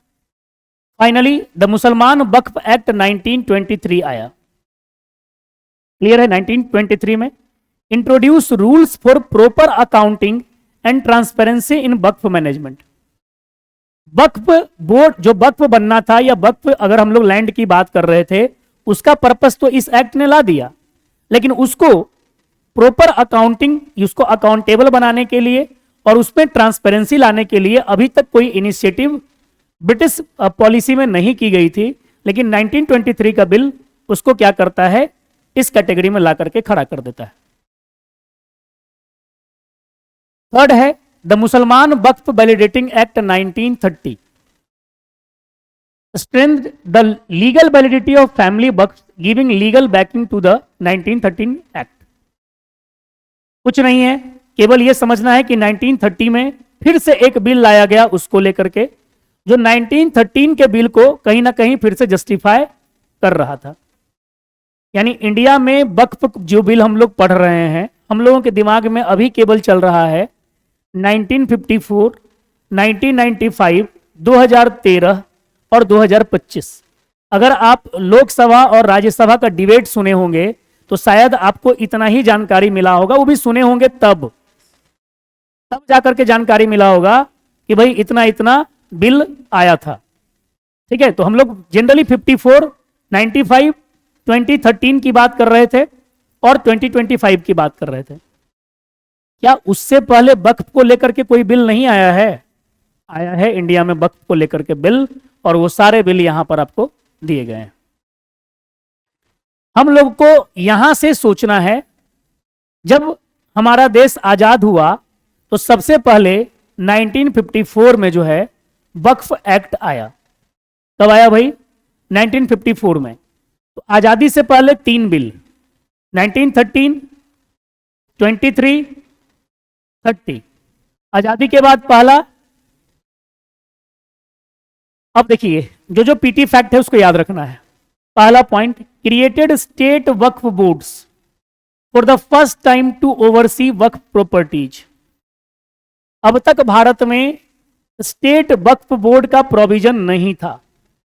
Finally the Mussalman Waqf act 1923 आया। क्लियर है, 1923 में introduce rules for proper accounting and transparency in Waqf management. Waqf board जो वक्फ बनना था या वक्फ अगर हम लोग लैंड की बात कर रहे थे उसका पर्पस तो इस एक्ट ने ला दिया, लेकिन उसको प्रॉपर अकाउंटिंग, उसको अकाउंटेबल बनाने के लिए और उसमें ट्रांसपेरेंसी लाने के लिए अभी तक कोई इनिशिएटिव ब्रिटिश पॉलिसी में नहीं की गई थी। लेकिन 1923 का बिल उसको क्या करता है, इस कैटेगरी में ला करके खड़ा कर देता है। थर्ड है the Mussalman Waqf validating act 1930 strengthened the legal validity of family Waqf giving legal backing to the 1913 act. कुछ नहीं है, केवल यह समझना है कि 1930 में फिर से एक बिल लाया गया उसको लेकर के, जो 1913 के बिल को कहीं ना कहीं फिर से जस्टिफाई कर रहा था। यानी इंडिया में वक्फ जो बिल हम लोग पढ़ रहे हैं, हम लोगों के दिमाग में अभी केवल चल रहा है 1954, 1995, 2013 और 2025। अगर आप लोकसभा और राज्यसभा का डिबेट सुने होंगे तो शायद आपको इतना ही जानकारी मिला होगा, वो भी सुने होंगे तब जाकर के जानकारी मिला होगा कि भाई इतना इतना बिल आया था। ठीक है, तो हम लोग जनरली 54, 95, 2013 की बात कर रहे थे और 2025 की बात कर रहे थे। क्या उससे पहले वक्फ को लेकर के कोई बिल नहीं आया है? आया है इंडिया में वक्फ को लेकर के बिल, और वो सारे बिल यहां पर आपको दिए गए हैं। हम लोग को यहां से सोचना है, जब हमारा देश आजाद हुआ तो सबसे पहले 1954 में जो है वक्फ एक्ट आया। कब आया भाई? 1954 में। तो आजादी से पहले 3 बिल, 1913, 23, 30। आजादी के बाद पहला। अब देखिए, जो पीटी फैक्ट है उसको याद रखना है। पहला point, created state Waqf boards for the first time to oversee waqf properties. अब तक भारत में स्टेट वक्फ बोर्ड का प्रोविजन नहीं था।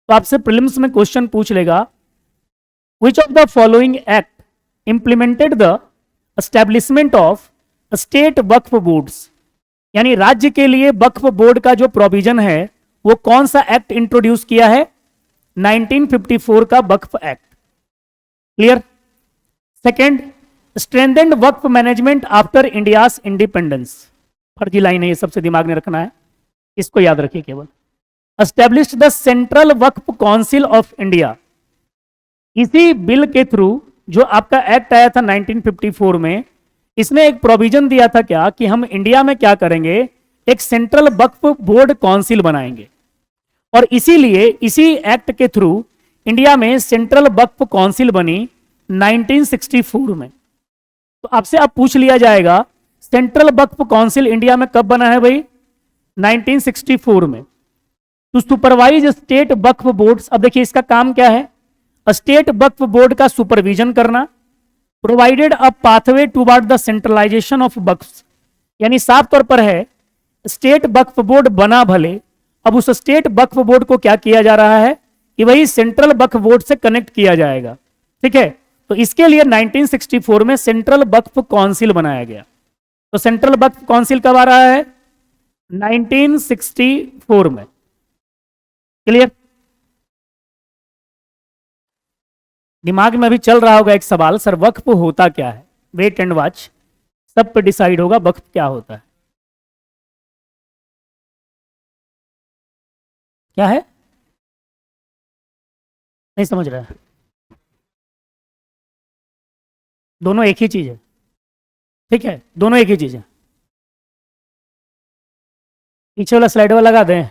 तो आपसे प्रीलिम्स में क्वेश्चन पूछ लेगा, which of the following act implemented the establishment of state Waqf boards, यानी राज्य के लिए वक्फ बोर्ड का जो प्रोविजन है वो कौन सा एक्ट इंट्रोड्यूस किया है? 1954 का वक्फ एक्ट। क्लियर? सेकेंड, स्ट्रेंथेंड वक्फ मैनेजमेंट आफ्टर इंडियाज इंडिपेंडेंस। फर्जी लाइन है, ये सबसे दिमाग में रखना है, इसको याद रखिए केवल। Established the central Waqf council of India. इसी बिल के थ्रू जो आपका एक्ट आया था 1954 में, इसने एक प्रोविजन दिया था क्या कि हम इंडिया में क्या करेंगे, एक सेंट्रल वक्फ बोर्ड काउंसिल बनाएंगे। और इसीलिए इसी एक्ट के थ्रू इंडिया में सेंट्रल वक्फ काउंसिल बनी 1964 में। तो आपसे अब पूछ लिया जाएगा, सेंट्रल वक्फ काउंसिल इंडिया में कब बना है भाई? 1964 में। To supervise state Waqf boards. अब देखिए इसका काम क्या है, स्टेट वक्फ बोर्ड का सुपरविजन करना, provided a pathway toward the centralisation of Waqf. यानी साफ तौर पर है, स्टेट वक्फ बोर्ड बना भले, अब उस स्टेट वक्फ बोर्ड को क्या किया जा रहा है कि वही सेंट्रल वक्फ बोर्ड से कनेक्ट किया जाएगा। ठीक है, तो इसके लिए 1964 में सेंट्रल वक्फ काउंसिल बनाया गया। तो सेंट्रल वक्फ काउंसिल कब आ रहा है? 1964 में। क्लियर? दिमाग में अभी चल रहा होगा एक सवाल, सर वक्फ होता क्या है? वेट एंड वॉच, सब पे डिसाइड होगा वक्फ क्या होता है। क्या है? नहीं समझ रहा है? दोनों एक ही चीज है। ठीक है, दोनों एक ही चीज है। पीछे वाला स्लाइड वाला लगा दें।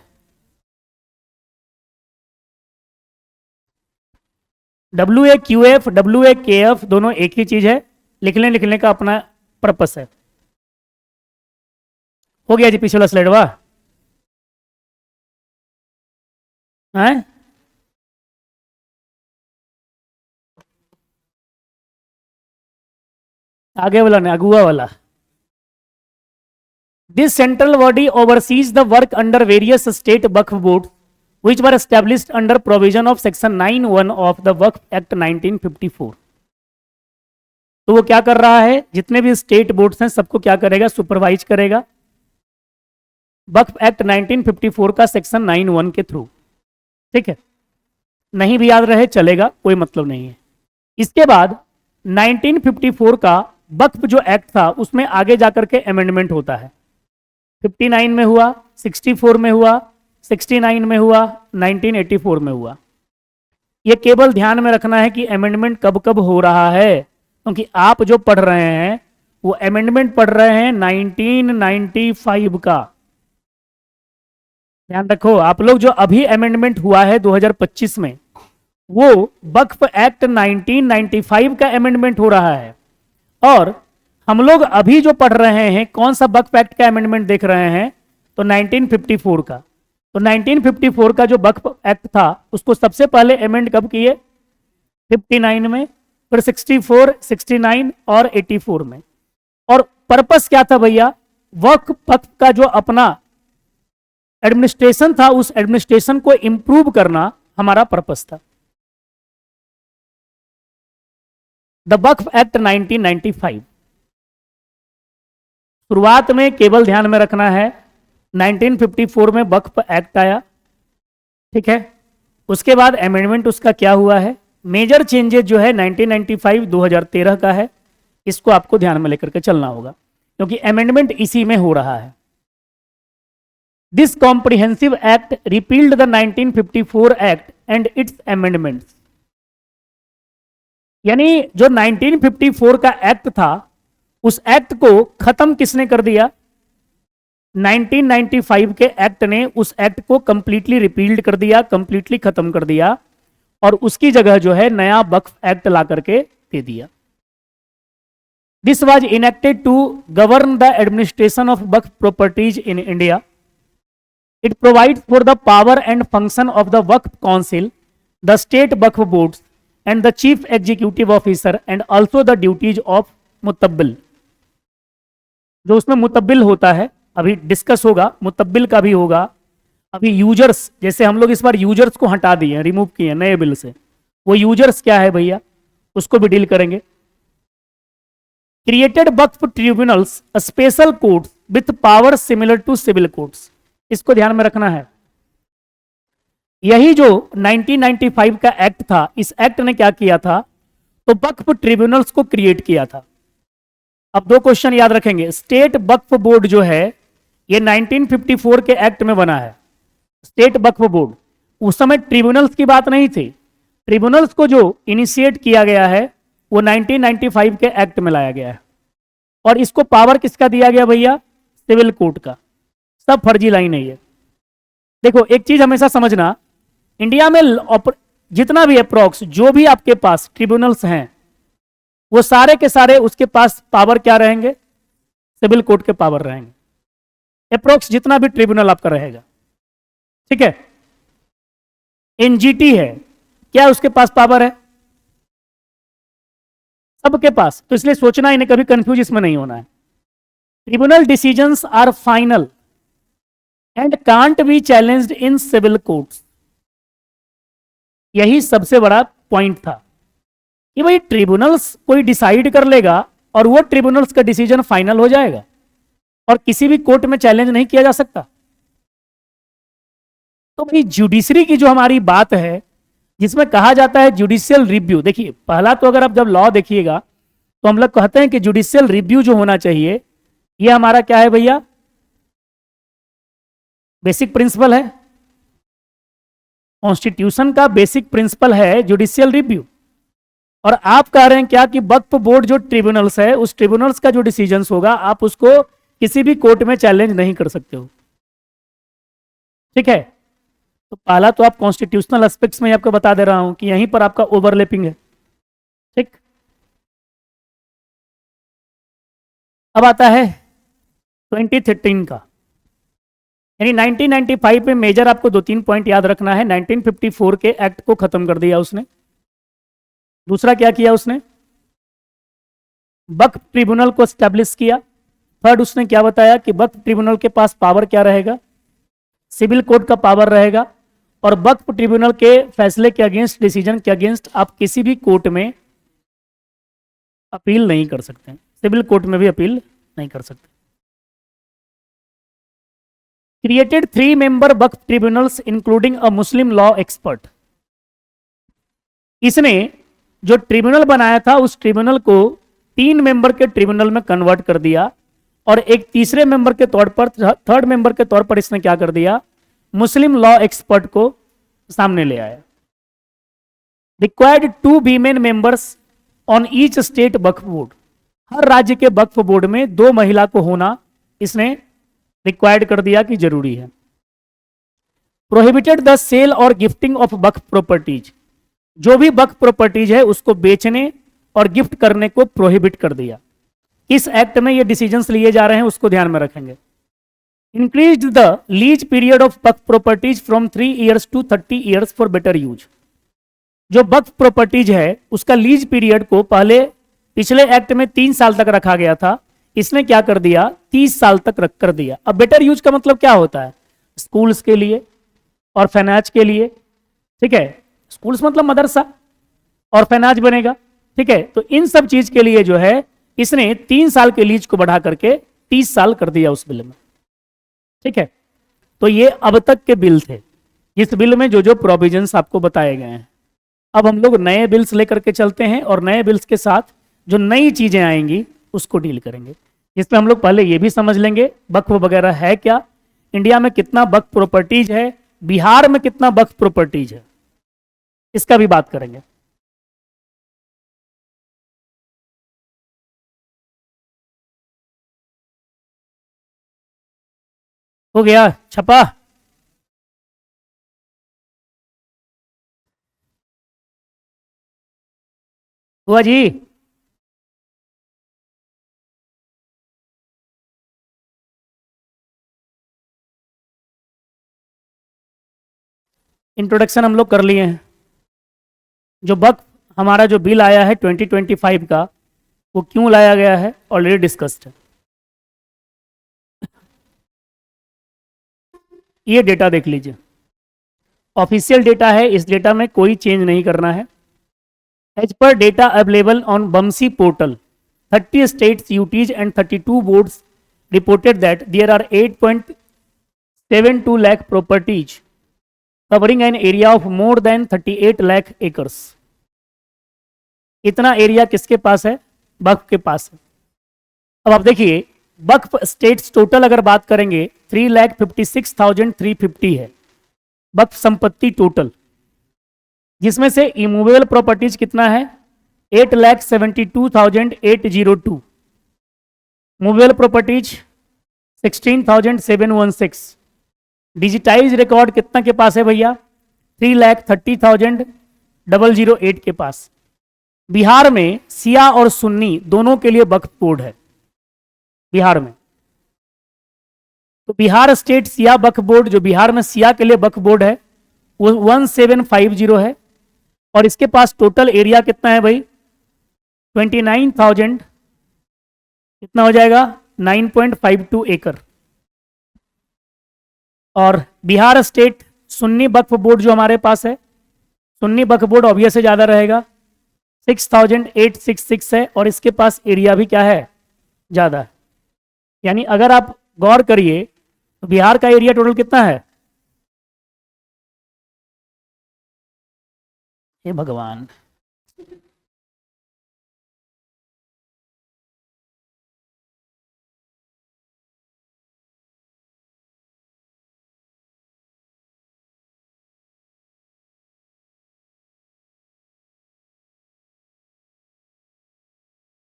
WAQF, WAKF दोनों एक ही चीज है, लिखने का अपना पर्पस है। हो गया जी पीछे वाला स्लाइड वाह है? आगे वाला नहीं, अगुआ वाला। This central body overseas the work under various state Waqf board which were established under provision of section 9(1) of the Waqf Act 1954। तो वो क्या कर रहा है, जितने भी स्टेट बोर्ड्स हैं सबको क्या करेगा, सुपरवाइज करेगा वक्फ एक्ट 1954 का सेक्शन 9(1) के थ्रू। ठीक है, नहीं भी याद रहे चलेगा, कोई मतलब नहीं है। इसके बाद 1954 का वक्फ जो एक्ट था उसमें आगे जाकर के अमेंडमेंट होता है। 59 में हुआ, 64 में हुआ, 69 में हुआ, 1984 में हुआ। ये केवल ध्यान में रखना है कि अमेंडमेंट कब कब हो रहा है, क्योंकि आप जो पढ़ रहे हैं वो अमेंडमेंट पढ़ रहे हैं 1995 का। ध्यान रखो आप लोग, जो अभी अमेंडमेंट हुआ है 2025 में, वो वक्फ एक्ट 1995 का अमेंडमेंट हो रहा है। और हम लोग अभी जो पढ़ रहे हैं कौन सा वक्फ एक्ट का अमेंडमेंट देख रहे हैं, तो 1954 का। तो 1954 का जो वक्फ एक्ट था उसको सबसे पहले अमेंड कब किए, 59 में, फिर 64, 69 और 84 में। और पर्पस क्या था भैया, वक्फ का जो अपना एडमिनिस्ट्रेशन था उस एडमिनिस्ट्रेशन को इंप्रूव करना हमारा पर्पस था। द वक्फ एक्ट 1995, शुरुआत में केवल ध्यान में रखना है 1954 में वक्फ एक्ट आया, ठीक है। उसके बाद अमेंडमेंट उसका क्या हुआ है, मेजर चेंजेस जो है 1995 2013 का है, इसको आपको ध्यान में लेकर के चलना होगा क्योंकि अमेंडमेंट इसी में हो रहा है। This comprehensive act repealed the 1954 act and it's amendments. यानी जो 1954 का एक्ट था उस एक्ट को खत्म किसने कर दिया, 1995 के एक्ट ने उस एक्ट को कंप्लीटली रिपील्ड कर दिया, कंप्लीटली खत्म कर दिया और उसकी जगह जो है नया वक्फ एक्ट ला करके दे दिया। This was enacted to govern the administration of Waqf properties in India. It provides for the power and function of the Waqf council, the state Waqf boards and the chief executive officer and also the duties of mutawalli. जो उसमें मुतब्बिल होता है अभी discuss होगा, मुतब्बिल का भी होगा। अभी यूजर्स, जैसे हम लोग इस बार यूजर्स को हटा दिए, रिमूव किए नए बिल से, वो यूजर्स क्या है भैया उसको भी डील करेंगे। Created waqf tribunals special courts with power similar to civil courts, इसको ध्यान में रखना है। यही जो 1995 का एक्ट था, इस एक्ट ने क्या किया था, तो वक्फ ट्रिब्यूनल्स को क्रिएट किया था। अब दो क्वेश्चन याद रखेंगे, स्टेट वक्फ बोर्ड जो है ये 1954 के एक्ट में बना है, स्टेट वक्फ बोर्ड। उस समय ट्रिब्यूनल्स की बात नहीं थी, ट्रिब्यूनल्स को जो इनिशिएट किया गया है वो 1995 के एक्ट में लाया गया है। और इसको पावर किसका दिया गया भैया, सिविल कोर्ट का। सब फर्जी लाइन है ये। देखो एक चीज हमेशा समझना, इंडिया में जितना भी अप्रोक्स जो भी आपके पास ट्रिब्यूनल्स हैं वो सारे के सारे उसके पास पावर क्या रहेंगे, सिविल कोर्ट के पावर रहेंगे। अप्रोक्स जितना भी ट्रिब्यूनल आपका रहेगा, ठीक है। एनजीटी है, क्या उसके पास पावर है, सबके पास। तो इसलिए सोचना इन्हें कभी कंफ्यूज इसमें नहीं होना है। Tribunal decisions are final and can't be challenged in civil courts. यही सबसे बड़ा पॉइंट था कि भाई ट्रिब्यूनल्स कोई डिसाइड कर लेगा और वो ट्रिब्यूनल्स का डिसीजन फाइनल हो जाएगा और किसी भी कोर्ट में चैलेंज नहीं किया जा सकता। तो भाई जुडिशरी की जो हमारी बात है जिसमें कहा जाता है जुडिशियल रिव्यू, देखिए पहला तो अगर आप जब लॉ देखिएगा तो हम लोग कहते हैं कि जुडिशियल रिव्यू जो होना चाहिए ये हमारा क्या है भैया, बेसिक प्रिंसिपल है। कॉन्स्टिट्यूशन का बेसिक प्रिंसिपल है जुडिशियल रिव्यू। और आप कह रहे हैं क्या कि वक्फ बोर्ड जो ट्रिब्यूनल्स है उस ट्रिब्यूनल्स का जो डिसीजंस होगा आप उसको किसी भी कोर्ट में चैलेंज नहीं कर सकते हो, ठीक है। तो पहला तो आप कॉन्स्टिट्यूशनल एस्पेक्ट्स में आपको बता दे रहा हूं कि यहीं पर आपका ओवरलैपिंग है, ठीक। अब आता है 2013 का, यानी 1995 में मेजर आपको दो तीन पॉइंट याद रखना है। 1954 के एक्ट को खत्म कर दिया उसने। दूसरा क्या किया उसने, वक्फ ट्रिब्यूनल को स्टैब्लिश किया। थर्ड उसने क्या बताया कि वक्फ ट्रिब्यूनल के पास पावर क्या रहेगा, सिविल कोर्ट का पावर रहेगा। और वक्फ ट्रिब्यूनल के फैसले के अगेंस्ट, डिसीजन के अगेंस्ट आप किसी भी कोर्ट में अपील नहीं कर सकते, सिविल कोर्ट में भी अपील नहीं कर सकते। Created 3 member Waqf tribunals including a Muslim law expert. इसने जो ट्रिब्यूनल बनाया था उस ट्रिब्यूनल को 3 मेंबर के ट्रिब्यूनल में कन्वर्ट कर दिया और एक तीसरे मेंबर के तौर पर, थर्ड मेंबर के तौर पर इसने क्या कर दिया, मुस्लिम लॉ एक्सपर्ट को सामने ले आया। Required 2 women members on each state Waqf board. हर राज्य के वक्फ बोर्ड में 2 महिला को होना इसने रिक्वायर्ड कर दिया कि जरूरी है। प्रोहिबिटेड द सेल और गिफ्टिंग ऑफ वक्फ प्रॉपर्टीज, जो भी वक्फ प्रॉपर्टीज है उसको बेचने और गिफ्ट करने को प्रोहिबिट कर दिया। इस एक्ट में ये डिसीजंस लिए जा रहे हैं, उसको ध्यान में रखेंगे। Increase the lease period of Waqf properties from 3 years to 30 years for better use. जो वक्फ प्रॉपर्टीज है उसका लीज पीरियड को पहले पिछले एक्ट में 3 साल तक रखा गया था, इसने क्या कर दिया 30 साल तक रख कर दिया। अब बेटर यूज का मतलब क्या होता है? स्कूल्स के लिए और फाइनेंस के लिए, ठीक है, स्कूल्स मतलब मदरसा और फाइनेंस बनेगा, ठीक है। तो इन सब चीज के लिए जो है इसने 3 साल के लीज को बढ़ा करके 30 साल कर दिया उस बिल में, ठीक है। तो ये अब तक के बिल थे, इस बिल में जो जो प्रोविजंस आपको बताए गए हैं। अब हम लोग नए बिल्स लेकर के चलते हैं और नए बिल्स के साथ जो नई चीजें आएंगी उसको डील करेंगे। इसमें हम लोग पहले ये भी समझ लेंगे वक्फ वगैरह है क्या, इंडिया में कितना वक्फ प्रॉपर्टीज है, बिहार में कितना वक्फ प्रॉपर्टीज है, इसका भी बात करेंगे। हो गया छपा? हुआ जी? इंट्रोडक्शन हम लोग कर लिए हैं। जो वक्फ हमारा जो बिल आया है 2025 का, वो क्यों लाया गया है ऑलरेडी डिस्कस्ड है। ये डेटा देख लीजिए, ऑफिशियल डेटा है, इस डेटा में कोई चेंज नहीं करना है। As per data available on WAMSI portal 30 states UTs and 32 boards reported that there are 8.72 lakh properties covering an area of more than 38 lakh acres। इतना एरिया किसके पास है? वक्फ के पास है। अब आप देखिए वक्फ स्टेट्स टोटल अगर बात करेंगे 3,56,350 है वक्फ संपत्ति टोटल, जिसमें से इमूवेबल प्रॉपर्टीज कितना है 8,72,802, मूवेबल प्रॉपर्टीज 16,716, डिजिटाइज रिकॉर्ड कितना के पास है भैया 3,30,008 के पास। बिहार में सिया और सुन्नी दोनों के लिए वक्फ बोर्ड है बिहार में। तो बिहार स्टेट सिया वक्फ बोर्ड, जो बिहार में सिया के लिए वक्फ बोर्ड है, वो 1750 है और इसके पास टोटल एरिया कितना है भाई 29,000, कितना हो जाएगा 9.52 एकड़। और बिहार स्टेट सुन्नी वक्फ बोर्ड जो हमारे पास है, सुन्नी वक्फ बोर्ड ऑब्वियस से ज्यादा रहेगा 6,866 है और इसके पास एरिया भी क्या है ज्यादा है। यानी अगर आप गौर करिए तो बिहार का एरिया टोटल कितना है, हे भगवान,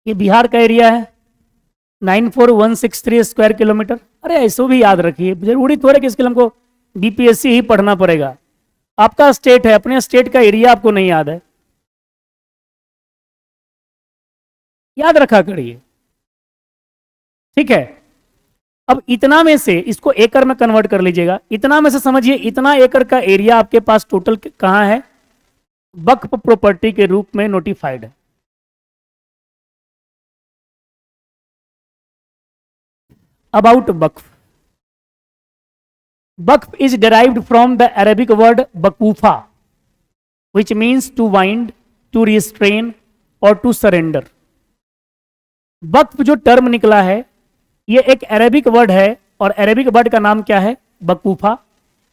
ये बिहार का एरिया है 94,163 स्क्वायर किलोमीटर। अरे ऐसे भी याद रखिए, जरूरी थोड़े कि इसके लिए हमको बीपीएससी ही पढ़ना पड़ेगा। आपका स्टेट है, अपने स्टेट का एरिया आपको नहीं याद है, याद रखा करिए, ठीक है। अब इतना में से इसको एकड़ में कन्वर्ट कर लीजिएगा, इतना में से समझिए इतना एकड़ का एरिया आपके पास टोटल कहां है, वक्फ प्रॉपर्टी के रूप में नोटिफाइड है। About Waqf, Waqf is derived from the Arabic word bakufa, which means to wind, to restrain or to surrender। वक्फ जो टर्म निकला है ये एक अरेबिक वर्ड है और अरेबिक वर्ड का नाम क्या है बकूफा,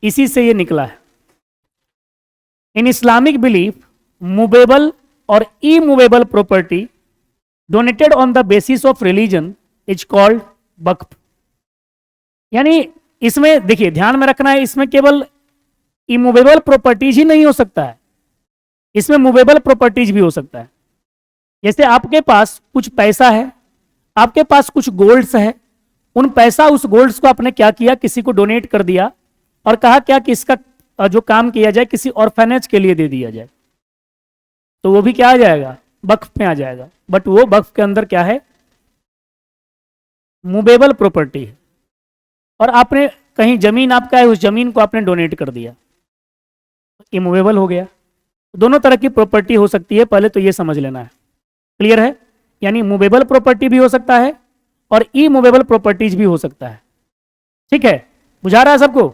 इसी से ये निकला है। इन इस्लामिक बिलीफ मूवेबल और immovable property donated on the basis of religion is called Waqf. यानी इसमें देखिए ध्यान में रखना है, इसमें केवल इमूवेबल प्रॉपर्टीज ही नहीं हो सकता है, इसमें मूवेबल प्रॉपर्टीज भी हो सकता है। जैसे आपके पास कुछ पैसा है, आपके पास कुछ गोल्ड्स है, उन पैसा उस गोल्ड्स को आपने क्या किया, किसी को डोनेट कर दिया और कहा क्या कि इसका जो काम किया जाए किसी ऑर्फेनेज के लिए दे दिया जाए, तो वो भी क्या आ जाएगा, वक्फ में आ जाएगा। बट वो वक्फ के अंदर क्या है, मूवेबल प्रॉपर्टी है। और आपने कहीं जमीन आपका है, उस जमीन को आपने डोनेट कर दिया, इमूवेबल हो गया। दोनों तरह की प्रॉपर्टी हो सकती है, पहले तो ये समझ लेना है। क्लियर है? यानी मूवेबल प्रॉपर्टी भी हो सकता है और इमूवेबल प्रॉपर्टीज भी हो सकता है। ठीक है, बुझा रहा है सबको?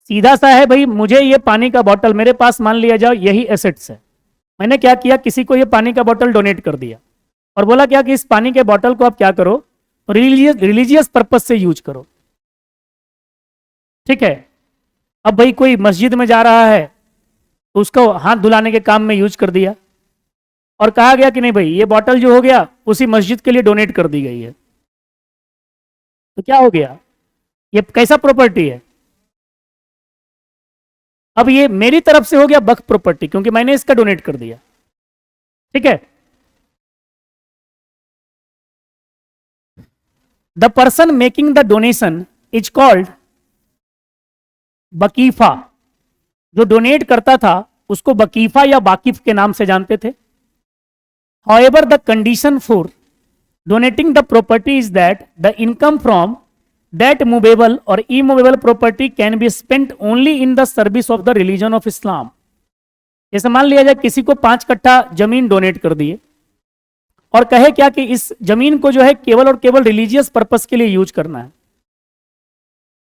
सीधा सा है भाई, मुझे ये पानी का बोतल मेरे पास मान लिया जाओ यही एसेट्स है, मैंने क्या किया, किसी को ये पानी का बोतल डोनेट कर दिया और बोला क्या कि इस पानी के बोतल को आप क्या करो, रिलीजियस पर्पज से यूज करो। ठीक है, अब भाई कोई मस्जिद में जा रहा है तो उसको हाथ धुलाने के काम में यूज कर दिया और कहा गया कि नहीं भाई ये बॉटल जो हो गया उसी मस्जिद के लिए डोनेट कर दी गई है, तो क्या हो गया, ये कैसा प्रॉपर्टी है, अब ये मेरी तरफ से हो गया वक्फ प्रॉपर्टी क्योंकि मैंने इसका डोनेट कर दिया। ठीक है, the person making the donation is called Waqif. जो डोनेट करता था उसको वकीफा या वाकिफ के नाम से जानते थे। However, the condition for donating the property is that the income from that movable or immovable property can be spent only in the service of the religion of Islam. जैसे मान लिया जाए किसी को 5 कट्ठा जमीन डोनेट कर दिए और कहे क्या कि इस जमीन को जो है केवल और केवल रिलीजियस पर्पस के लिए यूज करना है,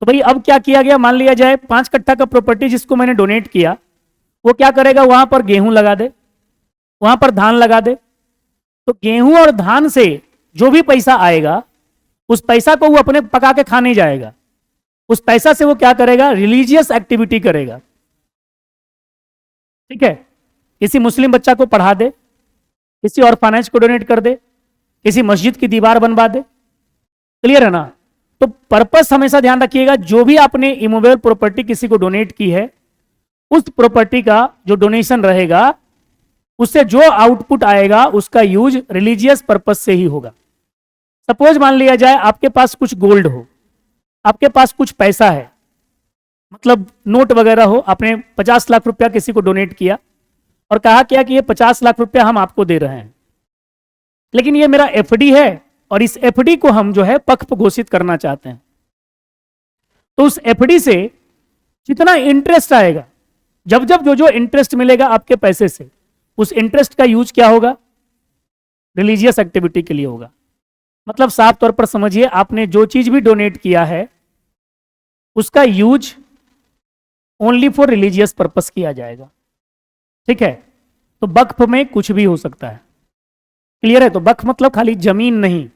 तो भाई अब क्या किया गया, मान लिया जाए 5 कट्ठा का प्रॉपर्टी जिसको मैंने डोनेट किया वो क्या करेगा, वहां पर गेहूं लगा दे, वहां पर धान लगा दे, तो गेहूं और धान से जो भी पैसा आएगा उस पैसा को वो अपने पका के खा नहीं जाएगा, उस पैसा से वो क्या करेगा, रिलीजियस एक्टिविटी करेगा। ठीक है, किसी मुस्लिम बच्चा को पढ़ा दे, किसी ऑर्फनेज को डोनेट कर दे, किसी मस्जिद की दीवार बनवा दे। क्लियर है ना? तो पर्पस हमेशा ध्यान रखिएगा, जो भी आपने इमूवेबल प्रॉपर्टी किसी को डोनेट की है उस प्रॉपर्टी का जो डोनेशन रहेगा उससे जो आउटपुट आएगा उसका यूज रिलीजियस पर्पस से ही होगा। सपोज मान लिया जाए आपके पास कुछ गोल्ड हो, आपके पास कुछ पैसा है, मतलब नोट वगैरह हो, आपने 50 लाख रुपया किसी को डोनेट किया और कहा क्या कि ये 50 लाख रुपया हम आपको दे रहे हैं, लेकिन ये मेरा एफडी है और इस एफडी को हम जो है वक्फ घोषित करना चाहते हैं, तो उस एफडी से जितना इंटरेस्ट आएगा, जब जब जो जो इंटरेस्ट मिलेगा आपके पैसे से, उस इंटरेस्ट का यूज क्या होगा, रिलीजियस एक्टिविटी के लिए होगा। मतलब साफ तौर पर समझिए, आपने जो चीज भी डोनेट किया है उसका use only for religious purpose किया जाएगा। ठीक है, तो वक्फ में कुछ भी हो सकता है। क्लियर है? तो वक्फ मतलब खाली जमीन नहीं।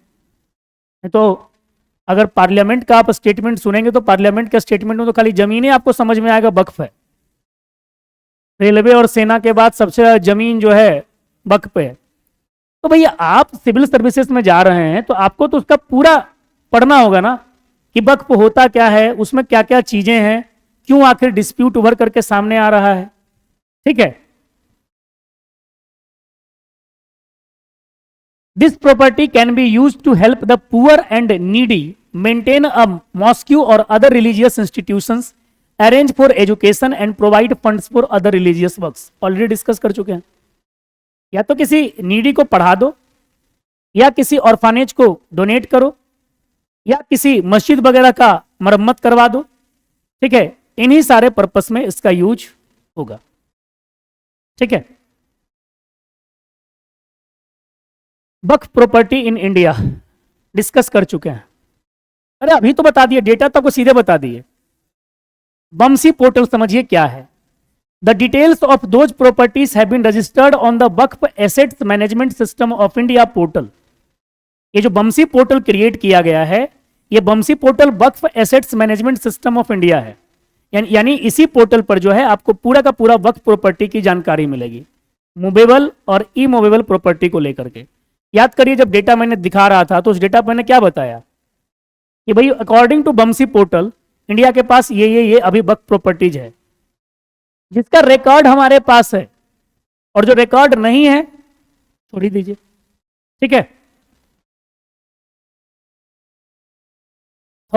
तो अगर पार्लियामेंट का आप स्टेटमेंट सुनेंगे तो पार्लियामेंट के स्टेटमेंट में तो खाली जमीन ही आपको समझ में आएगा वक्फ है। रेलवे और सेना के बाद सबसे ज्यादा जमीन जो है वक्फ पे है। तो भैया आप सिविल सर्विसेज में जा रहे हैं तो आपको तो उसका पूरा पढ़ना होगा ना कि वक्फ होता क्या है, उसमें क्या क्या चीजें हैं, क्यों आखिर डिस्प्यूट उभर करके सामने आ रहा है। ठीक है, this property can be use to help the poor and needy maintain a mosque और other religious institutions, arrange for education and provide funds for other religious works. Already discuss कर चुके हैं। या तो किसी नीडी को पढ़ा दो, या किसी ऑर्फनेज को डोनेट करो, या किसी मस्जिद वगैरह का मरम्मत करवा दो। ठीक है, इन्हीं सारे पर्पस में इसका यूज होगा। ठीक है, वक्फ प्रॉपर्टी इन इंडिया डिस्कस कर चुके हैं। अरे अभी तो बता दिए, डेटा तो आपको सीधे बता दिए। बमसी पोर्टल समझिए क्या है। The details of those properties have been registered on the Waqf assets management system of India portal. ये जो बमसी पोर्टल क्रिएट किया गया है, ये WAMSI portal Waqf assets management system of India है। यानी इसी पोर्टल पर जो है आपको पूरा का पूरा वक्फ प्रॉपर्टी की जानकारी मिलेगी, मूवेबल और इमूवेबल प्रॉपर्टी को लेकर के। याद करिए जब डेटा मैंने दिखा रहा था तो उस डेटा पर मैंने क्या बताया कि भाई अकॉर्डिंग टू बमसी पोर्टल इंडिया के पास ये अभी वक्फ प्रॉपर्टीज है जिसका रिकॉर्ड हमारे पास है, और जो रिकॉर्ड नहीं है छोड़ ही दीजिए। ठीक है,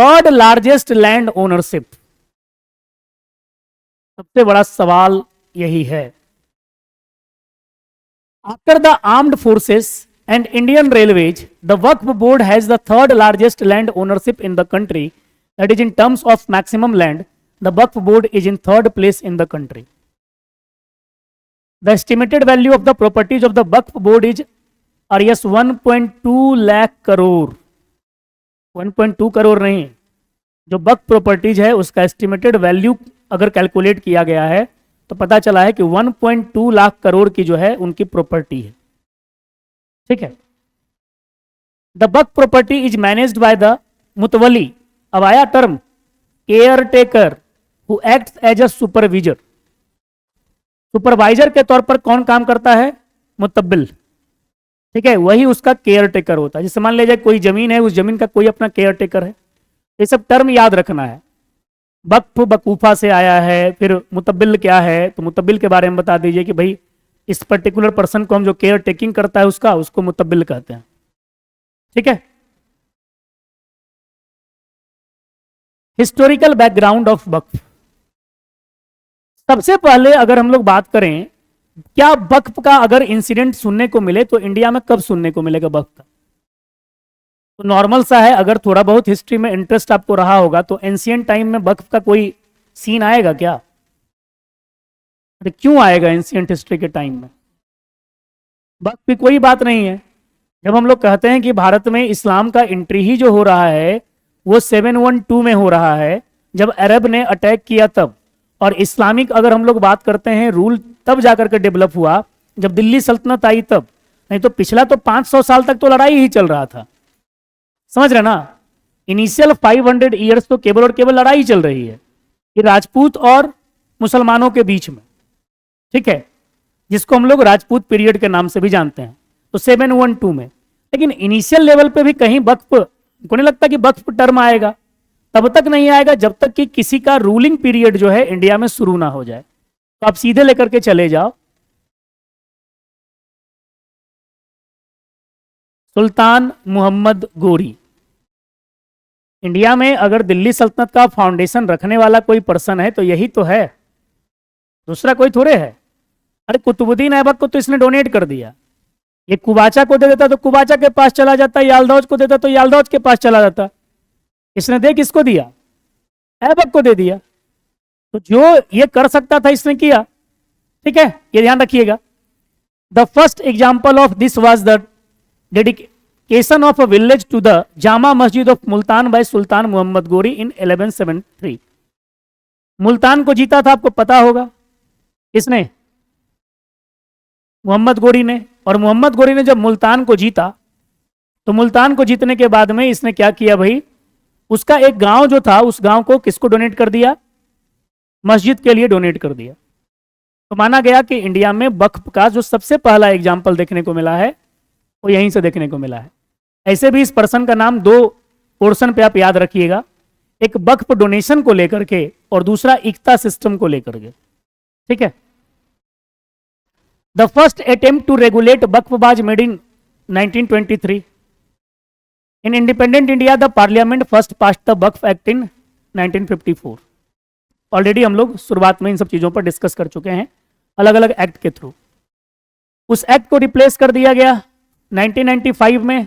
थर्ड लार्जेस्ट लैंड ओनरशिप? सबसे बड़ा सवाल यही है। After the armed forces and Indian railways, the Waqf board has the third largest land ownership in the country, that is in terms of maximum land, the Waqf board is in third place in the country. The estimated value of the properties of the Waqf board is RS 1.2 lakh crore, 1.2 crore नहीं, जो waqf properties है उसका estimated value अगर calculate किया गया है तो पता चला है कि 1.2 लाख करोड़ की जो है उनकी प्रॉपर्टी है। ठीक है। The Waqf property is managed by the mutawalli. अब आया term caretaker who acts as a supervisor. Supervisor के तौर पर कौन काम करता है? मुतब्बिल। ठीक है, वही उसका केयर टेकर होता है। जैसे मान लीजिए कोई जमीन है, उस जमीन का कोई अपना केयर टेकर है। ये सब टर्म याद रखना है। वक्फ वकूफा से आया है, फिर मुतब्बिल क्या है, तो मुतब्बिल के बारे में बता दीजिए कि भाई इस पर्टिकुलर पर्सन को हम जो केयर टेकिंग करता है उसको मुतब्बिल कहते हैं। ठीक है। हिस्टोरिकल बैकग्राउंड ऑफ वक्फ। सबसे पहले अगर हम लोग बात करें, क्या वक्फ का अगर इंसिडेंट सुनने को मिले तो इंडिया में कब सुनने को मिलेगा वक्फ का? तो नॉर्मल सा है, अगर थोड़ा बहुत हिस्ट्री में इंटरेस्ट आपको रहा होगा तो एंशियंट टाइम में वक्फ का कोई सीन आएगा क्या? अरे क्यों आएगा एंशियंट हिस्ट्री के टाइम में? वक्फ की कोई बात नहीं है। जब हम लोग कहते हैं कि भारत में इस्लाम का एंट्री ही जो हो रहा है वो 712 में हो रहा है, जब अरब ने अटैक किया तब। और इस्लामिक अगर हम लोग बात करते हैं रूल तब जाकर के डेवलप हुआ जब दिल्ली सल्तनत आई तब, नहीं तो पिछला तो 500 साल तक तो लड़ाई ही चल रहा था। समझ रहे ना? इनिशियल 500 ईयर्स तो केवल और केवल लड़ाई चल रही है, ये राजपूत और मुसलमानों के बीच में। ठीक है, जिसको हम लोग राजपूत पीरियड के नाम से भी जानते हैं। तो 712 में, लेकिन इनिशियल लेवल पे भी कहीं वक्फ को नहीं लगता कि वक्फ टर्म आएगा। तब तक नहीं आएगा जब तक कि किसी का रूलिंग पीरियड जो है इंडिया में शुरू ना हो जाए। तो आप सीधे लेकर के चले जाओ, सुल्तान मोहम्मद गोरी। इंडिया में अगर दिल्ली सल्तनत का फाउंडेशन रखने वाला कोई पर्सन है तो यही तो है, दूसरा कोई थोड़े है। अरे कुतुबुद्दीन ऐबक को तो इसने डोनेट कर दिया। ये कुबाचा को दे देता तो कुबाचा के पास चला जाता, यालदौज को देता तो यालदौज के पास चला जाता। इसने दे किसको दिया? ऐबक को दे दिया। तो जो ये कर सकता था इसने किया। ठीक है, ये ध्यान रखिएगा। The first example of this was the dedication of a village to the Jama Masjid of Multan by Sultan Mohammad Ghori in 1173। Multan को जीता था, आपको पता होगा, इसने मोहम्मद गोरी ने। और मोहम्मद गोरी ने जब मुल्तान को जीता तो मुल्तान को जीतने के बाद में इसने क्या किया भाई, उसका एक गांव जो था उस गांव को किसको डोनेट कर दिया? मस्जिद के लिए डोनेट कर दिया। तो माना गया कि इंडिया में वक्फ का जो सबसे पहला एग्जाम्पल देखने को मिला है वो यहीं से देखने को मिला है। ऐसे भी इस पर्सन का नाम दो पोर्शन पे आप याद रखिएगा, एक वक्फ डोनेशन को लेकर के और दूसरा इक्ता सिस्टम को लेकर के। ठीक है। The first attempt to regulate waqf was made in 1923। In independent India, the Parliament first passed the Waqf Act in 1954। Already हम लोग शुरुआत में इन सब चीजों पर डिस्कस कर चुके हैं अलग अलग एक्ट के थ्रू। उस एक्ट को रिप्लेस कर दिया गया 1995 में,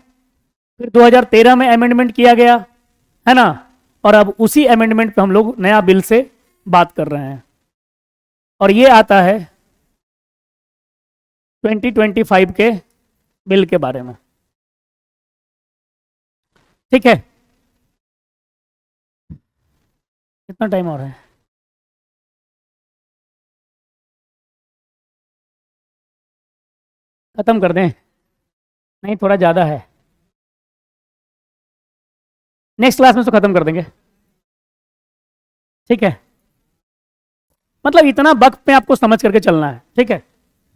फिर 2013 में अमेंडमेंट किया गया, है ना। और अब उसी अमेंडमेंट पे हम लोग नया बिल से बात कर रहे हैं और ये आता है 2025 के बिल के बारे में। ठीक है, कितना टाइम हो रहा है? खत्म कर दें? नहीं, थोड़ा ज़्यादा है, नेक्स्ट क्लास में तो खत्म कर देंगे। ठीक है, मतलब इतना वक्त पे आपको समझ करके चलना है। ठीक है।